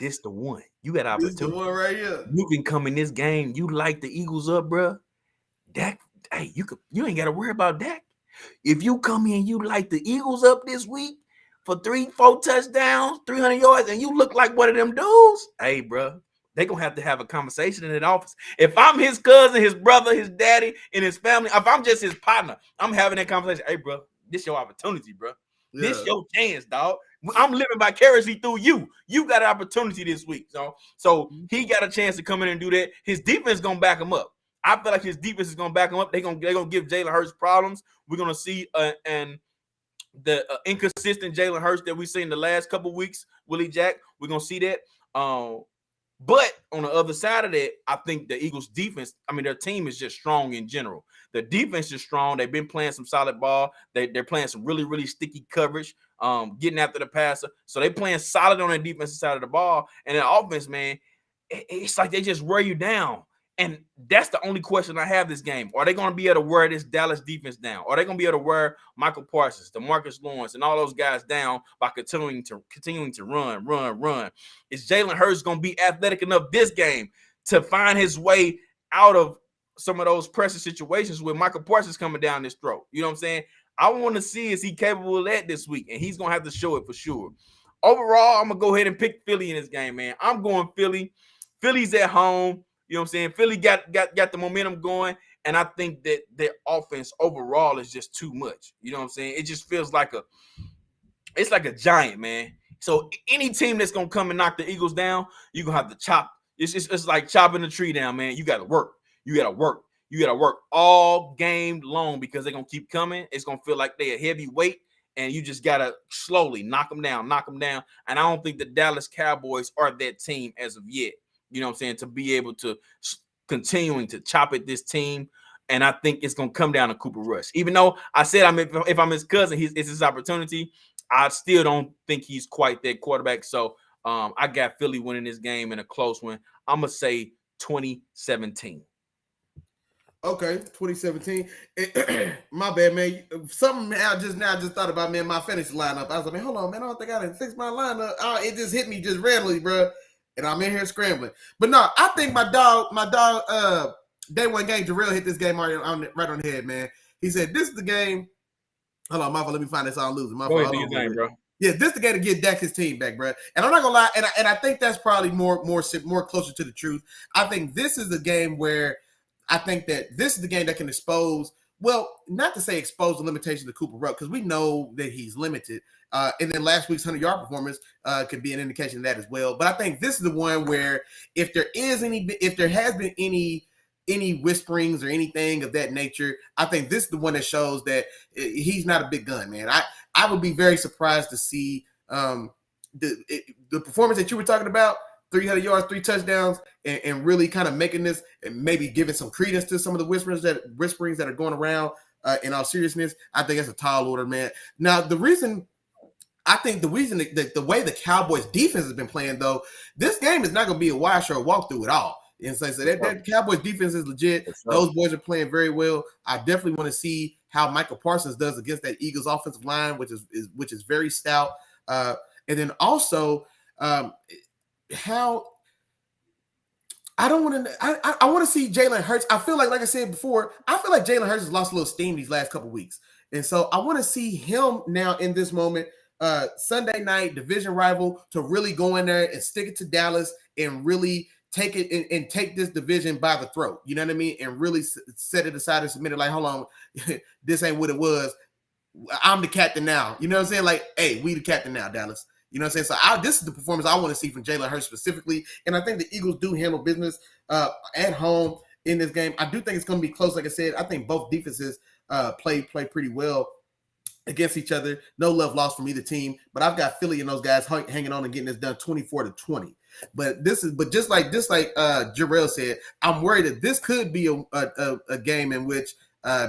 This the one. You got opportunity. This the one right here. You can come in this game. You light the Eagles up, bro. Dak, hey, you ain't got to worry about Dak. If you come in, you light the Eagles up this week for 3-4 touchdowns, 300 yards, and you look like one of them dudes, hey, bro, they going to have a conversation in that office. If I'm his cousin, his brother, his daddy, and his family, if I'm just his partner, I'm having that conversation. Hey, bro, this your opportunity, bro. Yeah. This your chance, dog. I'm living vicariously through you. You got an opportunity this week. So he got a chance to come in and do that. His defense going to back him up. I feel like his defense is going to back him up. They're going to give Jalen Hurts problems. We're going to see the inconsistent Jalen Hurts that we've seen the last couple of weeks, Willie Jack. We're going to see that. But on the other side of that, I think the Eagles defense, their team is just strong in general. The defense is strong. They've been playing some solid ball. They're playing some really, really sticky coverage, getting after the passer. So they're playing solid on the defensive side of the ball. And the offense, man, it's like they just wear you down. And that's the only question I have this game. Are they going to be able to wear this Dallas defense down? Are they going to be able to wear Michael Parsons, DeMarcus Lawrence, and all those guys down by continuing to run? Is Jalen Hurts going to be athletic enough this game to find his way out of some of those pressure situations with Michael Parsons coming down his throat? You know what I'm saying? I want to see, is he capable of that this week? And he's going to have to show it for sure. Overall, I'm going to go ahead and pick Philly in this game, man. I'm going Philly. Philly's at home. You know what I'm saying? Philly got the momentum going, and I think that their offense overall is just too much. You know what I'm saying? It just feels like it's like a giant, man. So any team that's gonna come and knock the Eagles down, you're gonna have to chop. It's like chopping the tree down, man. You gotta work. You gotta work all game long because they're gonna keep coming. It's gonna feel like they're a heavy weight, and you just gotta slowly knock them down. And I don't think the Dallas Cowboys are that team as of yet. You know what I'm saying? To be able to continuing to chop at this team. And I think it's going to come down to Cooper Rush. Even though I said if I'm his cousin, it's his opportunity. I still don't think he's quite that quarterback. So I got Philly winning this game in a close one. I'm going to say 2017. Okay, 2017. My bad, man. Something I just thought about, man, my fantasy lineup. I was like, man, hold on, man. I don't think I didn't fix my lineup. It just hit me just randomly, bro. And I'm in here scrambling. But no, I think my dog, day one game, Jarrell hit this game right on the head, man. He said, this is the game. Hold on, my fault. Let me find this out losing. My fault. Bro. Yeah, this is the game to get Dak his team back, bro. And I'm not gonna lie, and I think that's probably more closer to the truth. I think this is the game where I think that this is the game that can expose, well, not to say expose the limitations of Cooper Rush, because we know that he's limited. And then last week's 100-yard performance could be an indication of that as well. But I think this is the one where if there has been any whisperings or anything of that nature, I think this is the one that shows that he's not a big gun, man. I would be very surprised to see the performance that you were talking about, 300 yards, 3 touchdowns, and really kind of making this and maybe giving some credence to some of the whisperings that are going around. In all seriousness, I think that's a tall order, man. Now, the reason that the way the Cowboys defense has been playing, though, this game is not going to be a wash or a walkthrough at all. And so that Cowboys defense is legit. Those boys are playing very well. I definitely want to see how Michael Parsons does against that Eagles offensive line, which is very stout. And then also how I want to see Jalen Hurts. I feel like I said before, I feel like Jalen Hurts has lost a little steam these last couple weeks. And so I want to see him now in this moment, Sunday night division rival, to really go in there and stick it to Dallas and really take it and take this division by the throat. You know what I mean? And really set it aside and submit it like, hold on, this ain't what it was. I'm the captain now. You know what I'm saying? Like, hey, we the captain now, Dallas. You know what I'm saying? So this is the performance I want to see from Jalen Hurts specifically. And I think the Eagles do handle business at home in this game. I do think it's going to be close. Like I said, I think both defenses play pretty well. against each other. No love lost from either team, but I've got Philly and those guys hanging on and getting this done 24-20. But just like Jarrell said, I'm worried that this could be a game in which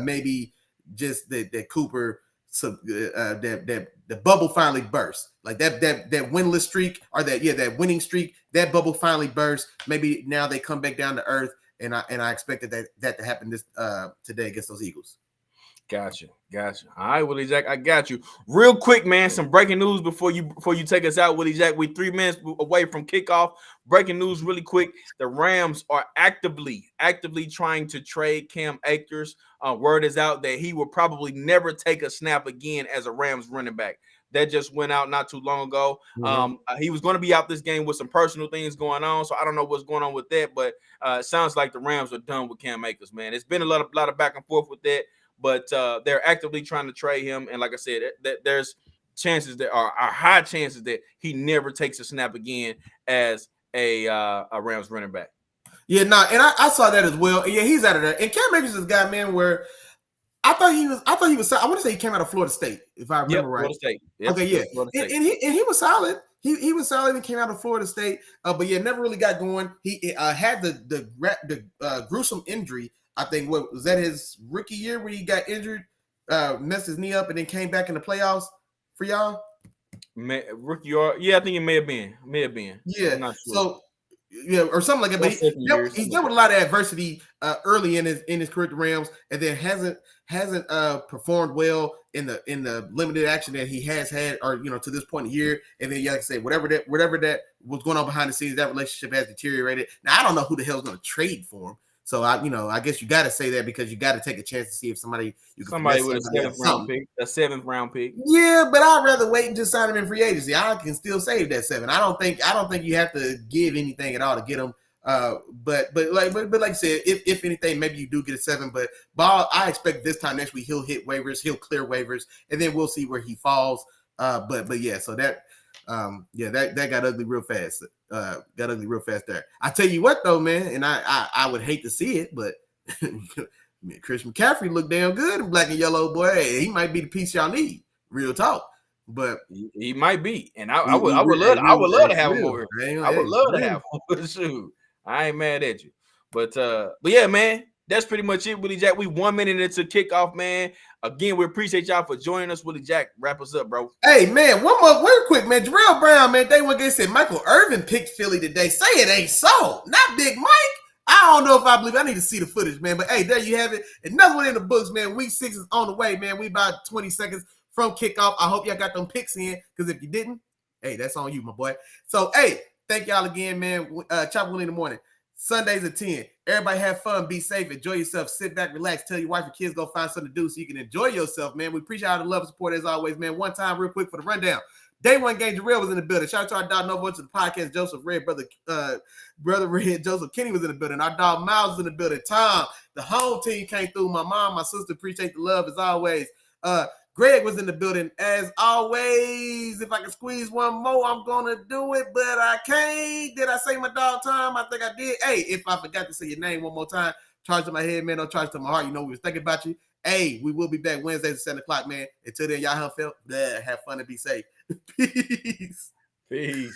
maybe just that Cooper that the bubble finally burst, like that winless streak or that winning streak, that bubble finally burst. Maybe now they come back down to earth, and I expected that to happen this today against those Eagles. Gotcha. All right, Willie Jack, I got you. Real quick, man, some breaking news before you take us out, Willie Jack. We're 3 minutes away from kickoff. Breaking news really quick. The Rams are actively trying to trade Cam Akers. Word is out that he will probably never take a snap again as a Rams running back. That just went out not too long ago. He was going to be out this game with some personal things going on, so I don't know what's going on with that, but it sounds like the Rams are done with Cam Akers, man. It's been a lot of back and forth with that. But they're actively trying to trade him, and like I said, there's chances that are high chances that he never takes a snap again as a Rams running back. Yeah, and I saw that as well. Yeah, he's out of there. And Cam Akers is a guy, man, where I thought he was. I want to say he came out of Florida State, if I remember right. Florida State. Yep. Okay, yeah, and he was solid. He was solid and came out of Florida State, but yeah, never really got going. He had the gruesome injury. I think what was that his rookie year where he got injured, messed his knee up, and then came back in the playoffs for y'all. Rookie year, yeah, I think it may have been. Yeah, I'm not sure. So yeah, or something like that. But he's dealt with a lot of adversity early in his career at the Rams, and then hasn't performed well in the limited action that he has had, or to this point in the year. And then, like I say, whatever that was going on behind the scenes, that relationship has deteriorated. Now I don't know who the hell's going to trade for him. So I guess you got to say that because you got to take a chance to see if somebody with a 7th round pick. Yeah, but I'd rather wait and just sign him in free agency. I can still save that 7. I don't think you have to give anything at all to get him. But like I said, if anything, maybe you do get a 7. But I expect this time next week he'll hit waivers, he'll clear waivers, and then we'll see where he falls. But yeah, so that that got ugly real fast. There. I tell you what though, man, and I would hate to see it, but man, Chris McCaffrey looked damn good in black and yellow, boy. Hey, he might be the piece y'all need. Real talk. But he might be, and I would love to have him over here. I would love to have him. Shoot, I ain't mad at you, but yeah, man. That's pretty much it, Willie Jack. We 1 minute into kickoff, man. Again, we appreciate y'all for joining us. Willie Jack, wrap us up, bro. Hey, man, one more, real quick, man. Jarrell Brown, man, day one game said Michael Irvin picked Philly today. Say it ain't so. Not Big Mike. I don't know if I believe it. I need to see the footage, man. But, hey, there you have it. Another one in the books, man. Week 6 is on the way, man. We about 20 seconds from kickoff. I hope y'all got them picks in, because if you didn't, hey, that's on you, my boy. So, hey, thank y'all again, man. Chop Willie in the morning. Sundays at 10. Everybody have fun, be safe, enjoy yourself, sit back, relax, tell your wife and kids, go find something to do so you can enjoy yourself, man. We appreciate all the love and support as always, man. One time, real quick for the rundown. Day one game, Jarrell was in the building. Shout out to our dog Nova to the podcast. Joseph Red, brother Red, Joseph Kenny was in the building. Our dog Miles was in the building. Tom, the whole team came through. My mom, my sister, appreciate the love as always. Greg was in the building as always. If I can squeeze one more, I'm gonna do it, but I can't. Did I say my dog Tom? I think I did. Hey, if I forgot to say your name one more time, charge to my head, man. Don't charge to my heart. You know we was thinking about you. Hey, we will be back Wednesdays at 7 o'clock, man. Until then, y'all have fun and be safe. Peace.